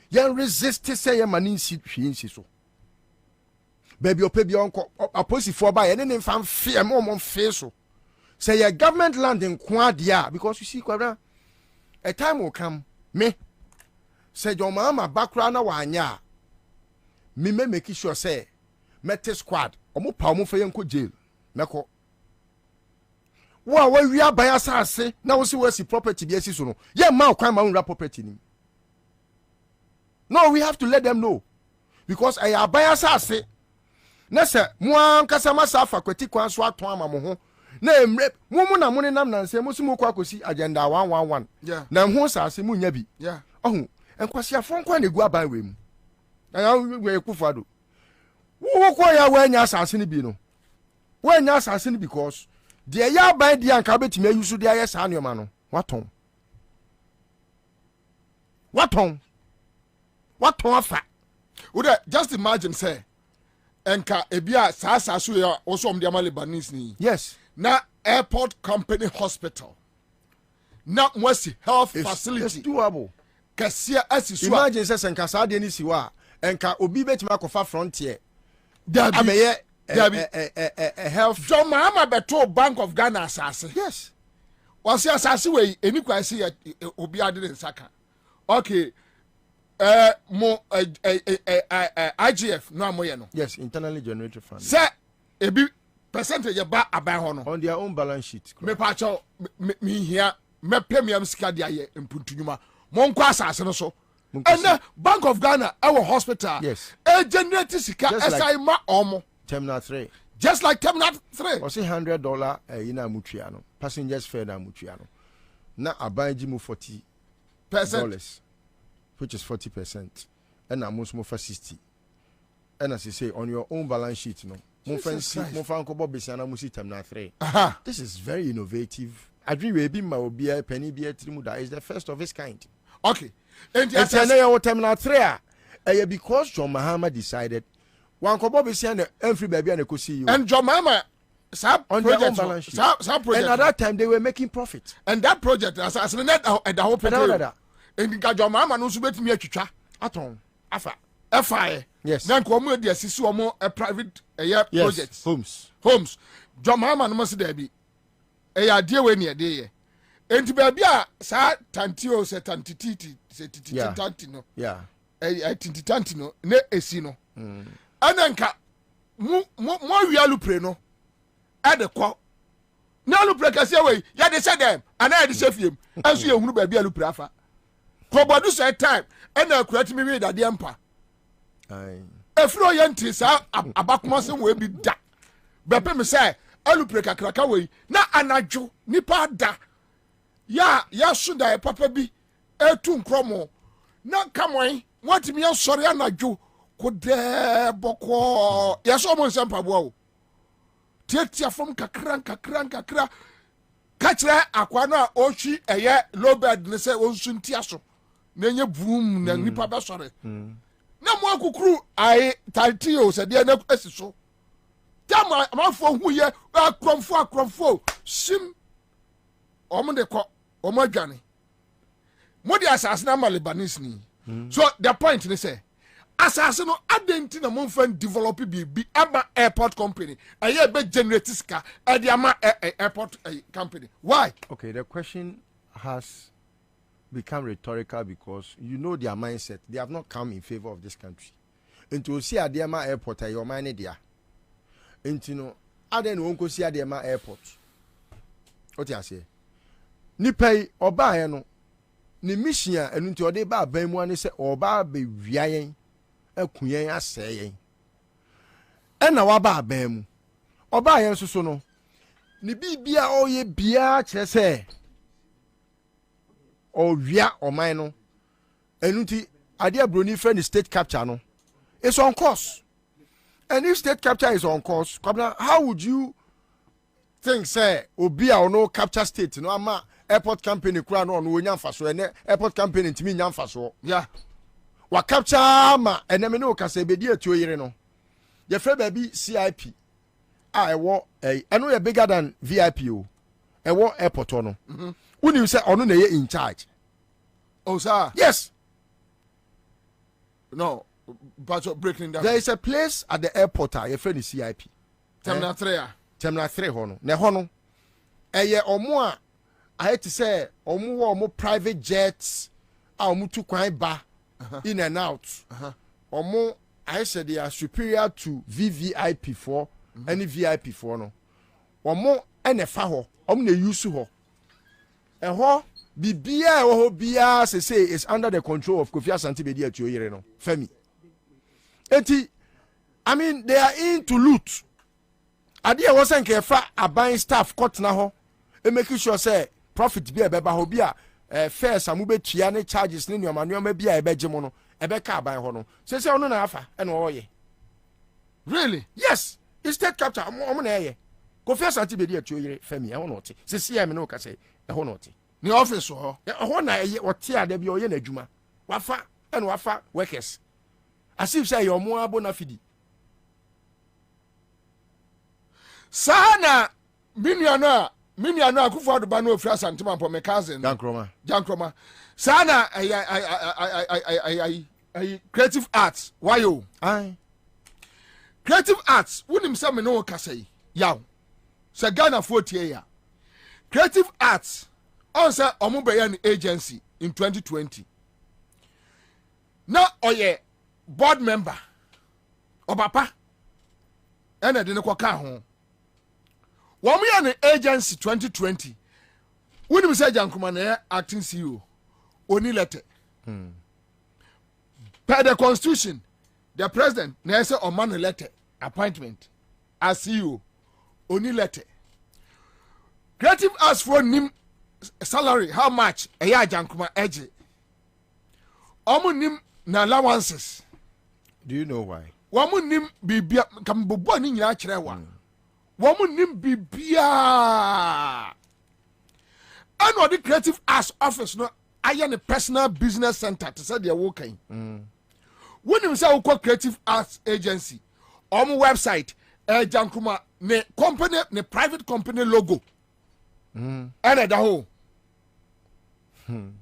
yan resist say yan manin si hwinsi so. Baby opebi onko aposifo ba ye ne fan fear mo fe so. Say your government land in Kwadia because you see Kwabena a time will come me say your mama background na wanya. Me make sure say mete squad omo pa omo fe yanko jail meko wa wi aban asase na wo si wasi property bi asi so no ye ma kwan ma unra property ni no we have to let them know because ay aban asase na se mo ankasa masafa kwati kwan so aton ama mo ho na emre mo na mo ne nam nanse mo sumo kwa kosi agenda 111 yeah na ho asase mo nya bi yeah ohun enkwasi afon kwa na gu aban we mu we kufado wo ko ya we nya asase ni bi no we nya asase ni because de ya ban de anka betimi ayusu de aye sa anoma no waton afa would just imagine say enka ebia sa asase ya osom de amale Lebanese ni yes na airport company hospital na mwasi health facility it's doable kasia asisu imagine say senka sa de ni siwa enka obi betima kofa frontier Dabi. ameye Health. John Mahama beto Bank of Ghana asase. Yes. Wasi asase we eni kwa si obi ade ne nsaka. Okay. Mo IGF no amoye no. Yes, internally generated fund. Say ebi percentage ba aban ho no. On their own balance sheet. Me pa cho me hia me premium sika dia ye mpuntunuma. Mo nkwa asase no so. And Bank of Ghana our hospital. Yes. Generate sika SI ma omo. Terminal 3. Just like Terminal 3. Or say $100 ina mutuano. Passengers fare na mutuano. Na aban mu $40, which is 40%. And na most for 60. And as you say, on your own balance sheet, no. Terminal 3. This is very innovative. I agree with Bima Penny Beer Trimuda is the first of its kind. Okay. And Terminal 3 because John Mahama decided one kobo be saying every baby and go see you. And John Mahama on their own balance sheet. And at that time they were making profit. And that project as net at the whole period. And John Mahama no subet me atwitwa aton afa FI. Yes. Then come with the assist a private project. Homes. John Mahama no must there be. Dear when you there. And baby sa tantio se tantiti se tantino. Yeah. Tantino ne esino. Ananka mo wi alupre no ade ko na alupre kase we ya de say dem ana de say fiem anso ye hunu ba bi alupre afa ko bodu say time ana akurati mi wi dade empa ai efro ye nti sa abakoma se we bi da bepe me say alupre kakraka we na anadwo nipa da ya suda e papa bi etu nkromo na kamwan watimi asori anadwo kode boko yeso mo nsempa bo o tietia from kakran kachira akwa na ochi eye low bed ne se onsunti aso na nye boom na nipa be sori na mo akukuru ai taltio se de na asiso tama amafo hu ye akromfo sim omo de ko omo adwane mo de asase na Lebanese ni so the point they say asase no adenti na mo fan develop bi ama airport company aye be generate ska e ama airport company. Why? Okay, the question has become rhetorical because you know their mindset. They have not come in favor of this country. Into see Adema airport your money there. Into no aden won't see Adema airport. What you say? Ni pay oba no ni mission enu nti ode ba ban mu ane se oba be wiayen akuyen aseyen ena wa ba ban mu oba yen soso no ni bibia oye bia kire se o wia oman no enu nti ade abroni friend state capture no it's on course. And if state capture is on course, Kwabena, how would you think say obi a no capture state no ama airport company kura no nyamfa so ene airport company ntimi nyamfa so yeah wa capture ma ene me no kasa bedi atuo yire no ye fe ba bi CIP a ewo eno ye bigger than VIP o ewo airport no woni say ono na ye in charge. Oh sir, yes, no but breaking down there is a place at the airport ye fe ni CIP Terminal 3 Terminal 3 ho no na ho no eye omo a I had to say, omo private jets, omo tu kwan ba in and out. Omo, I said they are superior to VVIP4, any VIP4 no. Omo ene fa ho, omo ne use ho. And ho bibia ho bia say is under the control of Kofi Asante Bedi at your yere no. Femi. Enti, I mean they are in to loot. Adia wasn't ke fa aban staff court na ho. E make sure say profit be beba ho bi a first amu betua ne charges ne nyoma bi a ebeje mo no ebeka aban ho no se ono na afa e no oye. Really? Yes, it's state capture omo na eye Kofi Asante Bedi atuo yire Femi e ho no te se CM no ka se e ho no te ni office ho e ho na eye ote ade bi oye na adwuma wafa e no wafa workers asif say your mo abona fidi sana binuano akufo adoba no ofra Asante Mampo me cousin Jankroma sana ay creative arts why you creative arts wonim say me no kasa yi yaw say Ghana 40 year creative arts on say omo be an agency in 2020 na oye board member obapa ena de ne kwaka ho wo mo ya agency 2020 wonim say Jankuma na acting CEO oni letter per the constitution the president na say o man letter appointment as CEO oni letter creative arts for nim salary how much eya Jankuma eje omo nim na allowances. Do you know why? Wamu nim bibia kambobo ni nyina kire wa. Wamu nim bibia. Ano the creative arts office no aye ne personal business center to say they working. When you say we creative arts agency, omo website Jankuma ne company ne private company logo. Ana da ho. And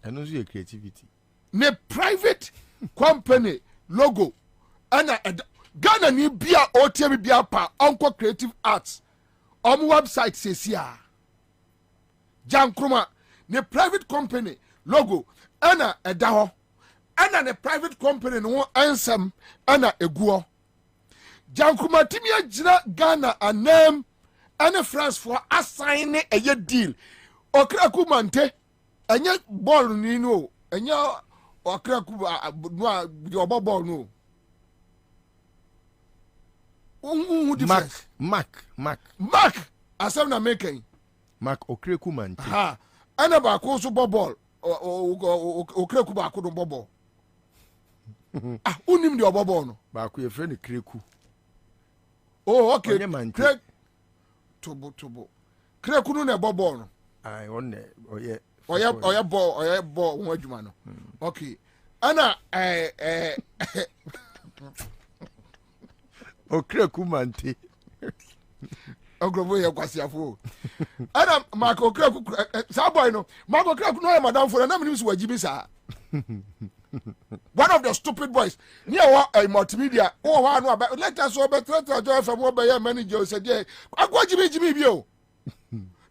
your creativity. Ne private company logo ana Ghana ni bia otie bia pa onko creative arts website sesia Jankuma ne private company logo ana edaho ana ne private company no ansam ana eguo Jankuma timia jina Ghana anem ana France for assign a deal okraku mante anya ball ni no anya okraku no ball no Mark asem na making Mark okreku man ha ana ba ko so ball okreku ba ko do ball unim de ball no ba ko ye friend kreku okay krek tobo kreku no na ball no ai on oye ball won adwuma no okay ana okreku mante ogrobo ye kwasiafo ana Mark okreku sa boy no Mark okreku no e madam for na me so wajibi sa one of the stupid boys near multimedia no let us over from over manager said yeah Jimmy bio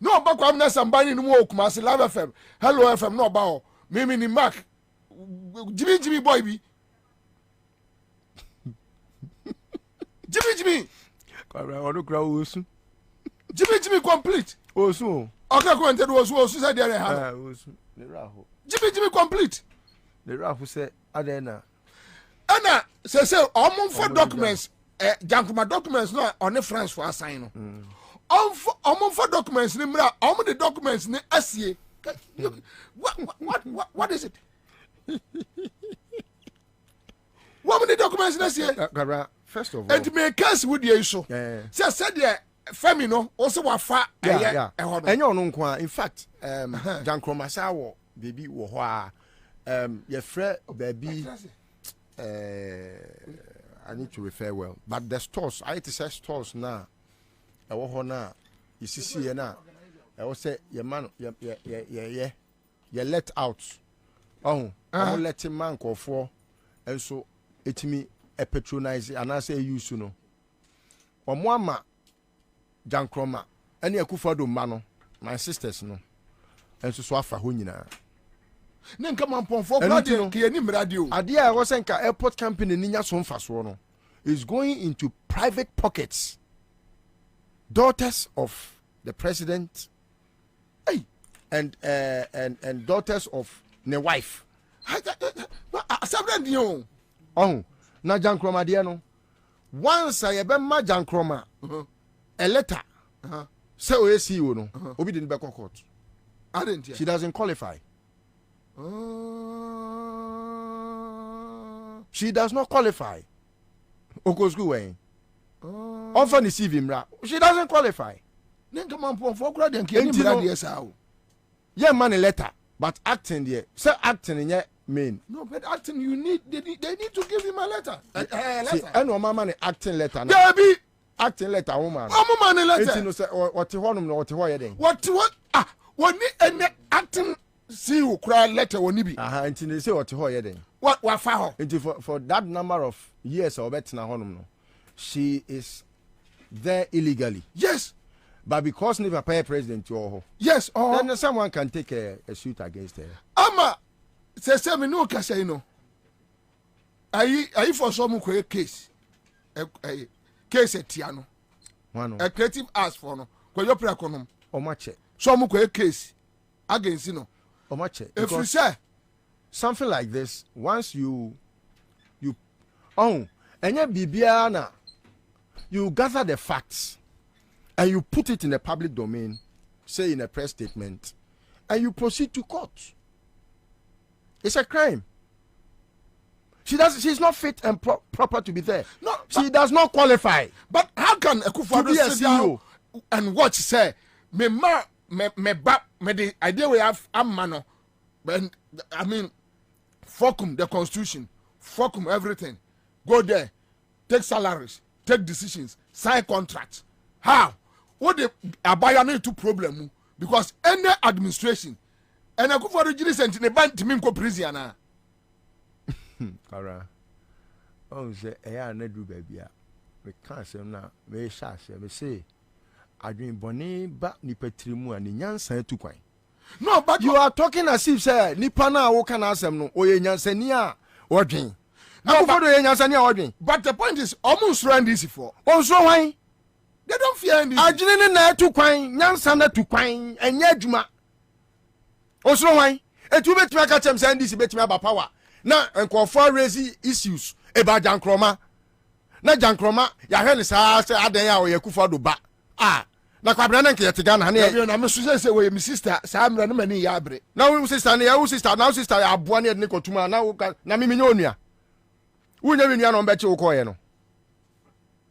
no back am na somebody no mo Kumasi Love FM Hello FM no ba me ni Mark Jimmy boy bi Jimmy kwara onu kra osu Jimmy complete osu okay ko ente osu said there ha osu le raho Jimmy complete le raho say adena ana say for documents Jankuma documents no on France for assign no for documents ni mra the documents ni asie what is it what the documents ni asie first of all and me case with you so say said there femi no also wafa enye ono nko in fact Jankuma sa wo baby wo ho a ye frɛ baby I need to refer well but the stores I to say stores na ɛwɔ hɔ na isisi na ɛwɔ sɛ ye man ye let out let man nkɔfo enso etimi patronize anase use no omo ama Jankuma ene akufado mma no my sisters no enso so afa ho nyina ne nka mamponfo kwade ke ani mradio ade a wo senka airport company ni nya so mfaso no is going into private pockets daughters of the president and daughters of the wife asabran na Jankuma de no once I be ma Jankuma a letter say o CEO no obi de be court she doesn't qualify she does not qualify okosku wen offer the CV mra she doesn't qualify nenka mampo for kura den ke ni mra de sa o yeah man letter but acting there say acting in main no but acting you need they need to give him a letter see eno mama ni acting letter na baby acting letter woman ni letter enti no say what honum no what ye den what woni ene acting see kura letter woni bi enti no say what ye den What for that number of years or better no, she is there illegally. Yes. But because never pay president to yes, then someone can take a suit against her. Ama say me no kasa you know. Ayi for some case. Case etiano. A creative ask for no. Ko yo pre konom. Omache. Some case against you know. Omache. If you say something like this, once you and bibiana, you gather the facts and you put it in the public domain, say in a press statement, and you proceed to court. It's a crime. She's not fit and proper to be there. No, she does not qualify. But how can Akufo-Addo sit down and watch say me the idea we have amano, but I mean, fuck the constitution, fuck everything. Go there, take salaries, take decisions, sign contracts. How? What the abaya need to problem? Because any administration and Akufo-Addo jiri sent in a band to me ko prison na. Kara. Oh, say I na do baby. Me can say na me sha say me say adwin boni ba ni petrimu ani nyansan tu kwan. No, but you are talking as if say nipa na wo kan asem no oye nyansani a odwin. No, but oye nyansani a odwin. But the point is almost run this for. Onso wan. They don't fear anything. Adwin na tu kwan, nyansan na tu kwan, enye adwuma. Onso wan. Etu betuma ka chem say ndisi betuma ba power. Na nkofo raise issues eba jankroma. Na jankroma ya hwe ni sa adan ya oye Akufo-Addo ba. Na Kwabena na nke yetiga na ne na me so say we my sister sa amra no mani ya abre. Na we sister na ya sister na sister ya aboa ne kotuma na me nya onua. Wonya me nua no mbeche wo koye no.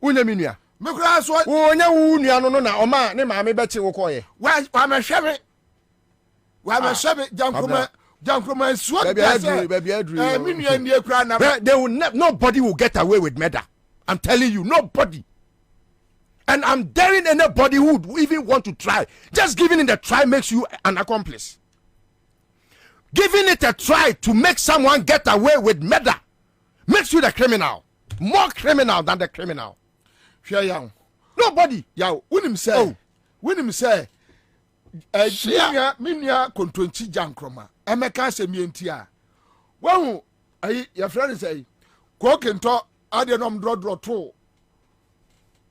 Wonya me nua. Me kura so wonya wo nua no na oma ne maame beche wo koye. Wa me hwebe. Wa me hwebe jankroma suo baby adru. Me nua nie kura na. They will nobody will get away with murder. I'm telling you, nobody. And I'm daring anybody who would even want to try. Just giving it a try makes you an accomplice. Giving it a try to make someone get away with murder makes you the criminal. More criminal than the criminal. Share young. Nobody. Yow, when him say, minya kontonchi jankroma. Emeka se mientia. Wahu, your friend say, Kwokento, adenom draw to.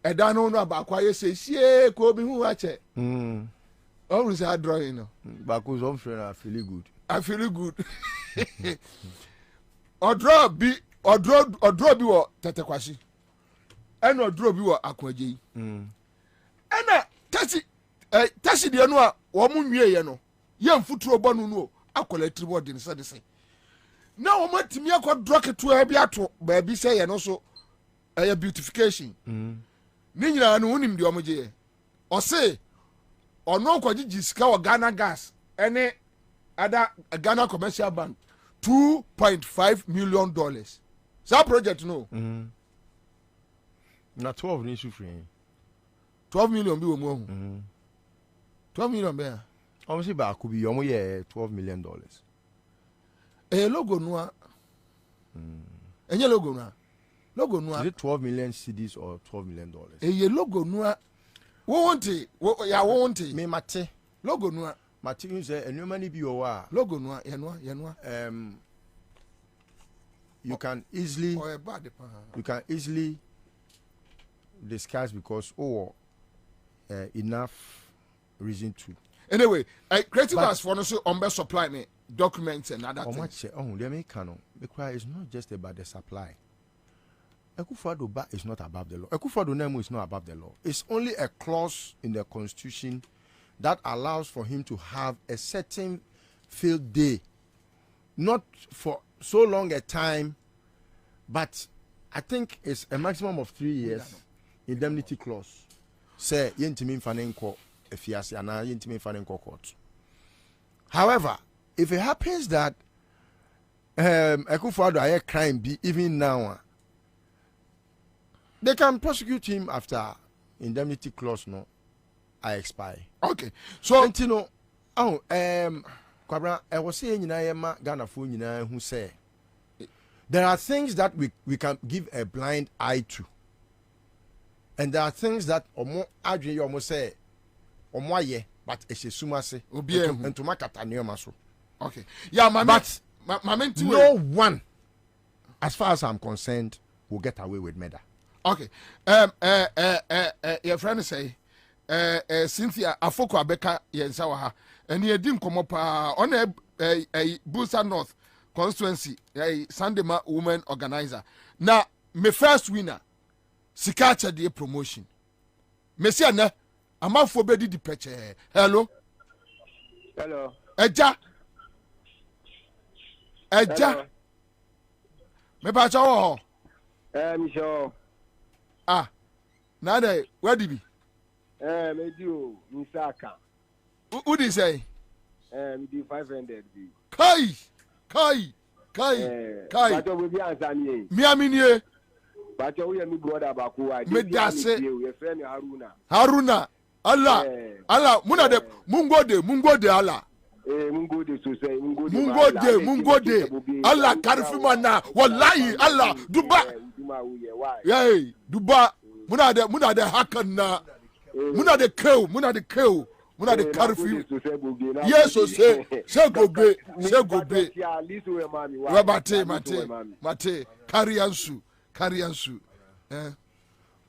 Eda no no abakwa say sie ko bi hu ache. Oh, say drawing no. Baku's own friend I feel good. I feel good. Odro bi wo tetekwashi. Eno odro bi wo akwaje. Ena tasi de no a wo mu nwie ye no. Ye mfuturo bonu no akola tribo de se de se. Na wo matimi akodro keto a bi ato ba bi se ye no so beautification. Ni nyina no unim de omoje o se ono kwagigi sika o Ghana gas ene ada Ghana commercial bank $2.5 million. That project no. Na 12 ni su free. 12 million bi wo mu 12 million be. Almost ba ku bi omo ye $12 million. Logo no a. Enye logo no a. Logo no. Is it 12 million cedis or $12 million? Logo no. Wo won't Me mate. Logo no. Mate you say enuma ni bi o wa. Logo no ye no. You can easily discuss because enough reason to. Anyway, creative as for no so on supply me documents and other things. Let me canon because it's not just about the supply. Akufo-Addo is not above the law. Akufo-Addo name is not above the law. It's only a clause in the constitution that allows for him to have a certain field day, not for so long a time, but I think it's a maximum of 3 years indemnity clause. Say yentimi mfanenko efiasi ana yentimi mfanenko court. However, if it happens that Akufo-Addo a crime be even now, they can prosecute him after indemnity clause no I expire. Okay. So Antino Kwabena I was saying nyina ye ma Ghana fo nyina hu say There are things that we can give a blind eye to. And there are things that you almost say, but it's a sumase. Okay. Yeah, but no one, as far as I'm concerned, will get away with murder. Okay. Your friend say, Cynthia Afoko Abeka Yensawaha, and he didn't come up on a Busa North constituency, a Sunday woman organizer. Now, my first winner, Sikacha de promotion. Messiana, I'm out for bedi di peche. Hello? Hello. Eja. Me pa chawo. Michelle. Ah. Nade, where did be? Me do Misaka. Who did say? Me do 500 be. Kai. But we be Ansah me. Me aminie. But we me brother Baku. Me dase. We friend Haruna. Allah. Allah. Muna de mungo de Allah. Mungo de so say mungo de. Allah karifi mana. Wallahi Allah. Duba. Hey, Duba. Muna de hakan na. Muna de keu. Muna de karifi. Yes, so say gobe. Mate. Kariansu.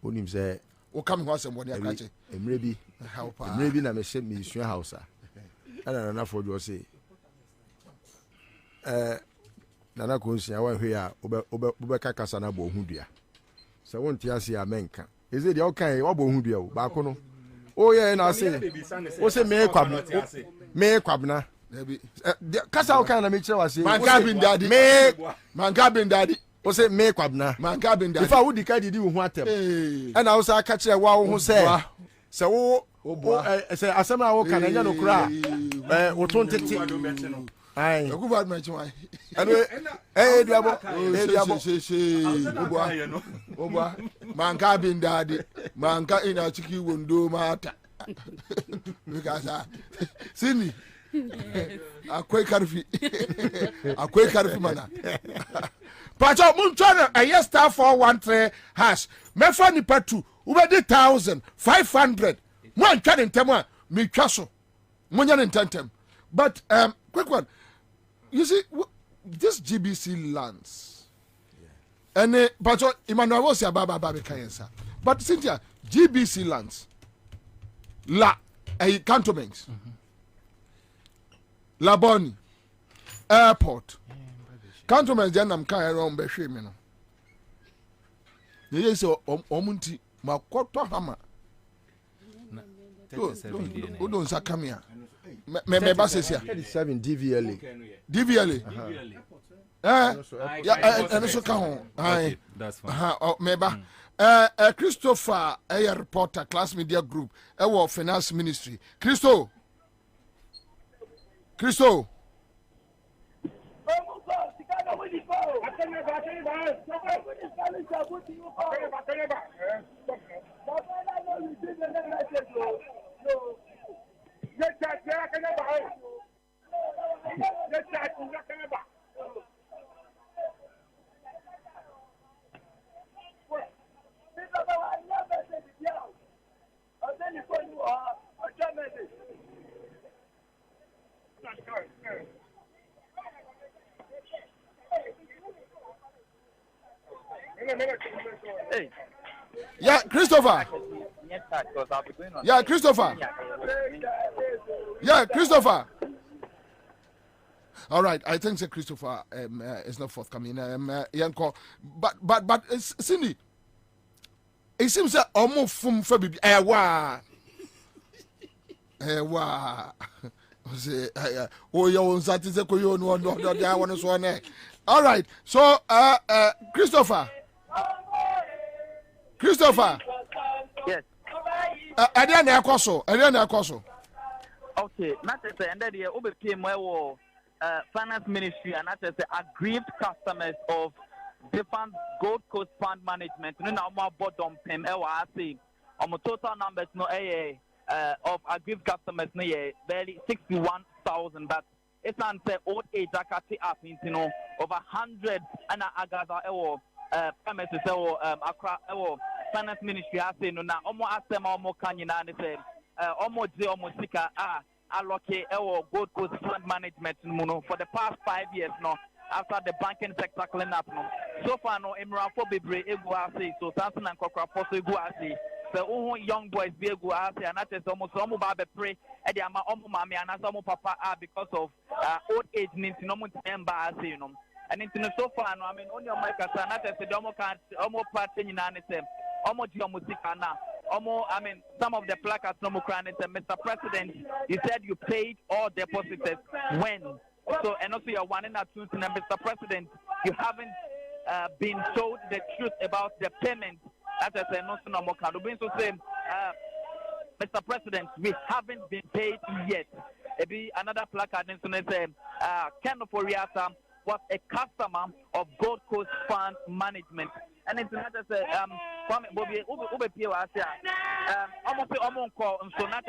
Onim say o come ho asem body akache. Emrebi na me she me sua house. Ana na for do say nana ko nsia wa hwe a obe kasa na bo ohudua. Se won ti ase amenka. Eze de o kan o bo ohudua o ba ko no. O ye na say o say me kwabna. Kasa o kan na me kire wa say Man daddy. O say me kwabna. Man cabin daddy. If I would decide di wo ho atem. And I also catch a wa wo say say wo say asema wo kan anya no kra wo ton tete. Ai. Go bad match why. Anyway, diabo. Oba. Man cabin daddy. Man ka ina chiki wondo mata. Because Sini. Akwai karfi mana. Pacho munchana a yes star 413 hash. Mefa ni patu. Ubedi 1,500. Mwan chana ntemwa. Mi chaso. Mwanya ntentem. But quick one. You see this GBC lands. And Pacho Emmanuel was ya baba kayensa. But Cynthia GBC lands. Cantonments. Labadi airport. Cantonments then am kan around be hwe me no. Ye say omunti makoto hama. O don sa come here. Me ba sesia. 37 DVLA. And so ka ho. Ai. That's fine. Me ba. Christopher a reporter class media group finance ministry. Christo. Hey. Yeah, Christopher. All right, I think Christopher is not forthcoming. But Cindy, it seems that almost from Fabi. All right, so Christopher. Yes. Adiana Akoso. Okay, not to say, and then the OBPM finance ministry and that is the aggrieved customers of different Gold Coast fund management. No, now more bottom payment. I say, total numbers no of aggrieved customers no barely 61,000. But it's an old age I up into over 100 and agaza premises Accra finance ministry I say no na omo asema omo kanyina ne say omo je omo sika allocate Gold Coast Fund Management for the past 5 years no after the banking sector clean up no so far no emrafo bebre egu ase so Samson and Kokrafo so egu ase so young boys be egu ase and that is almost omo ba be pray e dey ama omo mama and omo papa because of old age means no mo member ase you know and into so far no I mean only on my kasa na tell say omo can omo party nyina ne say omo ji omo sika na omo I mean some of the placards no mo cry say Mr. President you said you paid all depositors when so and also you're one in that truth and Mr. President you haven't been told the truth about the payment that is no more can so say Mr. President we haven't been paid yet maybe another placard and so say Ken Oforiata was a customer of Gold Coast Fund Management and it's not say Bobie almost call so not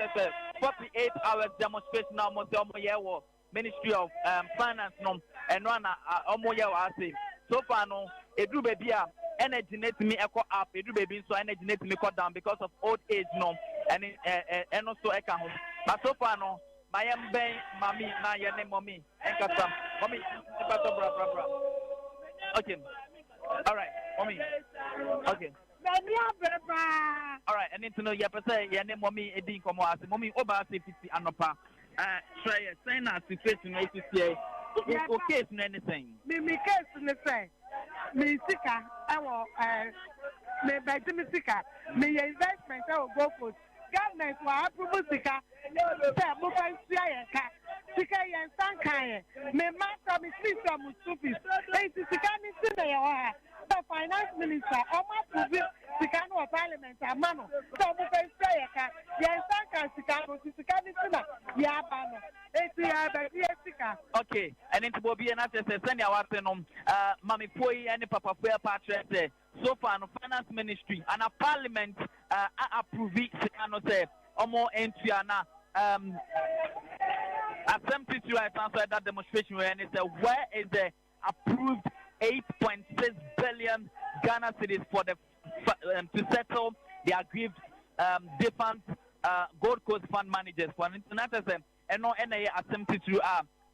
48 hours demonstration almost Ministry of Finance no and one omoya ase so far no edu baby a energy net me echo up edu baby so energy net me cut down because of old age no and also eka home but so far no my ben mami na ye ne mommy enkasa mommy bra okay all right mommy okay all right and into no ya pese ye ne mommy edin komo ase mommy oba ase 50 anopa try saying that situation is here. Okay, anything. Me case in me sika. I will me buy me sika. Me investment I will go for. Government will approve sika. Say mo find sika yen sankai. Me master me sister mo stupid. Hey sika ni sina ya. The finance minister approve sika no parliament amano. So mo find yen sankai sika no sika ni sina ya bano. Okay, and into Bobie and I say send your afternoon. Mami Poi and Papa Poi Patrick so far no finance ministry and a parliament approve it cannot say omo entiana attempted to answer that demonstration and it's where is the approved 8.6 billion Ghana cedis for the to settle the aggrieved different Gold Coast Fund managers for international and no NA attempted to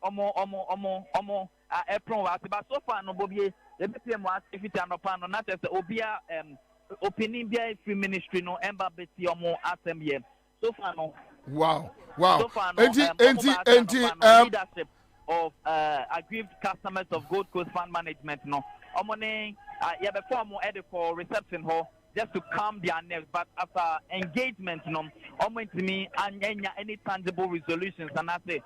omo April was but so far no Bobie the PM was if it and upon not as the Obia opening free ministry no ember beti omo assembly so far no wow so far no leadership of aggrieved customers of Gold Coast Fund Management no omo ne ya before mo for reception hall just to calm their nerves, but after engagement, no, to me any tangible resolutions, and I say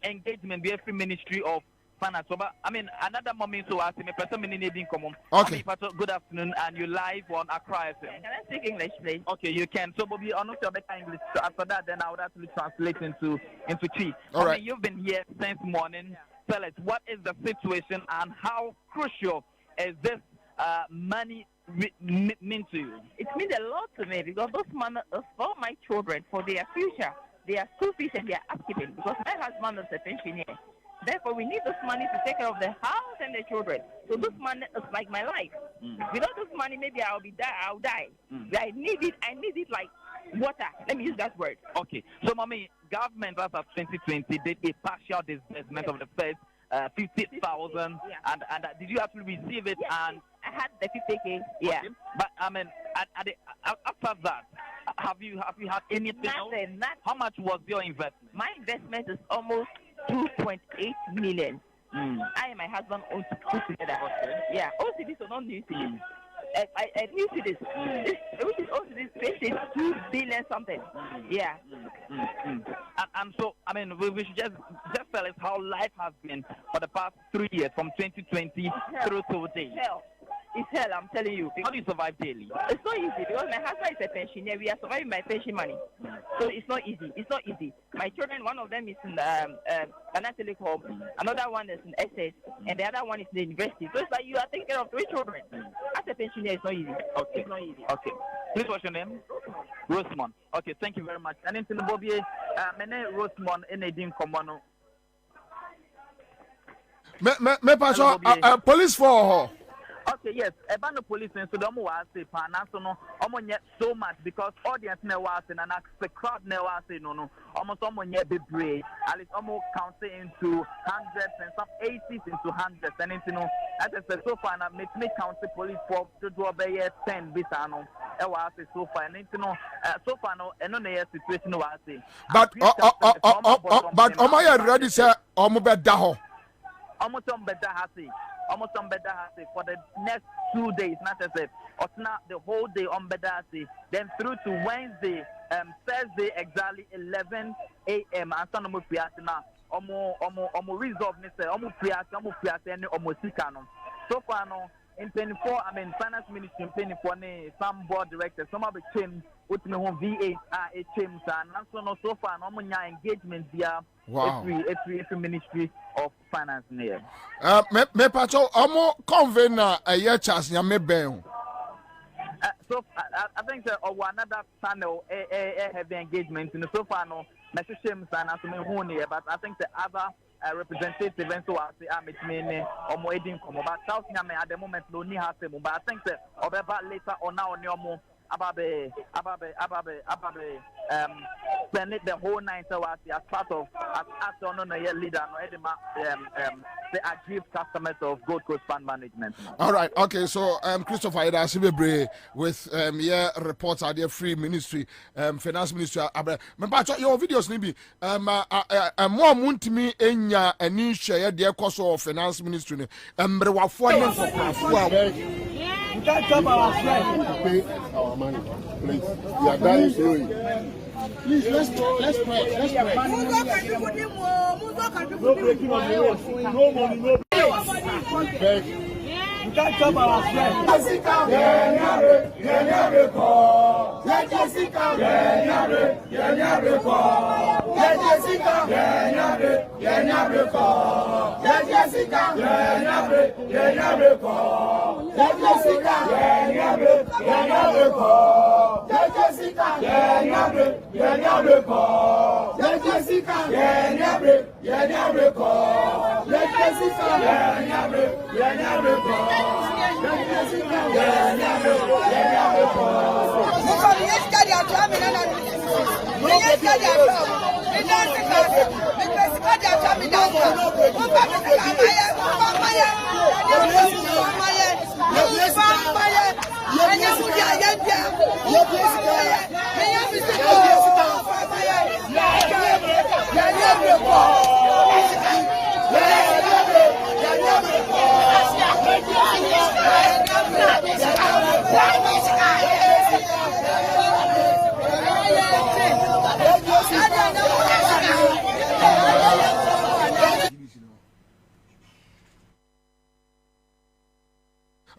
engagement the every Ministry of Finance. So, but I mean another moment, so I say me person needing come. Okay. Good afternoon, and you live on Accra FM. Can I speak English, please? Okay, you can. So, Bobie, I know you're better English. So after that, then I would actually translate into Chi. All right. I mean, you've been here since morning. Tell us what is the situation and how crucial is this money mean to you? It means a lot to me because those money is for my children, for their future, their school fees and their upkeeping. Because my husband is a pensioner. Therefore, we need this money to take care of the house and the children. So this money is like my life. Without this money, maybe I'll die. I need it like water. Let me use that word. Okay. So, mommy, government as of 2020 did a partial disbursement of the first 50,000, and did you actually receive it? Yes, and I had the 50K. Yeah. Okay. But I mean, after that, have you had anything else? Nothing. How much was your investment? My investment is almost 2.8 million. I and my husband own two together. Okay. Yeah. OCD so not new cities. I new cities. Which is OCD space 2 billion something. Yeah. And so I mean we should just tell us how life has been for the past 3 years from 2020 through to today. It's hell, I'm telling you. How do you survive daily? It's not easy because my husband is a pensioner. We are surviving by pension money. So it's not easy. It's not easy. My children, one of them is in Ghana Telecom, another one is in SS, and the other one is in the university. So it's like you are taking care of 3 children. As a pensioner, it's not easy. Okay. It's not easy. Okay. Please, what's your name? Rosemond. Okay, thank you very much. And in Bobie, my name is Rosemond in Edin Komano. Me pacho police for. Okay, yes. Ebano police and so don't was say so no yet so much because audience ne was and the crowd ne was no almost be brave. At least almost counting into hundreds and some 80s into hundreds and into no as I said so far now make me count the police for to do obey 10 bitano. I was so far and into no so far no and no situation was say. But Omaya ready say Omobedaho. Almost on better for the next 2 days, not as if or not the whole day on better then through to Wednesday, Thursday exactly 11 a.m. and some of Piatina, almost resolve almost Piatina, and almost Sikano. So far, no. In 24, finance ministry in 24, some board directors, some of the team with me home V8 a team, and so far, no engagement via every ministry of finance near. Me pacho, amo convener a year chance, ya me ben. So I think that another channel heavy engagement in so far, no, message and but I think the other representative and so I say I'm meaning or more eating come about South Yame at the moment no need has but I think that about later or now on your more ababe spend it the whole night hours as part of as on a leader the aggrieved customers of Gold Coast Fund Management. All right, okay, so Christopher Idasibebre with reports at the free ministry, finance ministry. Your videos maybe more muntimi enya ani share the cost of finance ministry. You can't come our friend. Pay our money, please. We are dying slowly. Please, let's pray. No breaking of the road. No money, no beg. You can't come our friend.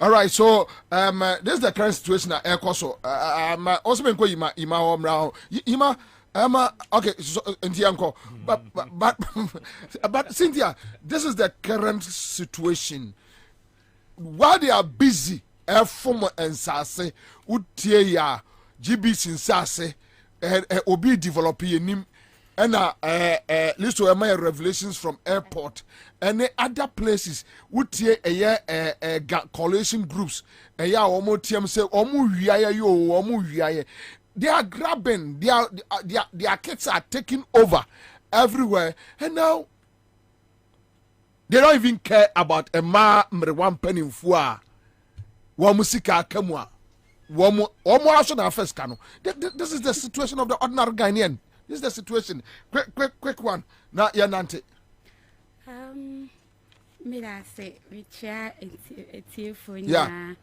All right, so this is the current situation at Aircoso. Also been going ima home now. Ima okay, so Ntianko, but Cynthia, this is the current situation. While they are busy, from Ansah, utie ya GBC Ansah, obi developing nim. And list to my revelations from airport and other places would hear a coalition groups almost say they are grabbing their kids are taking over everywhere and now they don't even care about a one penny for musika kamwa first cano. This is the situation of the ordinary Ghanaian. This is the situation. Quick one. Now, Yanante. Me that say we share it for yeah.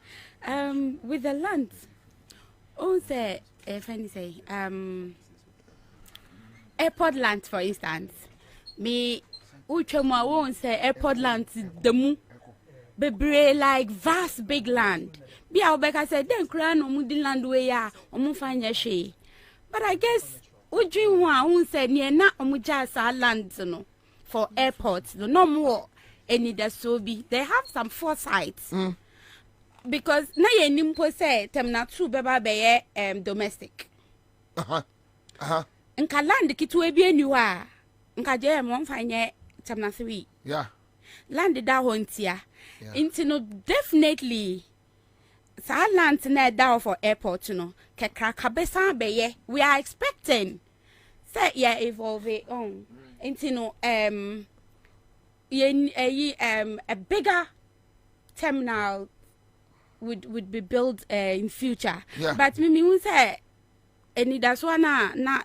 With the land. On say if I say airport land for instance. Me uchoma won't say airport land the mu be like vast big land. Be our back I said then crown omudi land way ya omufanya she. But I guess Uji who said near na omujasa land no for airports no more any that so be they have some foresight because na ye nimpo say tem na two beba be domestic nka land kitu ebi enu a nka je mo mfanye tem na 3 yeah land da ho ntia nti no definitely sa land na da for airport no kekra kabesa beye we are expecting say evolve on nti no a bigger terminal would be built in future but me who say any that's one na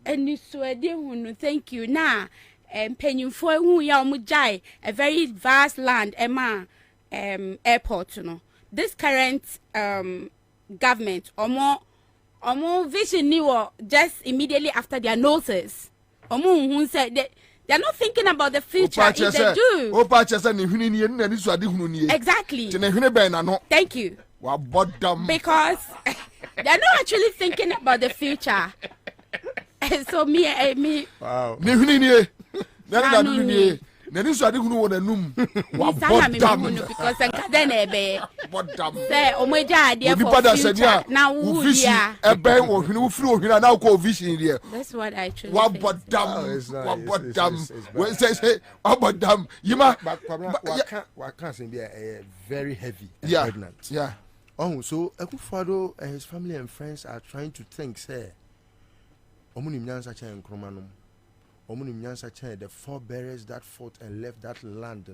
any swede hunu thank you na penyimfo hu ya omujai a very vast land airport no this current government omo vision ni just immediately after their noses omo hu say they're not thinking about the future. If they do. Exactly. Thank you. Because they're not actually thinking about the future. So me. Wow. Because say omoja idea for future now that's what I choose. Very heavy and pregnant. Oh, so Akufo-Addo and his family and friends are trying to think, say, the forebearers that fought and left that land,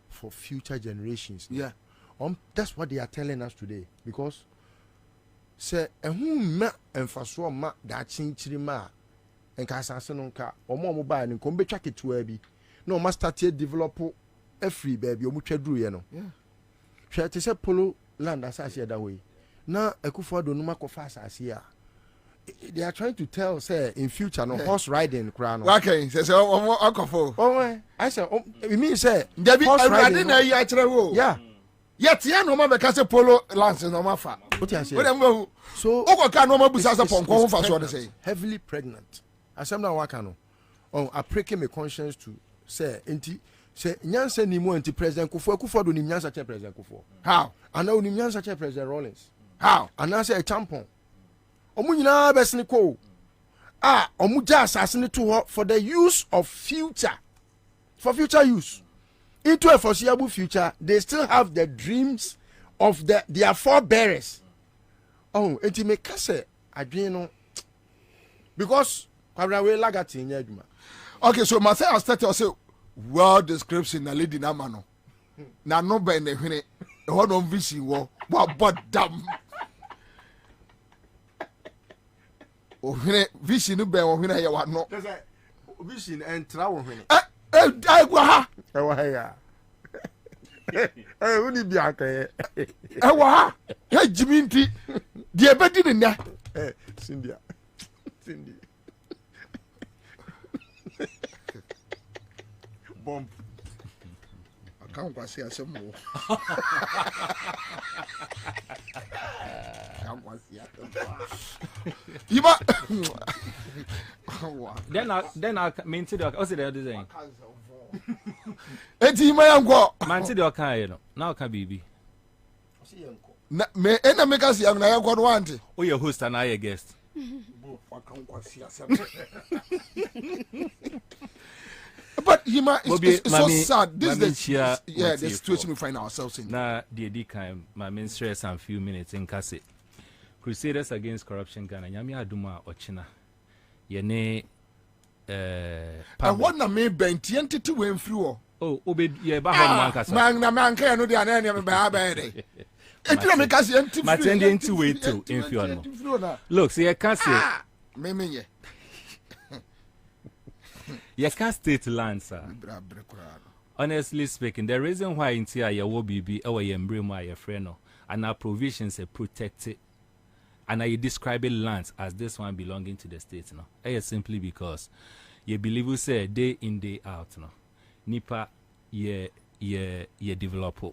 for future generations. Yeah. That's what they are telling us today. Because say ma emfaso ma da chinchiri ma enka asase no nka omo ba ni ko mbetwa ketua bi na o ma start develop every baby o mu twaduru ye no. Yeah. Hwe te se polo land asase da way. Na Akufo-Addo no makofa asase a they are trying to tell say in future no horse riding crown. Okay, say akofo. Oh, I say it means say horse riding na ya kire wo. Yeah. Yet ya no ma be ka say polo lands no ma fa. What you say? So okoka no ma busa say ponko ho fa so de say. Heavily pregnant. Asem na waka no. I break my conscience to say enti say nyansa ni mu anti president Akufo-Addo ni nyansa che president Akufo. How? Ana ni nyansa che president Rawlings. How? Ana say a tampon. Omu nyina besni ko omu ja asase ni to for the use of future, for future use into a foreseeable future. They still have the dreams of their forebearers. Enti me kase adwen no because kwabra we lagati nya adwuma. Okay, so my say start to say well description na lady na ma no na no be na hwene e ho no vision wo bodam. Vision be wo hwene ya wa no. Vision and travel hwene. Gwa ha. E wa ya. Uni bi aka e wa ha. He jimi nti de ebedi ne na. Cindy. Bomb. Account kwasi asemo. Then I mean to the what's the other thing? Eti ma yanko. Man to the car, now can be. Na me ena make us young na yanko no want. Oh, your host and I a guest. But it's so sad. This is the situation we find ourselves in. Na the kind my main stress and few minutes in Kase. Crusaders Against Corruption Ghana. Nyami Aduma Ochina. Yene and what na me bent entity went through. Oh, obey ye ba hon man kasa. Man can no dey na me ba ba. Enti me kase enti. Ma tend into way to influence. Look, see I can say me ye. You can't state land, sir. Honestly speaking, the reason why in here you will be our embryo, your friend, and our provisions are protected, and I describe lands as this one belonging to the state, no? It's simply because you believe we say day in day out, no? Nipa ye developer.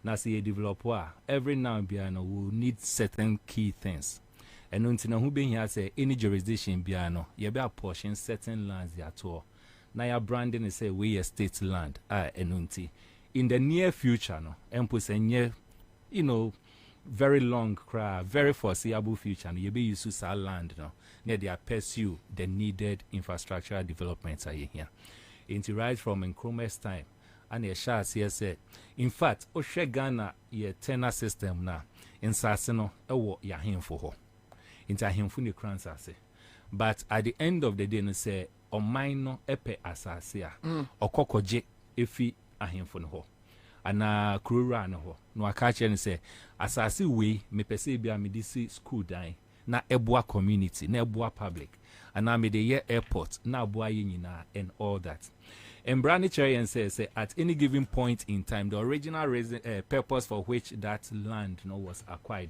Now see ye developer every now and then will need certain key things. And until who being here say any jurisdiction biano, you be apportion certain lands there too. Now your branding is say we a state land, enunti. In the near future, no, empus and very long cry, very foreseeable future, no, you be used to land, no, near they pursue the needed infrastructural developments are here. Into right from Nkrumah's time. And a shas here said, in fact, Oshe Ghana ye tenor system na in Sasino, ya him for her. Into him for the crown sase. But at the end of the day, no say, o minor epe asasia, or kokoje efi a him for her. And Krura no ho. No akache and say, asasi we me pese bia me disi school dine, na ebua community, na ebua public, and na me the year airport, na ebua yinina, and all that. And Brandy Cherian says, at any given point in time, the original purpose for which that land was acquired,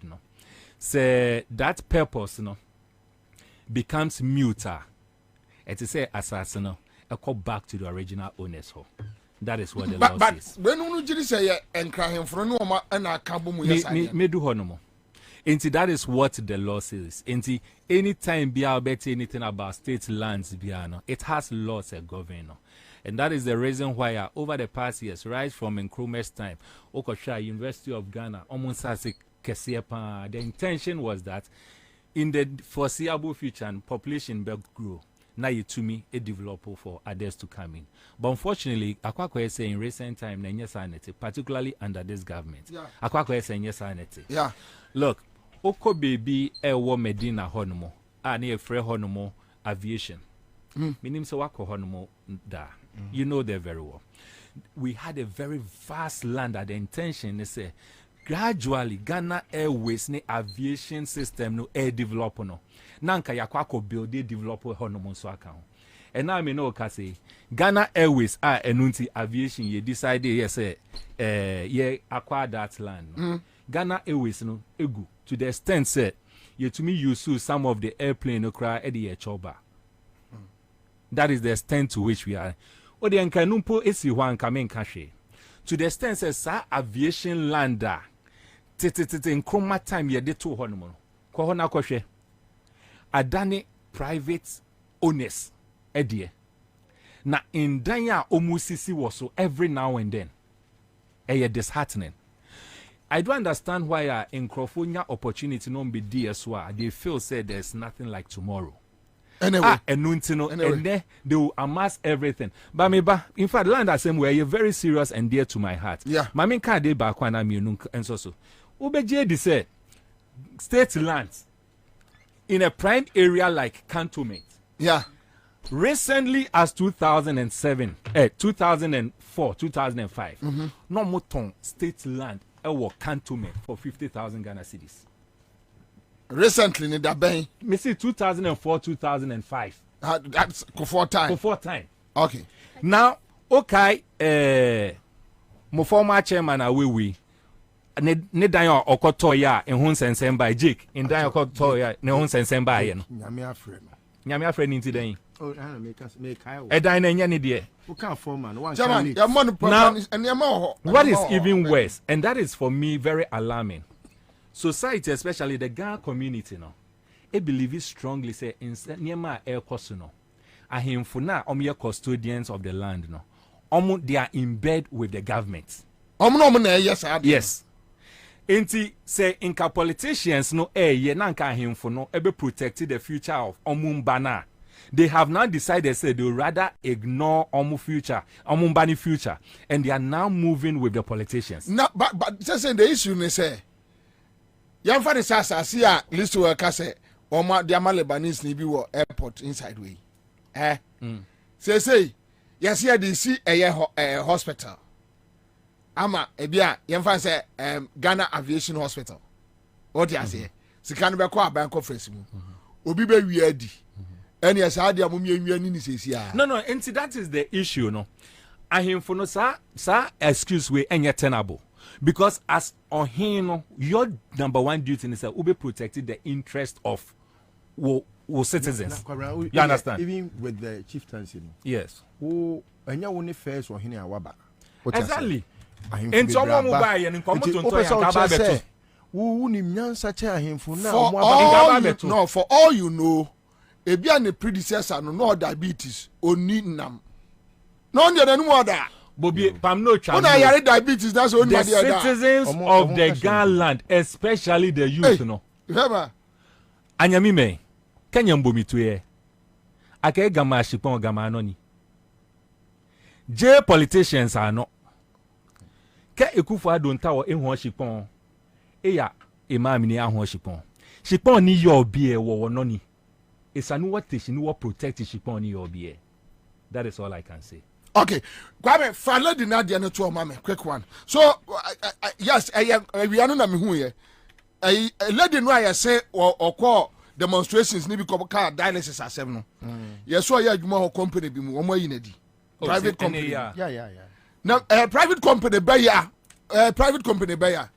say that purpose becomes muter. It is a assassin, call back to the original owners. That is what the law says. When you say and cry him for no more and I can't me do honomo. Inti that is what the law says. Inti anytime be about anything about state lands, biano, it has laws that govern. And that is the reason why over the past years, right from Nkrumah's time, Okosha, University of Ghana, Omunsasi Kesiepa, the intention was that in the foreseeable future and population will grow. Now you to me a developer for others to come in. But unfortunately, Akwakwa say in recent time, particularly under this government. Akwakwa say yes, yeah. Look, Oko baby ewo Medina honomo, ani e free honomo aviation. Minim se wako honomo da. You know that very well. We had a very vast land at the intention, they say, gradually Ghana Airways ne aviation system no air developer no. Nanka yakwako build a developer honomo so account. And now me know say Ghana Airways are enunti aviation ye decided yes ye acquire that land. Ghana Airways no egu to the extent said ye to me use some of the airplane no cry at the choba. That is the extent to which we are. O de nka numpo esi hwa nka me nka hwe. To the extent says sa aviation lander titititi Nkrumah time ye de to ho no mo. Ko ho na kohwe. Adane private owners edie. Na in dan ya omusisi wo so every now and then. Eye disheartening. I do understand why in Nkrofo opportunity no be DSwa. They feel say there's nothing like tomorrow. Anyway, and then they will amass everything. But me in fact, land the same way, you're very serious and dear to my heart. Yeah. My main card back when I'm and so. Ubeje said state lands in a prime area like Cantonment. Yeah. Recently as 2007, 2004, 2005, no more state land Cantonment for 50,000 Ghana cedis. Recently, in that bay, me see 2004, 2005. That's before time. Before time. Okay. Now, okay, my former chairman we ne dan okotoya in hun sensen by Jake in dan okotoya ne hun sensen by no. Nyame afre ni nti dan. Oh, I make e dan na nya ne de. Who can't form man one. Now, what is even worse, and that is for me very alarming. Society, especially the Ghana community, no, I believe it strongly say in Niema air cost no. Ahimfuna custodians of the land no. They are in bed with the government. Yes. Inti say inka politicians no ye nanka ahimfo no ebe protect the future of Omumbana. They have now decided say they would rather ignore Omumbani future, and they are now moving with the politicians. No, but just saying the issue they say. Young father says, I see a list to a cassette or my dear Lebanese Nibi airport inside way. Say, yes, here they see a hospital. Ama, ebia, young father say, Ghana Aviation Hospital. What you say? So can be called bank of Fresimo. Obibe weirdy. And yes, I dear mummy and says, no, and see, that is the issue, no. I him for no, sir, excuse we and yet tenable. Because as on him, your number one duty is to be protected the interest of citizens. You understand? Even with the chieftaincy. Yes. Who and you only first or hini awaba. Exactly. And someone will buy and come to say, who ni nyansa che him for now. For all you know, a be predecessor no diabetes only nam. No, no more that. Bobie, Pam no chance. Diabetes, that's only the citizens of the Ghana land, especially the youth, no. Anyami me, Kenya mbomi tuye. Ake gama shipon gama anoni. J politicians are not. Ke ekufa don't tawo ehun shipon. Eya imam ni ahun shipon. Shipon ni your beer wo noni. It's an what station what protect shipon ni your beer. That is all I can say. Okay, Kwame, follow the Nadia no to mama, quick one. So yes, we are not me who here. I lady no I say or call demonstrations ni because car dialysis are 7 no. Yes, so ya juma company bi mu omo yinedi. Private company. Yeah. Now private company be ya private company be ya.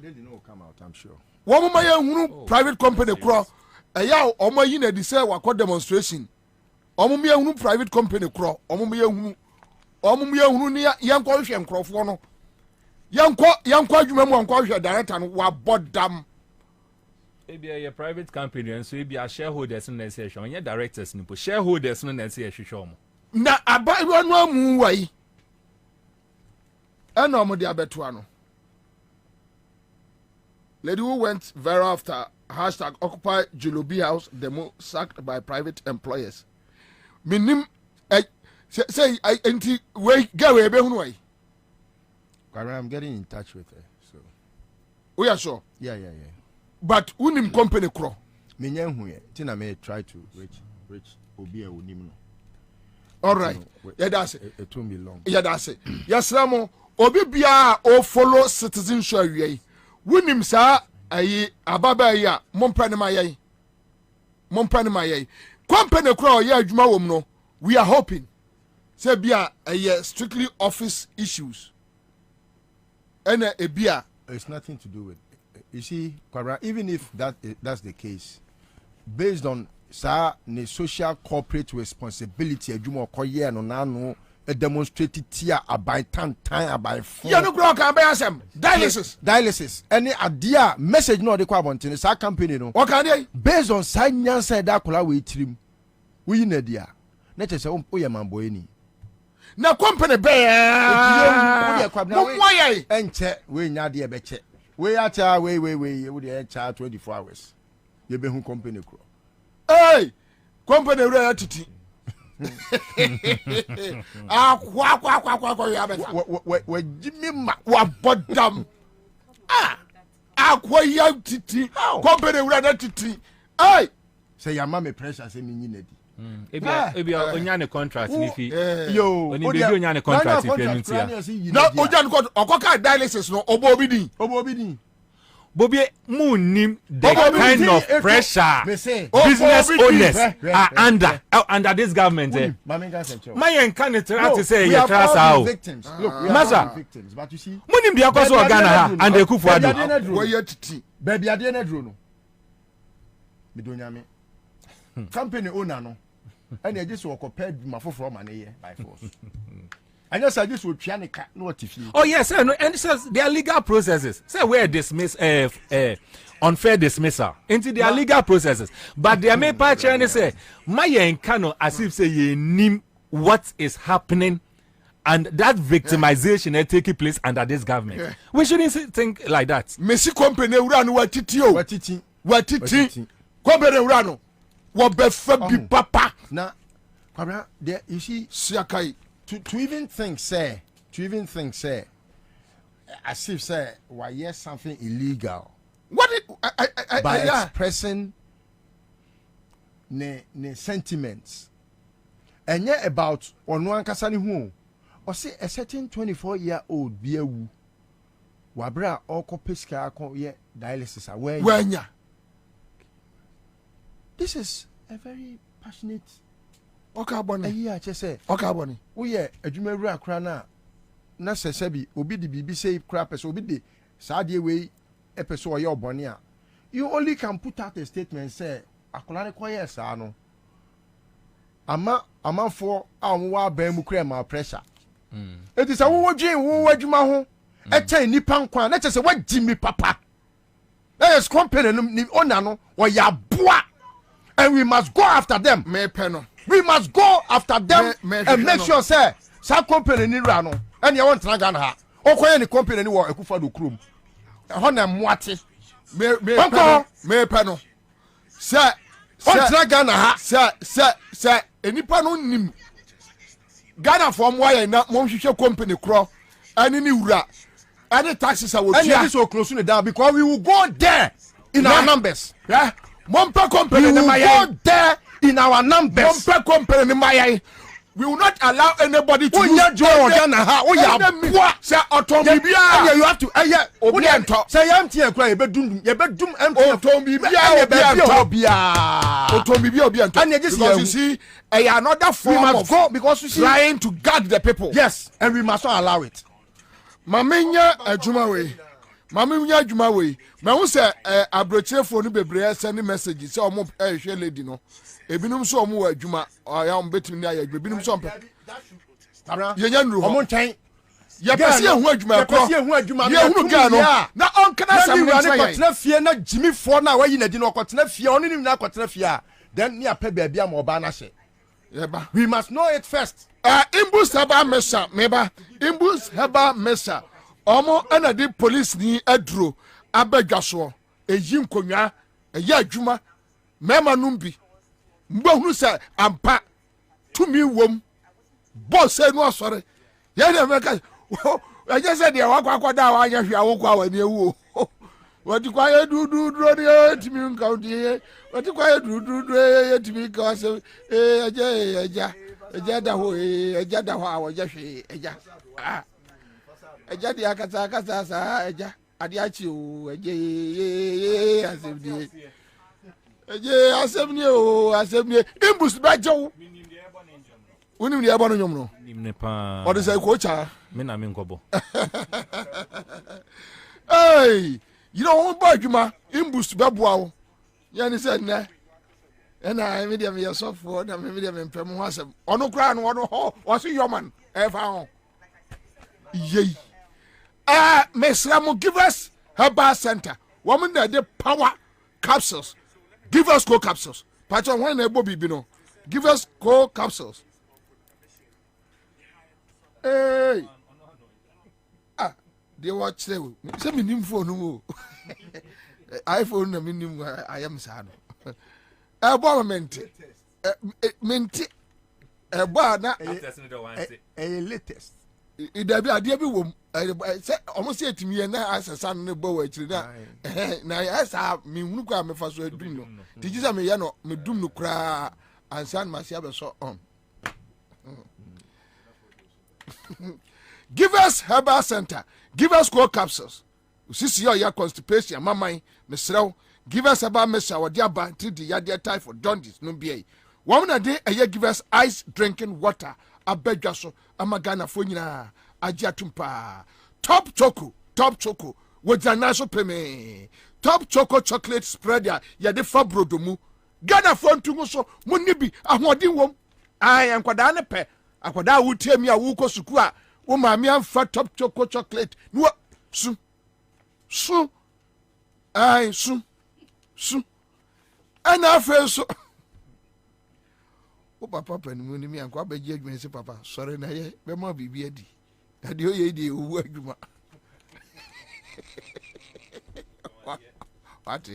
Lady no come out, I'm sure. Wo mo ya hunu private company kro ya omo yinedi say wa demonstration. Omo me hunu private company kro omo me hunu ni yanko hwe nkrofo no yanko adwuma mu yanko hwe director no wa bodam Maybe a private company and so be a shareholders in the session. When your directors nipo shareholders in the session. Na aba no mu wai eno mo dia beto ano. Lady who went viral after #Occupy Julubi House demo sacked by private employers. Minim say I enti we get we be hunu wai. I'm getting in touch with her. So We are sure. Yeah. But unim company kro. Menyen hu ye. Tina may try to reach obi e onim no. All right. Yeah, that's it. It won't be long. Yeah, that's it. Yes, Ramo. Obi bia o follow citizenship we. Wunim sa ayi ababa ya mompani mayai. Mompani mayai. Company kro ya adwuma wom no. We are hoping say bia strictly office issues. And a bia it's nothing to do with. You see, even if that's the case, based on the social corporate responsibility, a demonstrated here about time about phone. You no grow can be asem dialysis. Any idea message no de kwa bontin sa company no. What can they? Based on science said that kola we trim. We na dia. Na che se o ye mambo eni. Na company be enche we nya de be che. We are cha we you dey cha 24 hours. You be who company kro. Hey, company we atiti. Kwa ya beta. We jimi ma wa bodam. Akwa ya titi. Company we atiti. Hey, say your mama pressure say me nyina di. Ebi onyane contract ni fi. Yo, oni be onyane contract fi entia. Na onyane contract okoka dialysis no obo obi din. Bobie munim the kind of pressure business owners are under this government. My candidate to say you trust how. Look, we are victims, but you see, munim dia kwaso Ghana and Ekufuado. Where you titi. Baby ade na dro no. Me do nyame. Company owner no. And you just work compared my for money by force. And yes, I just would try to cut no TV. Oh yes, and it says there are legal processes. Say where dismiss unfair dismissal into their legal processes. But they may patch and say my enkano as if say ye name what is happening and that victimization is taking place under this government. Yeah. We shouldn't think like that. Messi company urano watiti. Company urano wabefa bi papa. Now, there you see siakai. To even think say as if say why yes something illegal. What by expressing ne sentiments. And yet about on one kasani who or say a certain 24-year-old be a woo. Wabra oko peska ko ye dialysis away. Wenya. This is a very passionate Okaboni. Yeah, just say. Okaboni. Oh yeah, adwumawura akra na sesebi obi di bibi say crap so obi di saade we epeso oye obone a. You only can put out a statement say akola ne koye sa no. Amanfo a wo aban mu kra ma pressure. It is a wo dwen wo adwuma ho. E tan nipa nkwa na chese wagi mi papa. That is company ni owner no wo ya boa. And we must go after them. Me peno. We must go after them and make sure say some company ni rano and you want to Ghana ha o koye ni company ni wo Ekufuado krom ho na mwate me peno say Ghana ha say enipa no nim Ghana from why na mo hwehwe company kro ani ni wura any taxes are and this will close down because we will go there in our numbers. Yeah, Mompa company we will go there in our numbers. Mompa company my we will not allow anybody to use Ghana. You have to say empty and cry bedum because you see another form of go because you see trying to guard the people. Yes, and we must not allow it. Mamenya adwuma we ma hu se abrochefo no bebre send message say omo hwe lady no ebinum so omo wa adwuma ya omo betimi na ya adwuma ebinum so ompe yenya nuru omo ntan ya pese ehu adwuma ko ye hunu ga no na onkana sam ni kotena fie na jimifo na wayi na di no kotena fie oni nim na kotena fie a then ni apɛ baabi am oba na hye yeba we must know it first. Imbus heba mesa meba imbus heba mesa omo ana di police ni aduro abadwaso eyi nkonwa eyi adwuma mema numbi mbohunu se ampa tumi wom boss enu asore ye na meka eje se de wakwakwada wa anya hwia wo kwa wani ewu wati kwa ye dudu ni timi nkaudi wati kwa ye dudu ye timi ka se eja da ho eja da ho awo je hwe eja eja dia kasa sa eja ade achi o eje asebni o asebni imbus bajo unim ni ebo no nyom no nim ne pa o de say ko cha me na me nkobo hey you know won ba djuma imbus beboa wo yani say ne ena medium ya sofo na medium empem ho asem ono kra no ono ho o so yoman e fa ho yei Mesramu give us herbal center woman that the power capsules give us co capsules patron when na Bobie bi no give us co capsules hey they watch say minim phone no iPhone na minim I am sad menti na latest ida bi ade bi wom say almost say timi na asasan ne bo wa chiri na asa mi hunu kwa me fa so adum no tijisa me ye no me dum no kra ansan ma sia be so on give us herbal center give us cold capsules sisi your constipation mamai mesrew give us herbal mesha wo dia ba di ya dia typhoid jaundice no bia one na dey give us ice drinking water abedwa so amagana fo nyina agia tumpa top choco with a nice peme top choco chocolate spread ya de fabrodomu Ghana fo ntungu so munibi ahoden wom ankwada ne pe akwada wutie mi a wuko suku a wo maami amfa top choco chocolate no su ana afa so o papa panimu ni mi ankwa beji adwene se papa sorry na ye be ma bibi adi ade o ye di owu adwuma What?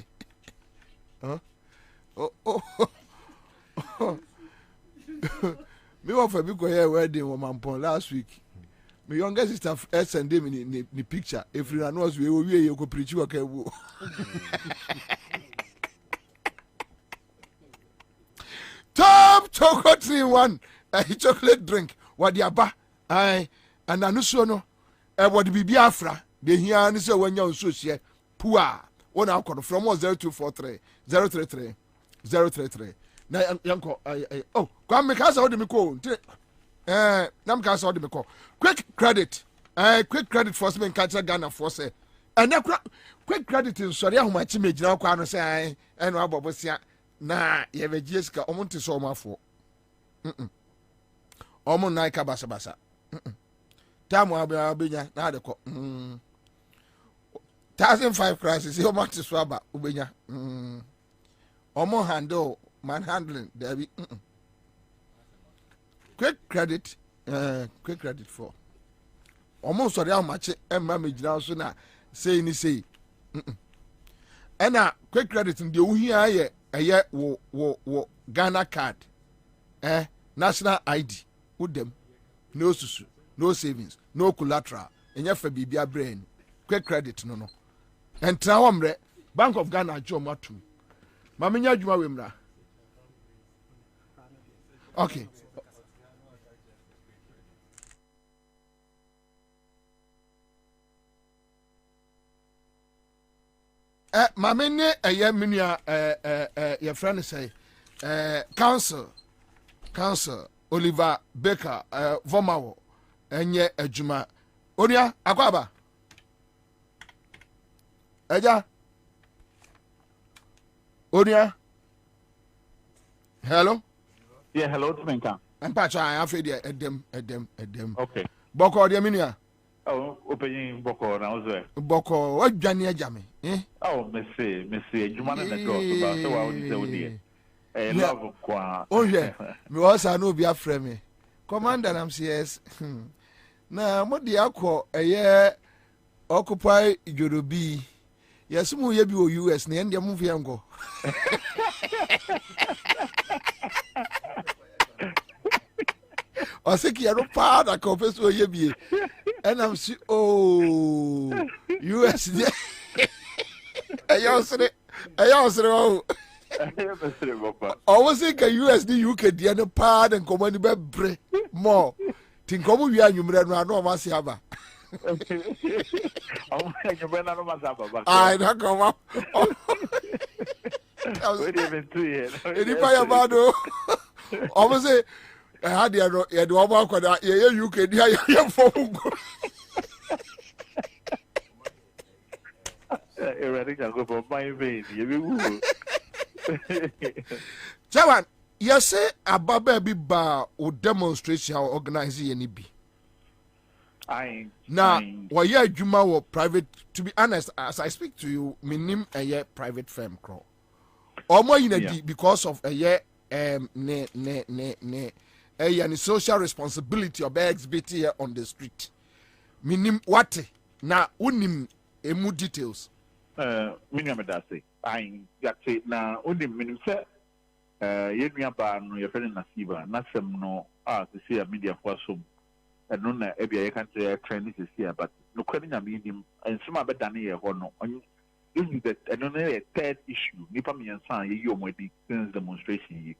Me offer me go here wedding wo mampon last week. My younger sister send me ni picture. If you know we go preach work ewu. Top chocolate 3-in-1 chocolate drink. What the aba? Aye, and anuso no. What the bibi afra? The here ni say when you so share. Poor. One alcohol from 0243 033 033. Na yanko oh kwa mekasa odi meko na mekasa odi meko quick credit for some catch Ghana for say and quick credit in sorry ahomachi megina kwa no say eno abobosia na ye begie sika omonte so omafo omon na ka basa tamu abenya na de ko 1,005 crisis you want to swaba ubenya omo handle manhandling there be quick credit for almost sorry how much emma megina so na say ni say ena quick credit ndi ohia ye wo Ghana card national ID udem no susu, no savings, no collateral. And you have be a brain. Quick credit, no. And Trawamre, Bank of Ghana, Joe Matu. Mamina Juma Wimra. Okay. Mamene, a year minia, your friend say, Council, Oliver Baker, Vomawo, and ye a Juma. Onia, Akwaba. Eja. Onia. Hello? Yeah, hello, Tumenka. I'm Pacha, I have them. Okay. Boko, dear Minia. Oh, opening Boko, now there. Boko, what Jania Jammy, eh? Oh, Messi, Juman and the Cross, about so I would say, a love of Qua. Oh, yeah. Me also know be a friend. Commander, I'm CS. Now, what the aqua a year occupy Yorubi. Yes, mu ye bi o US na end movie ango. O se ki ero pa da ko peso ye bi. And I'm see oh US de. Ayo sere o. O was say ka US di UK de no pa da ko mani be bre more. Tin ko mu wi anwumre no ano ma se aba. I don't come up. Wait even 2 years. Anybody about almost say I had the one that you can hear phone. Chairman, yes, say a baby bar or demonstration or organizing any be. Now, why you Juma or private? To be honest, as I speak to you, minim a year private firm crow. Or more in a because of a year a social responsibility of exhibit here on the street. Minim what? Now unim emu details. Minim that say I got say now unim minim say yedmi abano your friend Nasiba Nasem no to see a media for some. And no, I can't say trend is here, but no credit I mean, and some other than here or no. This is that I don't know a third issue. Nipa me and son, you might be since demonstration.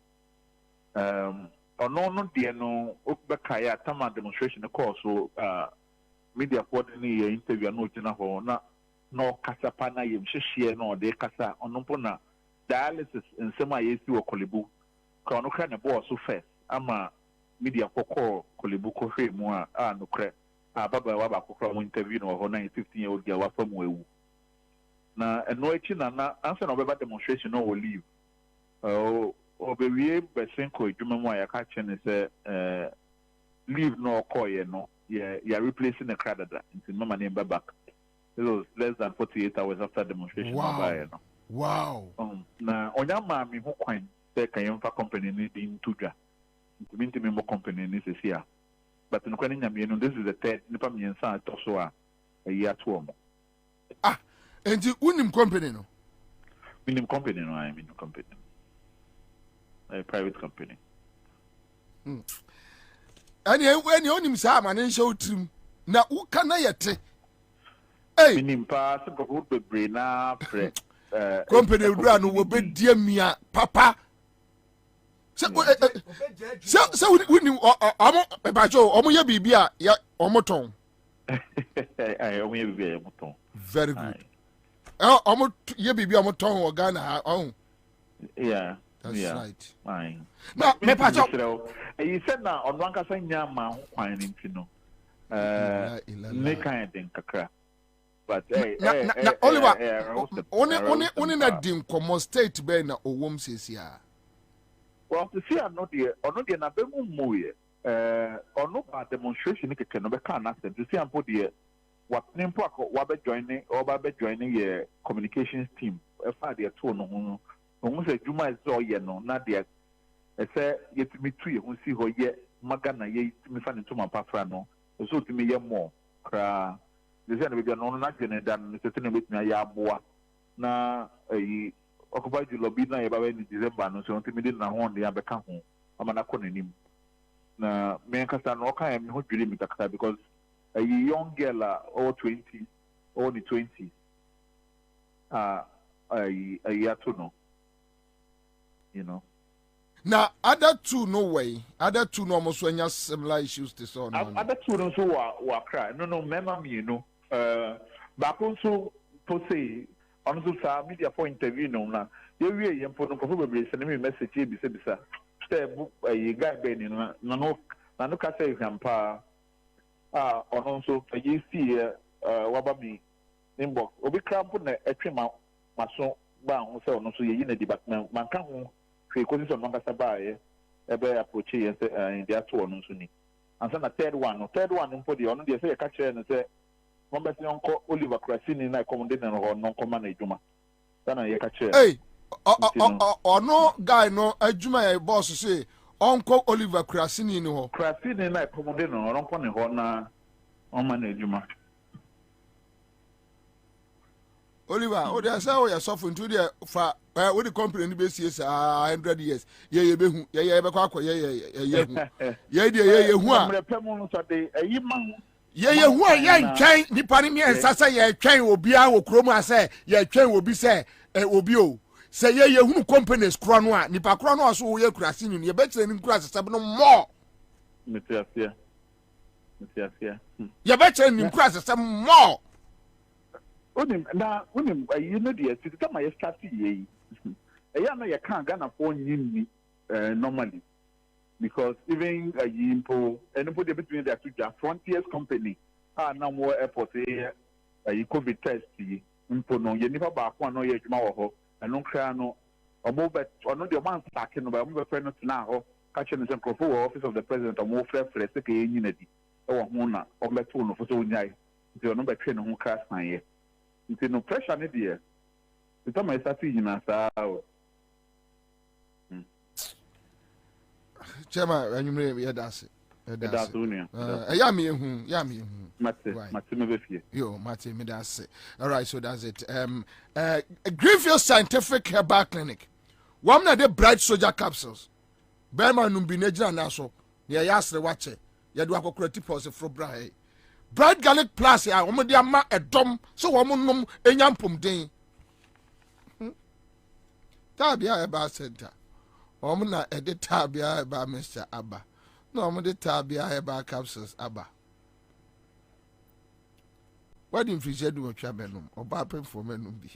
Or no, dear, no, Okbakaya, Tama demonstration, of course, so media for any interview, no, or not, no Casapana, you share no, de Casa, or no Pona, dialysis, and semi issue or Colibu. Can no kind of boss so fast. I'm a media for call Kolibuko more no crack. Baba Wabako from interview or 15-year-old girl from Wewu. Now, and no chin and answer about demonstration no will leave. Oh, be by Senko, Jumawaya catching is leave no coy, no. Yeah, you're replacing the crowd into Mama name back. It was less than 48 hours after demonstration. Wow. Now, on your mammy who coin, the Kayamfa company needing to draw. Member company in this year. But in Quenin, this is the third Nipam and Son also a year to home. Ah, and you unim company no? Minim company no, I mean company. A private company. And when you own him, Sam, and show trim. Now, who can I yet? Hey, Minim pass, but would be brain up. Company run will be dear me, Papa. So when you are about your Omoya Bibia, ya Omoton. I only be a moton. Very good. Almost ye be Omoton or Ghana. Oh, yeah, that's right. Fine. Now, me pacho. You said now on one casa nyama whining to know. Ne kind of kakra. But Oliver, only na dim common state be na owom says ya. Well, to see, I'm not here, or not here, na be muye. Or no bad demonstration, you can never can ask them to see. I'm put here. What name Paco, Wabe joining, or Babe joining your communications team. If I dear two no, who say Juma is all ye no, not dear. I say, yet me three, who see her yet, Magana, ye me find into my pafrano, so to me, ye more. Cra. The same with your non national than certain with me, ya boa. Na a occupied you lobby na about any December, no so intimidating na one the Abeka home. I'm an acronym. na me kasa no ka me ho dwiri me kasa because a young girl or 20 or the 20s a year to know, you know. Now, other two no way. Other two no almost when you similar issues to so on. Other two no so wa cry. No, remember me, you know. Back also to say on social media for interview no na. You we yam for no probably send me message bisa. Say a guy ben no ka say example. On also you see waba me inbox. Obi cramp na etwe maso ba ho say on so ye na department man ka ho hwe ko so man kasa ba ye ebe approach ye say in the ato on so ni. And na third one mpo de on dey say ka kire no say mo be say onko Oliver Krasini na commande na ho no nko man adwuma. Sana ye ka kire. Hey, no guy no adwuma ye boss say onko Oliver Krasini ni ho. Krasini na commande no nko ne ho na on man adwuma. Oliver, oh, they say, oh, you're suffering to the for with the company in the base 100 years. Yeah, yeah, yeah, train, Nipani and Sasa, yeah, train will be our chroma say, yeah, train will be say, Obio. Say, yeah, who companies Cronwa, Nipa Crono, so we're crashing in your bed and crash no more. Monsieur, you're better than crash some more. Unim you know the time I start ye. No you can't Ghana for you normally because even a yimpo anybody between the two Frontiers company now more airport here COVID test impo no you never back one no ye juma and no cry no or move or no the man stacking by move friend now catching the office of the president or more fresh unity or mona or let one for so nyai the number train who crash my year. It's no pressure ni there. The time I started in Ansah. Chema, and you may that's it. That's only. Yami. Mate me befie. Yo, Mate me that's it. All right, so that's it. Greenfield Scientific Herbal Clinic. One of the bright soldier capsules. Berman numbi nejina naso. Ni yasre wache. Yadu akokura tipos fro brahe. Bright garlic plus ya omo dia ma edom so omo nom enyampom den. Tabia eba center. Omo na ede tabia eba Mr. Abba. No omo de tabia eba capsules Abba. Wedding fish do otwa benum oba pen for menum bi.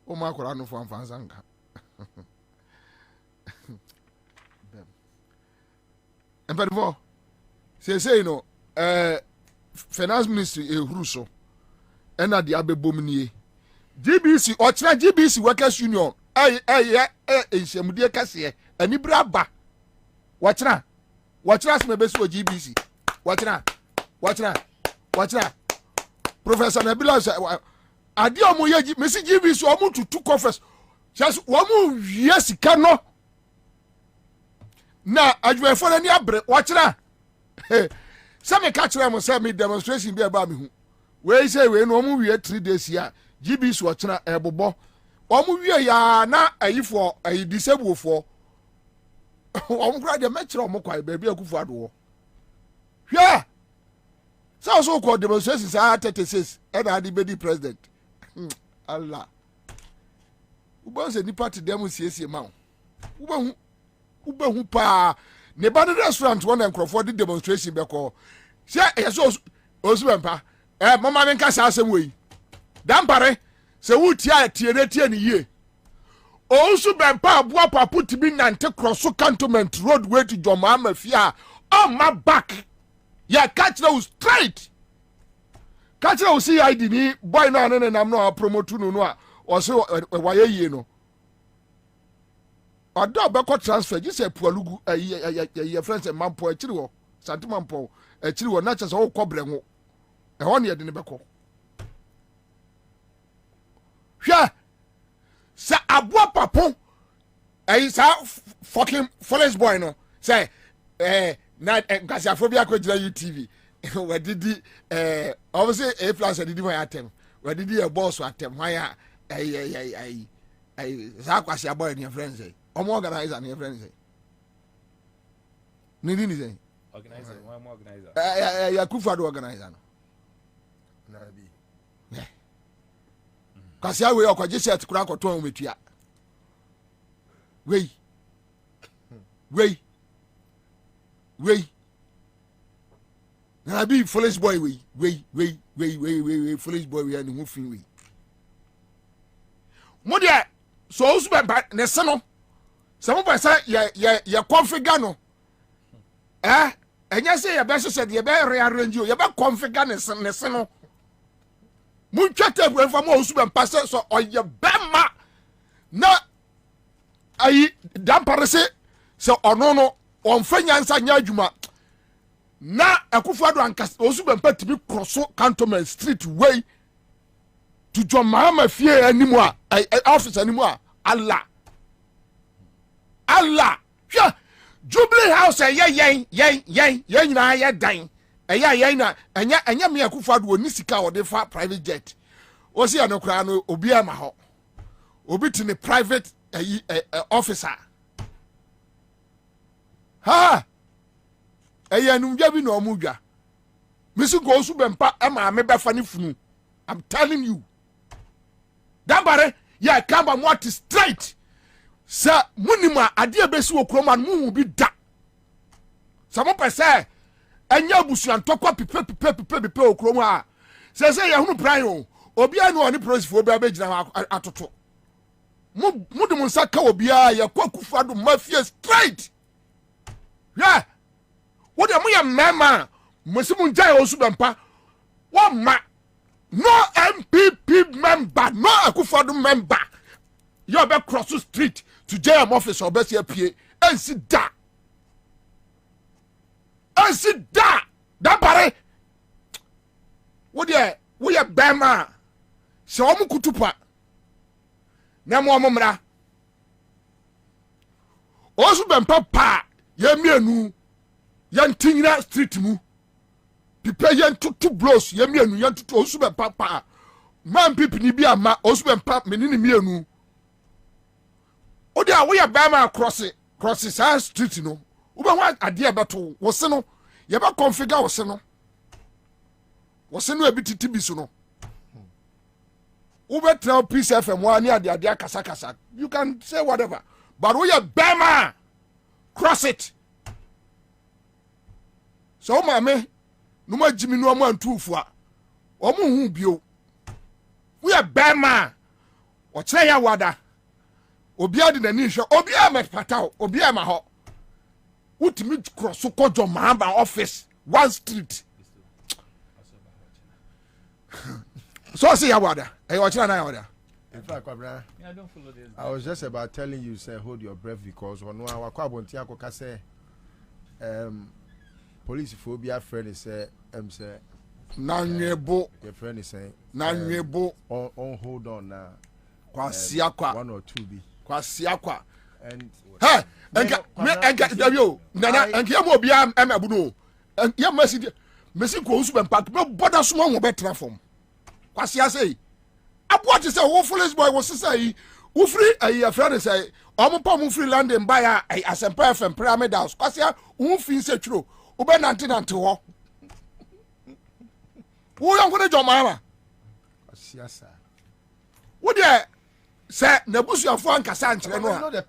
O ma kwara no for fansanka. And but say you know finance ministry ehuru and at the abebomnie GBC or GBC workers union ensemudie kase ani braba watchna some be so GBC watchna Professor Nabila ade omo ye mesi GBC omo tutu conference just omo yes kano na adwefo na ni abre watchna some catch them say me demonstration be aba me hu we say we no omo wie 3 days ya GBC watchna ebobo omo wie ya na ayifo ayi disable for omo kra de metro omo kwai ba bi akufu ado hwe so called demonstrations are 36 and adi be the president Allah ubo se ni party dem siesie ma ubehu pa ne ba restaurant one and the demonstration be call say yeso osubempa mama men ka sa asem we dampare se wutia tie ni ye osubempa aboa papu tibi nante cross cantonment road way to Joma Mafia on my back ya catch those straight catch those CID ni boy na nam no promote no o se waye ye no odo be ko transfer ji se pualugu ye friends e mampo akiri wo santimampo akiri wo na chese wo kobre ho e ho ne ye de ne be ko hwa sa aboa papo sa fucking foolish boy no say na nkasiafobia ko gira UTV wadidi obviously a plus didi my atem wadidi a boss atem why za kwasi boy ne friends omo organizer ne friend say ne ni say organizer one more organizer ya Akufo-Addo organizer no na bi kasi awe okwaje shirt kura akoto an metua wei na bi foolish boy wei foolish boy we ani hu fin wei mo de so osu be ne se no se mo pesa ye configure no enya se ye be hye de ye be rearrange o ye be configure ne se no mo twata bu enfa mo osu be pasa so oye bema na ayi dampare se ono no onfa nyansa nya adwuma na Akufo-Addo ankas osu be mpa tibi crosso Cantonment Street way to John Mahama fie animu a office animu a Allah hwa Jubilee House yen nyina ye dan yen na enya me Akufo-Addo oni sika o de fa private jet o si anokra no obi ama ho obi tini private officer ha numja bi no omudwa misi go osu bempa ama me befa ne funu. I'm telling you that bare ya kamba what straight sa munima ade ebesi wo kroma mu bi da samo pese enya abusuantokwa pipe wo kroma a se ye hunu pran o obi anu oni prosifo obi abegina atoto mudum nsaka obi a ya Akufo-Addo mafia straight yeah what am I mema musimun jai osu bempa wa ma no MPP member no Akufo-Addo member you be cross the street to JM office or best here and sit da that bare what we are bema se omu kutupa na mo omra osu bempa pa ye mienu yantinyina street mu pipe yantutu blows ye mienu yantutu osu bempa pa man pipi ni bi ama osu bempa menini mienu odi a we are bema cross sa street no wo be wa ade e beto wo se no ye be configure wo se no ebititi bi so no wo be tell Peace FM wa ni ade kasa you can say whatever but we are bema cross it so mama no ma jimi no ma antufu a omo hu bio we are bema o kire ya wada obi ade na ni hwe obi a mepatao obi a ma ho utimi cross ko jo Mahama office one street so say ya wada e o kire na ya wada. In fact, Kwabena, I don't follow this. I was just about telling you, say, hold your breath because on our Kwabonti Akoka say, police phobia friend is say, say, Nanyebo. Your friend is saying, Nanyebo. On hold on now. Kwasiakwa. 1 or 2 B. Kwasiakwa. And hey, enka yo, nana, enka mo bia amabuno. Ya mesi ko usu bempa, me boda suma wo betra form. Kwasia say what is a woefulest boy was say, who free a friend say, Omo free land and buy a Asempa FM pyramid house. Quasia, who feels a true, Uben antin to her. Who am going to John Mama? Yes, sir. Would you say, Nebusia Fan Cassan? I know the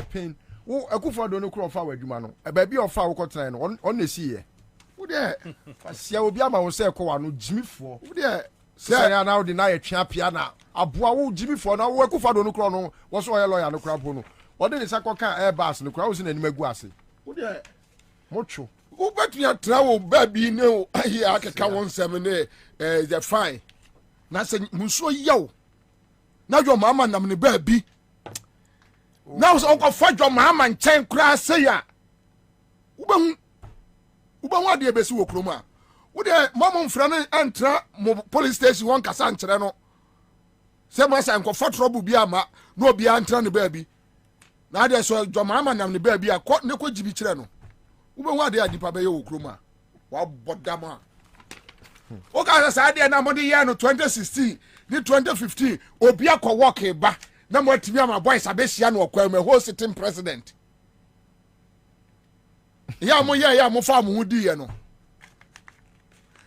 pain. Oh, I go for don't crawl forward, you man. A baby of our cotton on the sea. Would you? I will be a man say, Jimmy for. Would you? Say now deny a champion. Abua wo Jimmy for now we Akufo-Addo no kro no wo so oye lawyer no kra po no wo de sako kan airbus no kra wo se na nimegu ase wo de mocho wo betua travel baby no ayi akeka 17 the fine na se munso yaw na jo mama nam ne baby na so ko fajo mama nchen kra se ya wo ba de besi wo kroma wo de mama mfra no antra mo police station won kasa nkyere no se mo sa nko for trouble bi ama no obi antra ne baby na de so jo mama nam ne baby akọ ne ko jibi kire no wo be de adipa be ye wo kroma wa bodama o ka sa de na mo de ye no 2016 ni 2015 obi akọ work ba na mo timi ama boys abesia no kwa me whole sitting president ya mo fa mo hudi ye no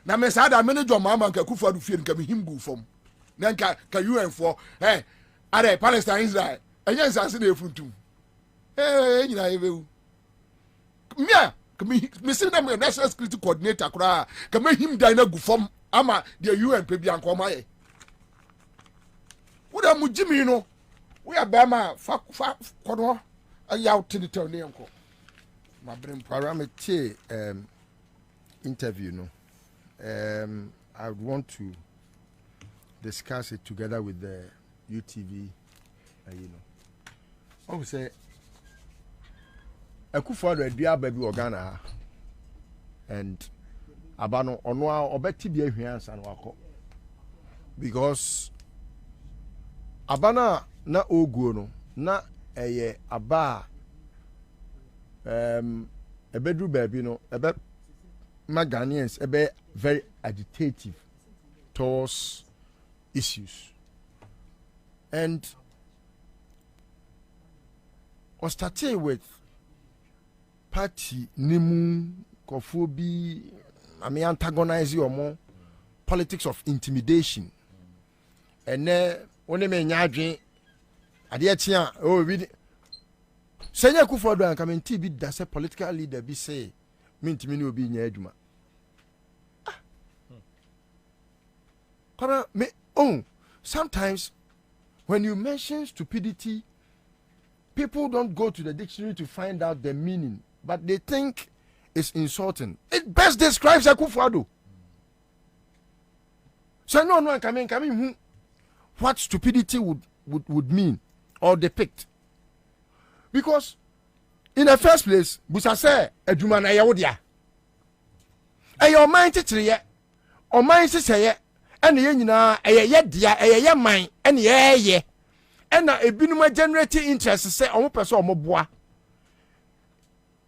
na me sa da me ne jo mama nka kufa do fie nka me him gu fom na nka ka UN for are Palestine Israel enye nsase na efuntum nyina yebewu mia me see them national security coordinator kura ka me him dan na gu fom ama the UN pe bia nko ma ye wo da mu jimi no we are bama fa kono ayaw tinita ne nko ma brem paramete interview no I want to discuss it together with the UTV I would say Akufo-Addo adua baby Ghana and abano ono a obeti bia hwia ansa no akọ because abana na oguo no na eye aba ebedru baby no ebe Ghanaians ebe very agitative towards issues and was starting with party nimu kofobi antagonize your politics of intimidation and one me nyadwen ade tia oh we senya Akufo-Addo an come bi da say political leader bi say mintimi ni obi nya adwuma me sometimes when you mention stupidity people don't go to the dictionary to find out the meaning but they think it's insulting. It best describes Akufo-Addo. So no coming what stupidity would mean or depict. Because in the first place, busa say adwuma na yawodia. E your mind titriye. O mind siseye ene ye nyina ye dia ye mind ene ye ena ebinuma generating interest say omo person omo boa.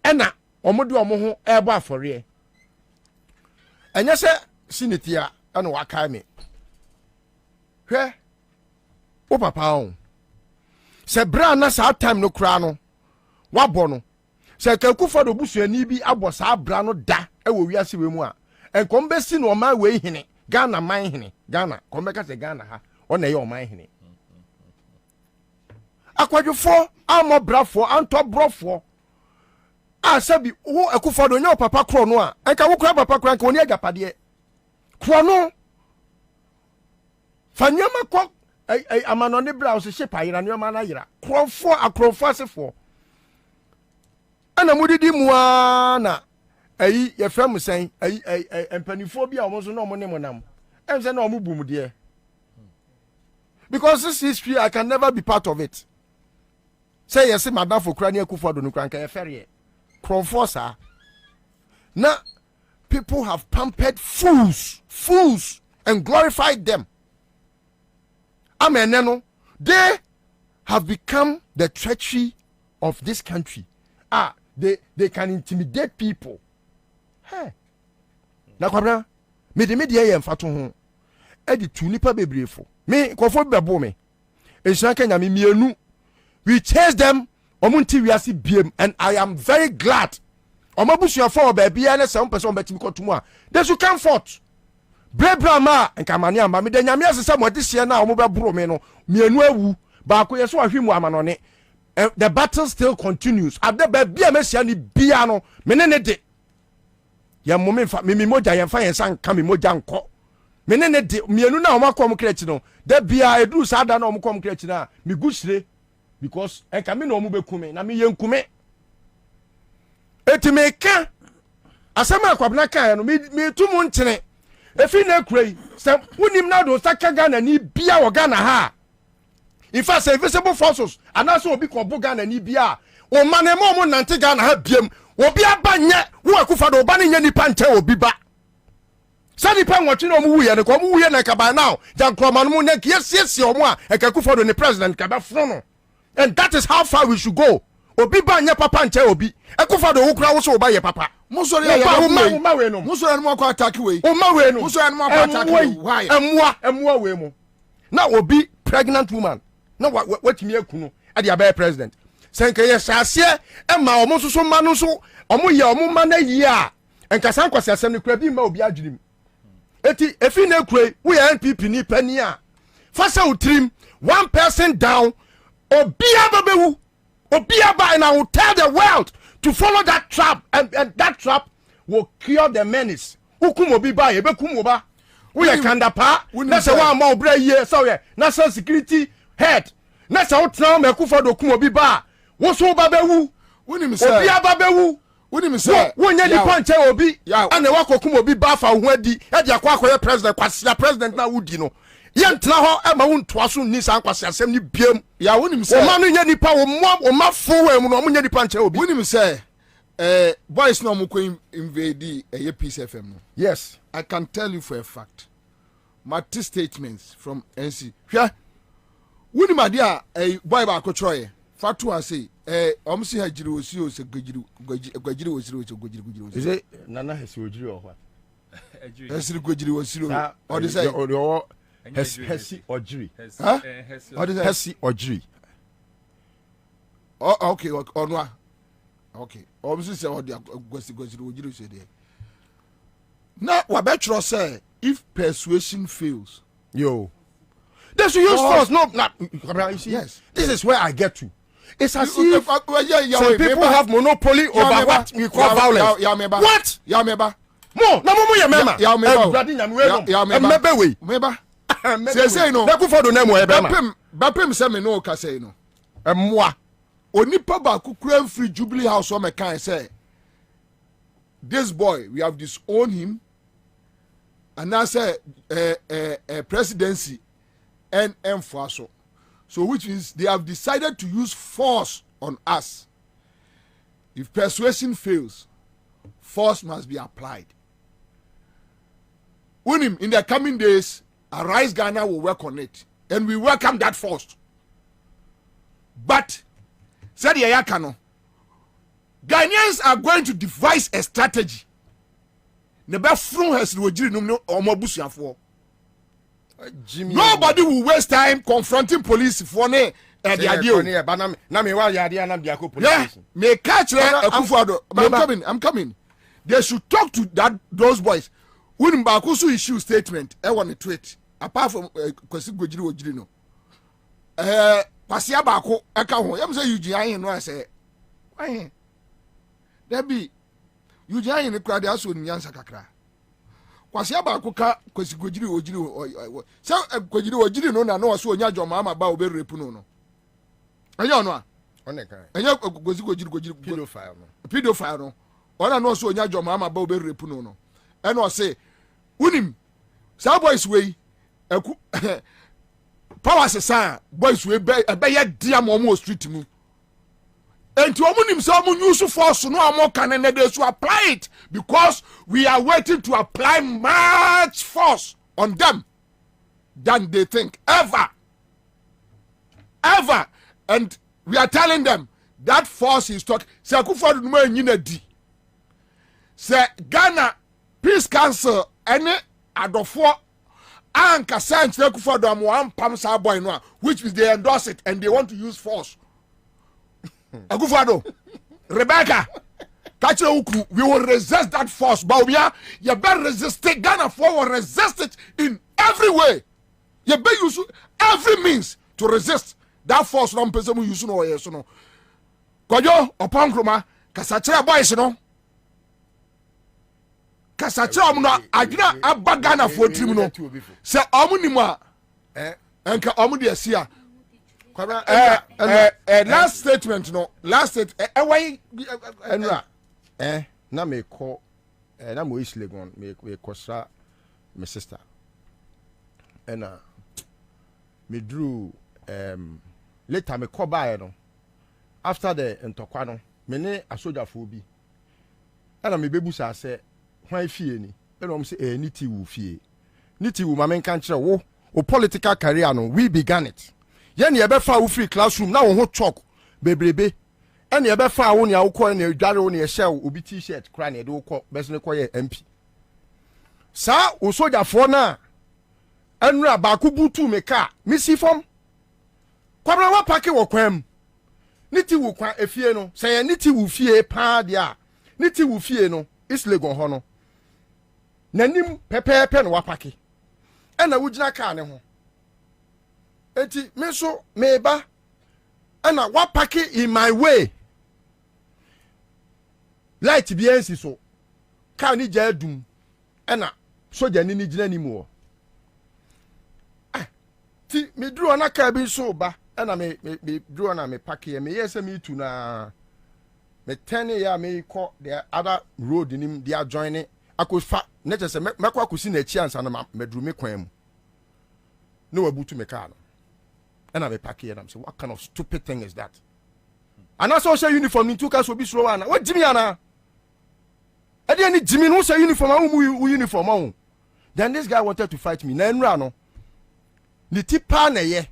Ena omo de omo ho ebo afore. Enya se sinitia ena waka me. Hwe o papa on. Se bra na sa time no kra no. Wabɔ no sɛ Akufo-Addo busuani bi abɔ saa bra no da ɛwɔ wiase we mu a enkom besi no ɔman we hene Ghana man hene Ghana kombeka sɛ Ghana ha ɔna yɛ ɔman hene akwadwofo amɔbrafo antɔbrɔfo a sabi wo Akufo-Addo nya papa kro no a enka wo kra papa kro enka oni agapade kro no fanyama kɔ amanone bra o se shepa yira ne ma na yira krofo akrofo asefo ana mudidi muana ayi ye frem sen ayi empanifo bia omo so na omo ne monam em se na omo bum de because this history I can never be part of it say yes madam for kra ne Akufo-Addo no kra nka ye fere krofo sa na people have pampered fools and glorified them. Amen. No, they have become the treachery of this country. They can intimidate people. Hey. Na kwabra, me de media ye mfato ho. E di tu nipa bebrefo. Me kofo bebo me. Ensan kenya me mienu. We chase them omunti wiase biem and I am very glad. Omabusuafo obabia na se person betimi kotumu a. They should come forth. Brebra ma nkamane amba me de nyame asesa modihye na omo bebro me no mienu awu ba ko yeso ahwemu amanone. The battle still continues. Ade ba bia mesia ni bia no me ne de ye mo fa me moja ye fa ye san ka me moja nko me ne de mienu na omo akom krechi no da bia eduru sa da na omo kom krechi na me gushire because enka me na omo bekume na me ye nkume etimeka asema Kwabena kan no me tumu nkyene efi na kurai se unim na do saka Ghana ni bia wo Ghana ha in fact say visible forces anaso obi ko bo Ghana ni bia o manemo mo nante Ghana ha biem obi abanye wo Akufo-Addo oba ne nya nipa nche obi ba sani pa nwotwe no mu wuye ne ko mu wuye na kaba now jan kromanu mu ne kiesie o mu a Akufo-Addo ne president kaba fro no and that is how far we should go obi ba nya papa nche obi Akufo-Addo wo kura wo so oba ye papa musori ya ma we no musori no kwa attack we o ma we no musori no kwa attack we why emwa we mu na obi pregnant woman na what me kuno e dia be president senke ye sase e ma omo so ma no so omo ye omo ma na yi a enka san kwase asem ne kura bi ma obi adwirim eti efi na kure we NPP ni pani a fa se utrim one person down obi ababewu obi aba, and I will tell the world to follow that trap, and that trap will cure the menace. Ukum obi ba ye be kum oba we kanda pa na se wa ma obra ye so ye national security head na se wo tran me kufa do kum obi ba wo so ba bewu wonim se obi aba bewu wonim se wo nya di panche obi ana wa kokum obi ba fa ho adi e dia kwa president kwase president na wudi no ye ntna ho e ma wo ntoa so ni san kwase asem ni biem ya wonim se o ma no nya nipa o ma fo we mu no mo nya di panche obi wonim se boys no mo ko invade Peace FM no. Yes, I can tell you for a fact. My two statements from NC. Hwa woni ma dia boy ba ko troye fatu ase omsi hajiri osi o se gwajiri osiro. Is it nana hesi ojiri o what? Hesi gwajiri osiro. Or they say hesi ojiri. Huh? Or they say hesi ojiri. Oh, okay, onwa. Okay. Obviously say what the gwajiri say there. Now, what betro say if persuasion fails, they should use force. No, you see, yes. This is where I get to. It's as if some people have monopoly over what we call violence. What? Yameba. No, na mumu yamema. Yameba. Meba. Say no. Neku for the name we eba. Bapem say me no ka say no. Moi. Onipa ba kukura free Jubilee House o me kan say this boy we have disowned him. And I say presidency and enforce. So which means they have decided to use force on us. If persuasion fails, force must be applied. In the coming days, Arise Ghana will work on it. And we welcome that force. But, said Yayakano, Ghanaians are going to devise a strategy. Nobody will waste time confronting police for the idea. Yeah, may catch I'm coming. They should talk to those boys. When Bakusu issue statement, I want to tweet. Apart from Kwasi Gojiri Ojiri no. Kwasia Bako, I can't. I'm saying you no I say. Why? There be. You in the crowd also in Ansah kakra. Kwasia ba koka Kwasi Gojiri Ojiri so Gojiri Ojiri no na no so nya joma ma ba obe repu no. Anya no a. Oneka. Anya Kwasi Gojiri pedophile no. Ona no so nya joma ma ba obe repu no. E no say unim sa boys we eku power sesa boys we be ye dia mo street mu. And to omunim say omu use force no amo can and they should apply it because we are waiting to apply much force on them than they think ever. And we are telling them that force is talking. Say Akufo-Addo no nyina di. Say Ghana Peace Council any adofo anka say Akufo-Addo am one pam sa boy no which is they endorse it and they want to use force. Akufo-Addo, Rebecca, catch you. We will resist that force. Bobie, you better resist it. Ghana will resist it in every way. You better use every means to resist that force. No person who use no yes no. Kojo upon kroma kasachira boys no. Kasachira omuno agina abba Ghana for trim no. Se omunimo a enka omu de asia. Last statement no last statement why na me call na mo is legon me kosa my sister and me drew later me call by no after the ntokwa no me ne asoja fo bi and me bebu sa say hwan fie ni and am say niti wu fie niti wu ma men kan kire wo political career no we began it. Yen ye be fa wo free classroom na wo ho chalk bebrebe en ye be fa wo ne awko na dware wo ne shell obi t-shirt kra na de wo ko bes ne ko ye MP sa wo soja fo na enra ba ku butu me ka misi fom Kwabena wa pake wo kwam. Niti wo kwa efie no. Say niti wo fie pa dia. Niti wo fie no. Islegon ho no. Nanim pepepe no wa pake. Ena wo gina ka ne ho. Eti me so meba. Ena wa pake in my way. Light bi ensi so. Ka ni ja dum. Ena soja ni gina ni mu. Ti me duro na ka bi so ba. Ena me duro na me pake ye me yese me tu na me turn ya me ko the other road nim dia join it akofa na chese me kwa akosi na chi ansa na me duro me kwan mu no wabutu me car no ena me pake ye na say what kind of stupid thing is that? And also say uniform in two cars will be slow ana what jimi ana e dey ni jimi no say uniform a mu uniform a. Then this guy wanted to fight me na enra no ni tipa na ye.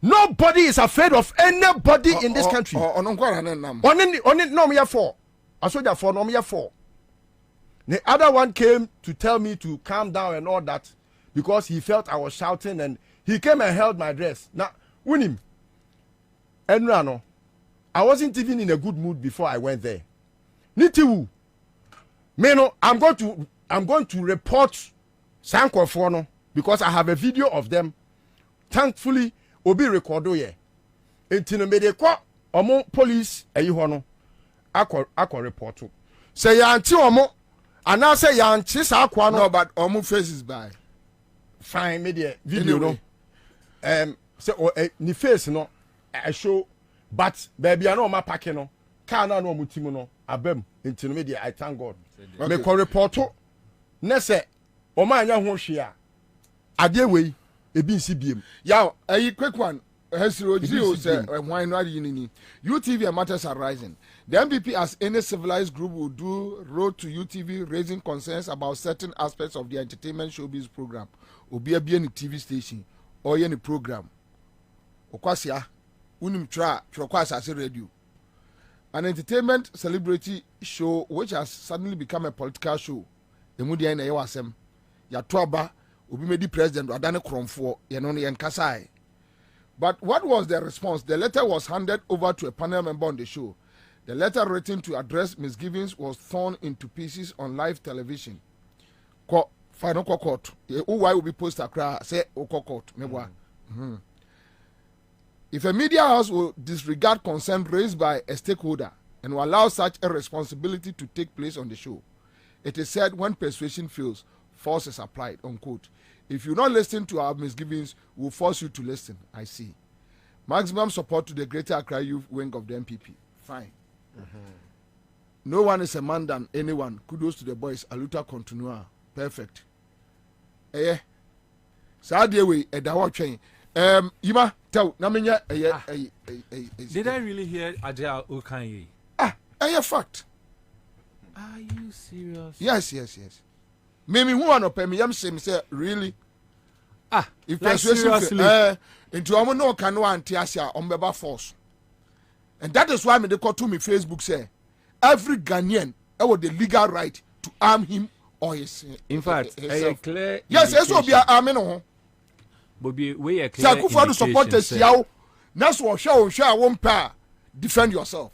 Nobody is afraid of anybody in this country. On no me for. I saw that for no me for. The other one came to tell me to calm down and all that because he felt I was shouting and he came and held my dress. Now, win him. Enrano, I wasn't even in a good mood before I went there. Nitiwu. Meno, I'm going to report Sanko Fono because I have a video of them. Thankfully, obi recordo ye enti no me de kwa omo police ayi ho no akọ report say yanti omo ana say yanti sa akwa no but omo faces by fine me de video anyway. No say ni face no I show but baby ana o ma pake no car na no mutimu no abam enti no me de I thank God okay. Me ko report na say o ma anya ho hwe a ade wei ebi nsi biem ya a quick one Hesiro Gio said why not unini UTV matters are rising. The MPP as any civilized group will do road to UTV raising concerns about certain aspects of the entertainment showbiz program obi any TV station or any program okwasia unim tra kwasa as radio an entertainment celebrity show which has suddenly become a political show emudia na yewasem ya toaba obi medi president adane kromfo ye no yen kasai. But what was the response? The letter was handed over to a panel member on the show. The letter written to address misgivings was torn into pieces on live television. Final court. Why will be posted across? Say court. If a media house will disregard concern raised by a stakeholder and will allow such a responsibility to take place on the show, it is said when persuasion fails, force is applied. Unquote. If you not listen to our misgivings, we'll force you to listen. I see. Maximum support to the Greater Accra Youth Wing of the MPP. Fine. No one is a man than anyone. Kudos to the boys. Aluta continua. Perfect. Saturday way a dawa train. Yima tell Namenya. Did I really hear Adele Okanye? A fact. Are you serious? Yes. Maybe who are not pay me? I'm saying, really? If like persuasion into a no can one tiasia on beba force. And that is why me they call to me Facebook say every Ghanaian have the legal right to arm him or his. In fact, clear. Yes, it will be an army no. Bobie, we are clear. So to support the Siao. That's what show won't pay. Defend yourself.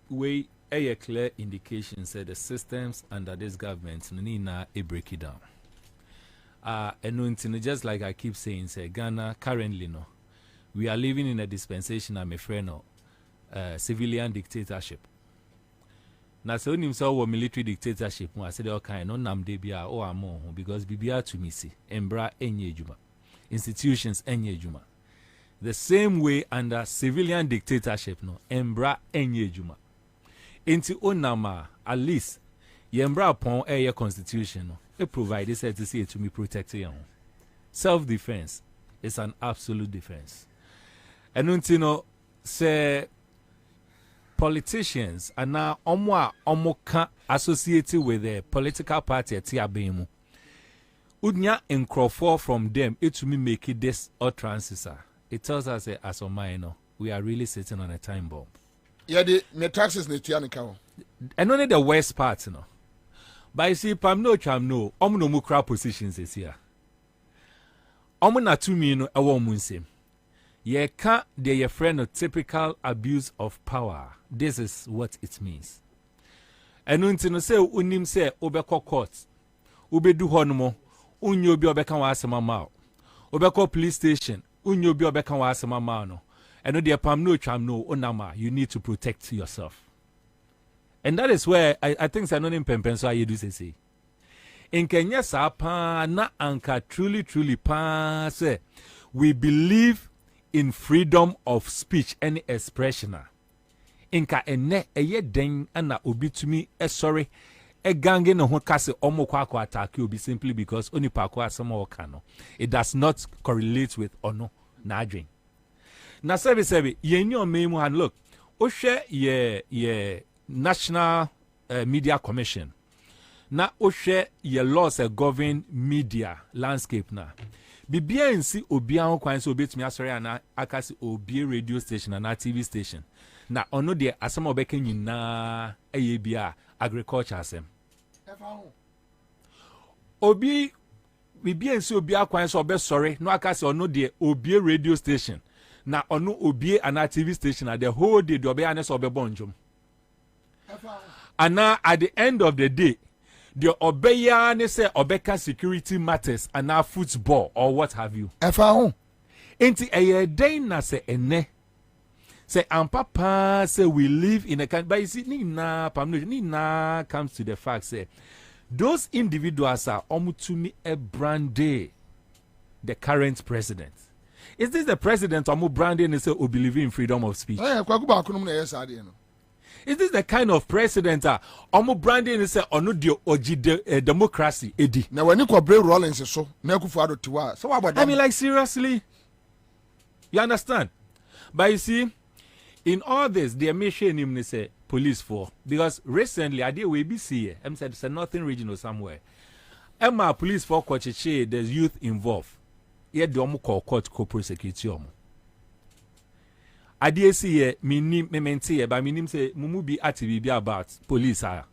We a clear indication said the systems under this government need now a break it down. And just like I keep saying, say Ghana currently no, we are living in a dispensation. I'm afraid no, civilian dictatorship. Now so himself was military dictatorship. I said okay, no namdebia or amo because bibia to me see embra enye juma, institutions enye juma. The same way under civilian dictatorship no embra enye juma. Into onama at least yembra upon a constitution no it provides to me protecting you. Self-defense is an absolute defense. And untino say politicians are now omoka associated with the political party at Tiabemu. Udnya encrofor from them it to me make it this utterances. It tells us as a minor we are really sitting on a time bomb. Yeah, the taxes need to and only the worst part, you know. But you see, Pam no, no mukra positions is here. omo na tumi no ewo mu nsem. Ye ka de ye friend of typical abuse of power. This is what it means. Enu nti no se unim se obekọ court. Ubedu ho no mo. Unyo obi obeka wa asema ma. Obekọ police station. Unyo obi obeka wa asema ma no. Enu de pam no twam no onama. You need to protect yourself. And that is where I think sanonim pempenso ayedu say. In Kenya sapa na anka truly pa say we believe in freedom of speech and expression. Inka ene eye den ana obi tumi sorry e gange no ho kase omo kwa attack obi simply because oni pa kwa asema oka no. It does not correlate with ono na adwen. Na sebi ye nyo memu han look. O hwe ye National Media Commission. Na o hwe ye laws govern media landscape na. Bibia nsi obi an kwan so obetumi asori ana akasi obi radio station na TV station na ono de asema obeka nyina eye bia agriculture asem obi bibia nsi obi akwan so obesori no akasi ono de obi radio station na ono obi ana TV station na the whole day de obi aneso obebonjom ana at the end of the day the obeya ne say obeka security matters and now football or what have you. Efa Enti eye den na say ene. Say papa say we live in a country, but you see ni na comes to the fact say those individuals are omutumi e brande the current president. Is this the president omu brande and say we believe in freedom of speech? Is this the kind of president omo branding is ono dio oji democracy edi? Na when you brave Rollins so na Akufo-Addo tiwa. So what about I mean, like, seriously? You understand? But you see, in all this, the mission him say police for, because recently I did WBC. I'm said it's a northern region or somewhere. Emma police for Kochiche, there's youth involved. Yet the omo call court co-prosecute omo. I did see me mente but me say mumu be active about police are.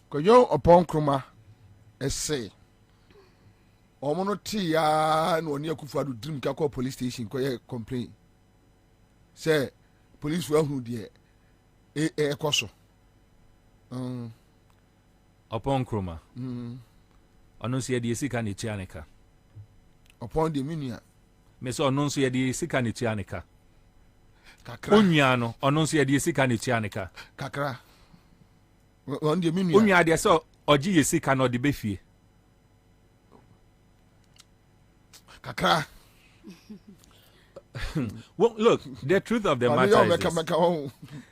Koyo upon kroma essay. Omono ti ya no ni Akufo-Addo dream ka call police station ko complain. Say police well who there e koso. Upon kroma. Ono se ye sika ni tianeka. Upon the minia. Me so ono so ye de sika ne tuaneka kakra onua no ono so ye de sika ne tuaneka kakra on de minua onua de so oji ye sika no de befie kakra. Well, look, the truth of the matter is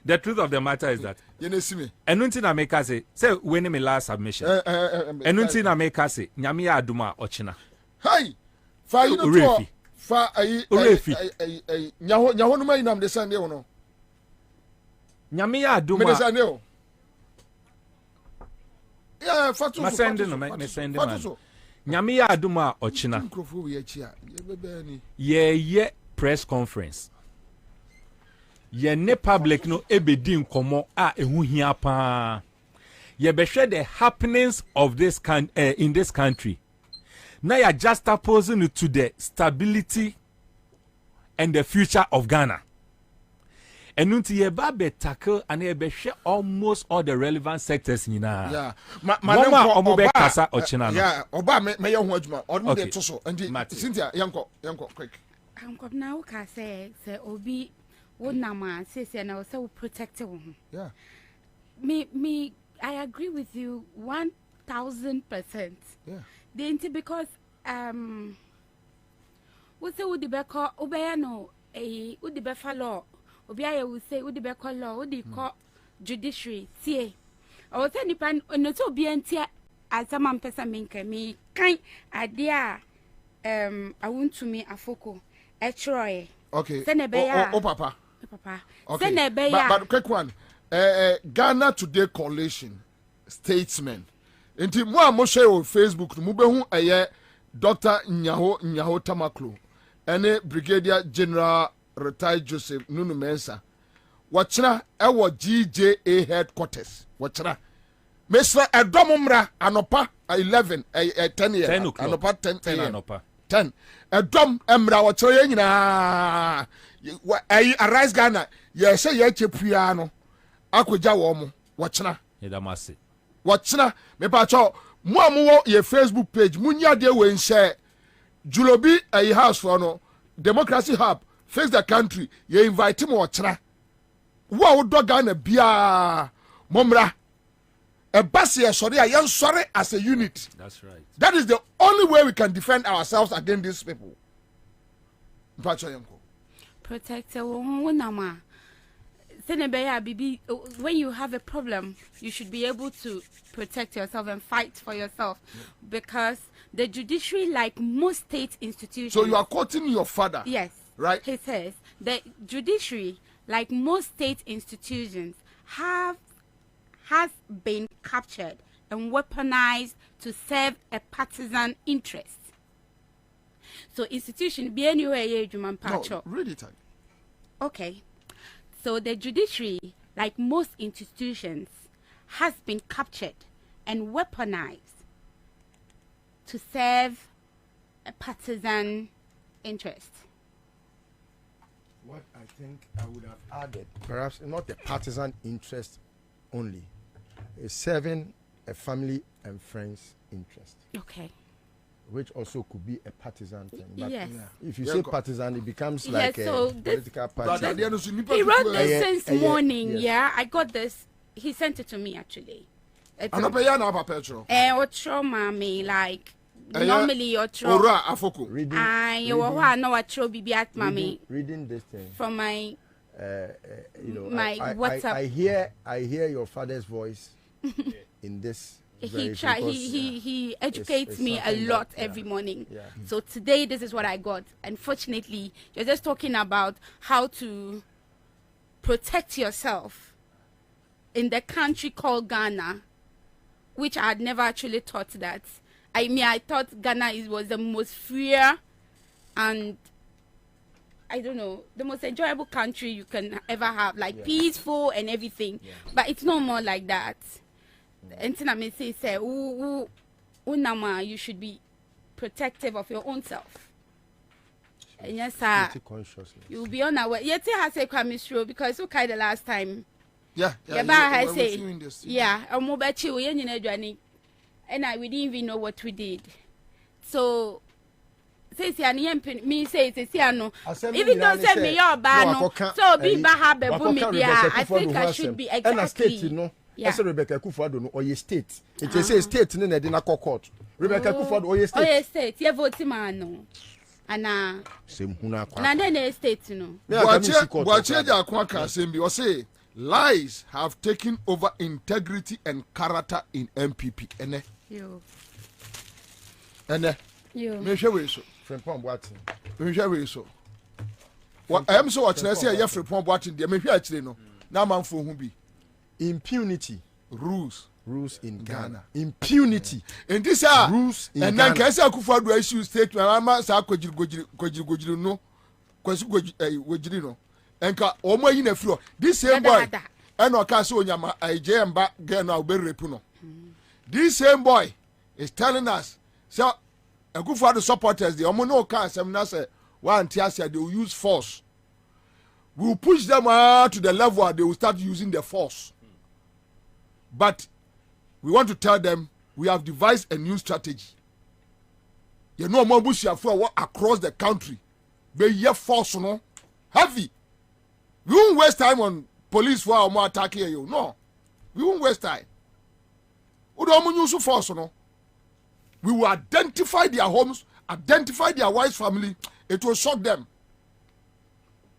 the truth of the matter is that enunti na make say when me last submission enunti na make say nyame ya aduma ochina hey fa you know fa nyaho no mai nam de sande wono nyame ya aduma me de sande o ya fatu so sande no me sande man nyame ya aduma ochina microphone ye chi a ye bebe ni ye press conference ye ne public no ebedi nkomo a ehu hia pa ye be share the happenings of this in this country. Now you're just opposing it to the stability and the future of Ghana. And until you be tackle and you be share almost all the relevant sectors in yeah. Yeah, Oba me young wajuma. Or de toso. And Cynthia, yanko, quick. Uncle now can say Obi would nama say na so protect him. Yeah. Me I agree with you 1000%. Yeah. Because we say would be call obeyano would be follow obia will say would be call law would call judiciary tie or say nipan no to be antia as a man person me kind idea I want to me afoko etroy okay papa okay but quick one Ghana Today Coalition statesman Inti mo share on Facebook mu behu Dr. Nyaho Tamaklo ene Brigadier General retired Joseph Nunu Mensah wachina ewo GJA headquarters wachina mesra edomumra anopa 11 10 years anopa 10 anopa 10 edom emra wo kire nyina arise Ghana ye hye ye chepua no akoja wo mo wo kina Yedamase wo kina me pa cho mo amuwo ye Facebook page munya de we nse Julobi a house for no Democracy Hub Fix the Country ye invite mo wo kina wo do Ghana bia momra a basia sorry I am sorry as a unit. That's right. That is the only way we can defend ourselves against these people. Protect when you have a problem, you should be able to protect yourself and fight for yourself, because the judiciary, like most state institutions. So you are quoting your father. Yes. Right. He says the judiciary, like most state institutions, has been captured and weaponized to serve a partisan interest. So institution be anywhere no, read it. Okay. So the judiciary, like most institutions, has been captured and weaponized to serve a partisan interest. What I think I would have added, perhaps not the partisan interest only, is serving a family and friends interest. Okay. Which also could be a partisan thing. But yes. If you say partisan, it becomes like so a political party. He wrote this since morning. Yes. Yeah, I got this. He sent it to me actually. It's mommy, like normally your reading this thing from my my WhatsApp. I hear your father's voice in this. He educates me a lot every morning. Yeah. So today this is what I got. Unfortunately, you're just talking about how to protect yourself in the country called Ghana, which I had never actually thought that. I thought Ghana was the most free and I don't know, the most enjoyable country you can ever have, like peaceful and everything. Yeah. But it's no more like that. And I say, you should be protective of your own self. And yes, sir, you'll be on our way. Yet, I say, come through because okay, the last time. Yeah, I say, yeah, I'm more about you, and we didn't even know what we did. So, say, me say, no. Even don't say me your bano. So, be bahabe media. I think I should be exactly. Yeah. Rebecca Kufuado no oye state. It say state no na dey na court. Rebecca Kufuado oye state. Oye state. Ye vote man no. Ana same huna kwa. Na dey state no. Boache ja kwa ka same bi o say lies have taken over integrity and character in MPP. Ene. Yo. Me hwe we so. Frempon Boatin. Me hwe we so. Wa am so what say ye Frempon Boatin dey me hwe a kire no. Na manfo hu bi. Impunity rules in Ghana. Impunity and this rules in and Ghana. And then Kesa Kufuado issue statement ama sa kwajiri no kwasi kwajiri no enka omo yi na firo this same boy and o ka se onyama ejemba get no be rape no. This same boy is telling us so Kufuado supporters the omo no ka asem na say one tiasia they will use force. We will push them to the level where they will start using the force. But we want to tell them we have devised a new strategy. You know, more across the country. Be here force, no heavy. We won't waste time on police for our more attacking you. No, we won't waste time. We don't use force, no. We will identify their homes, identify their wife's family. It will shock them.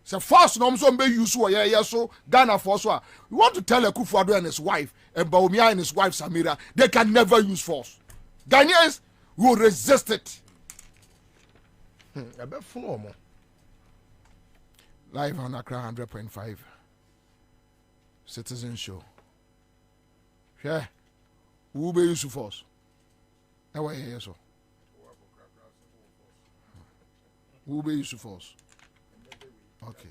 So force no so be use so Ghana force. We want to tell Kufuado and his wife and Bobie and his wife Samira they can never use force. Ghanaians will resist it. Live on Accra 100.5 Citizen Show. Yeah, who will be use force? That way here so. Who will be use force? Okay.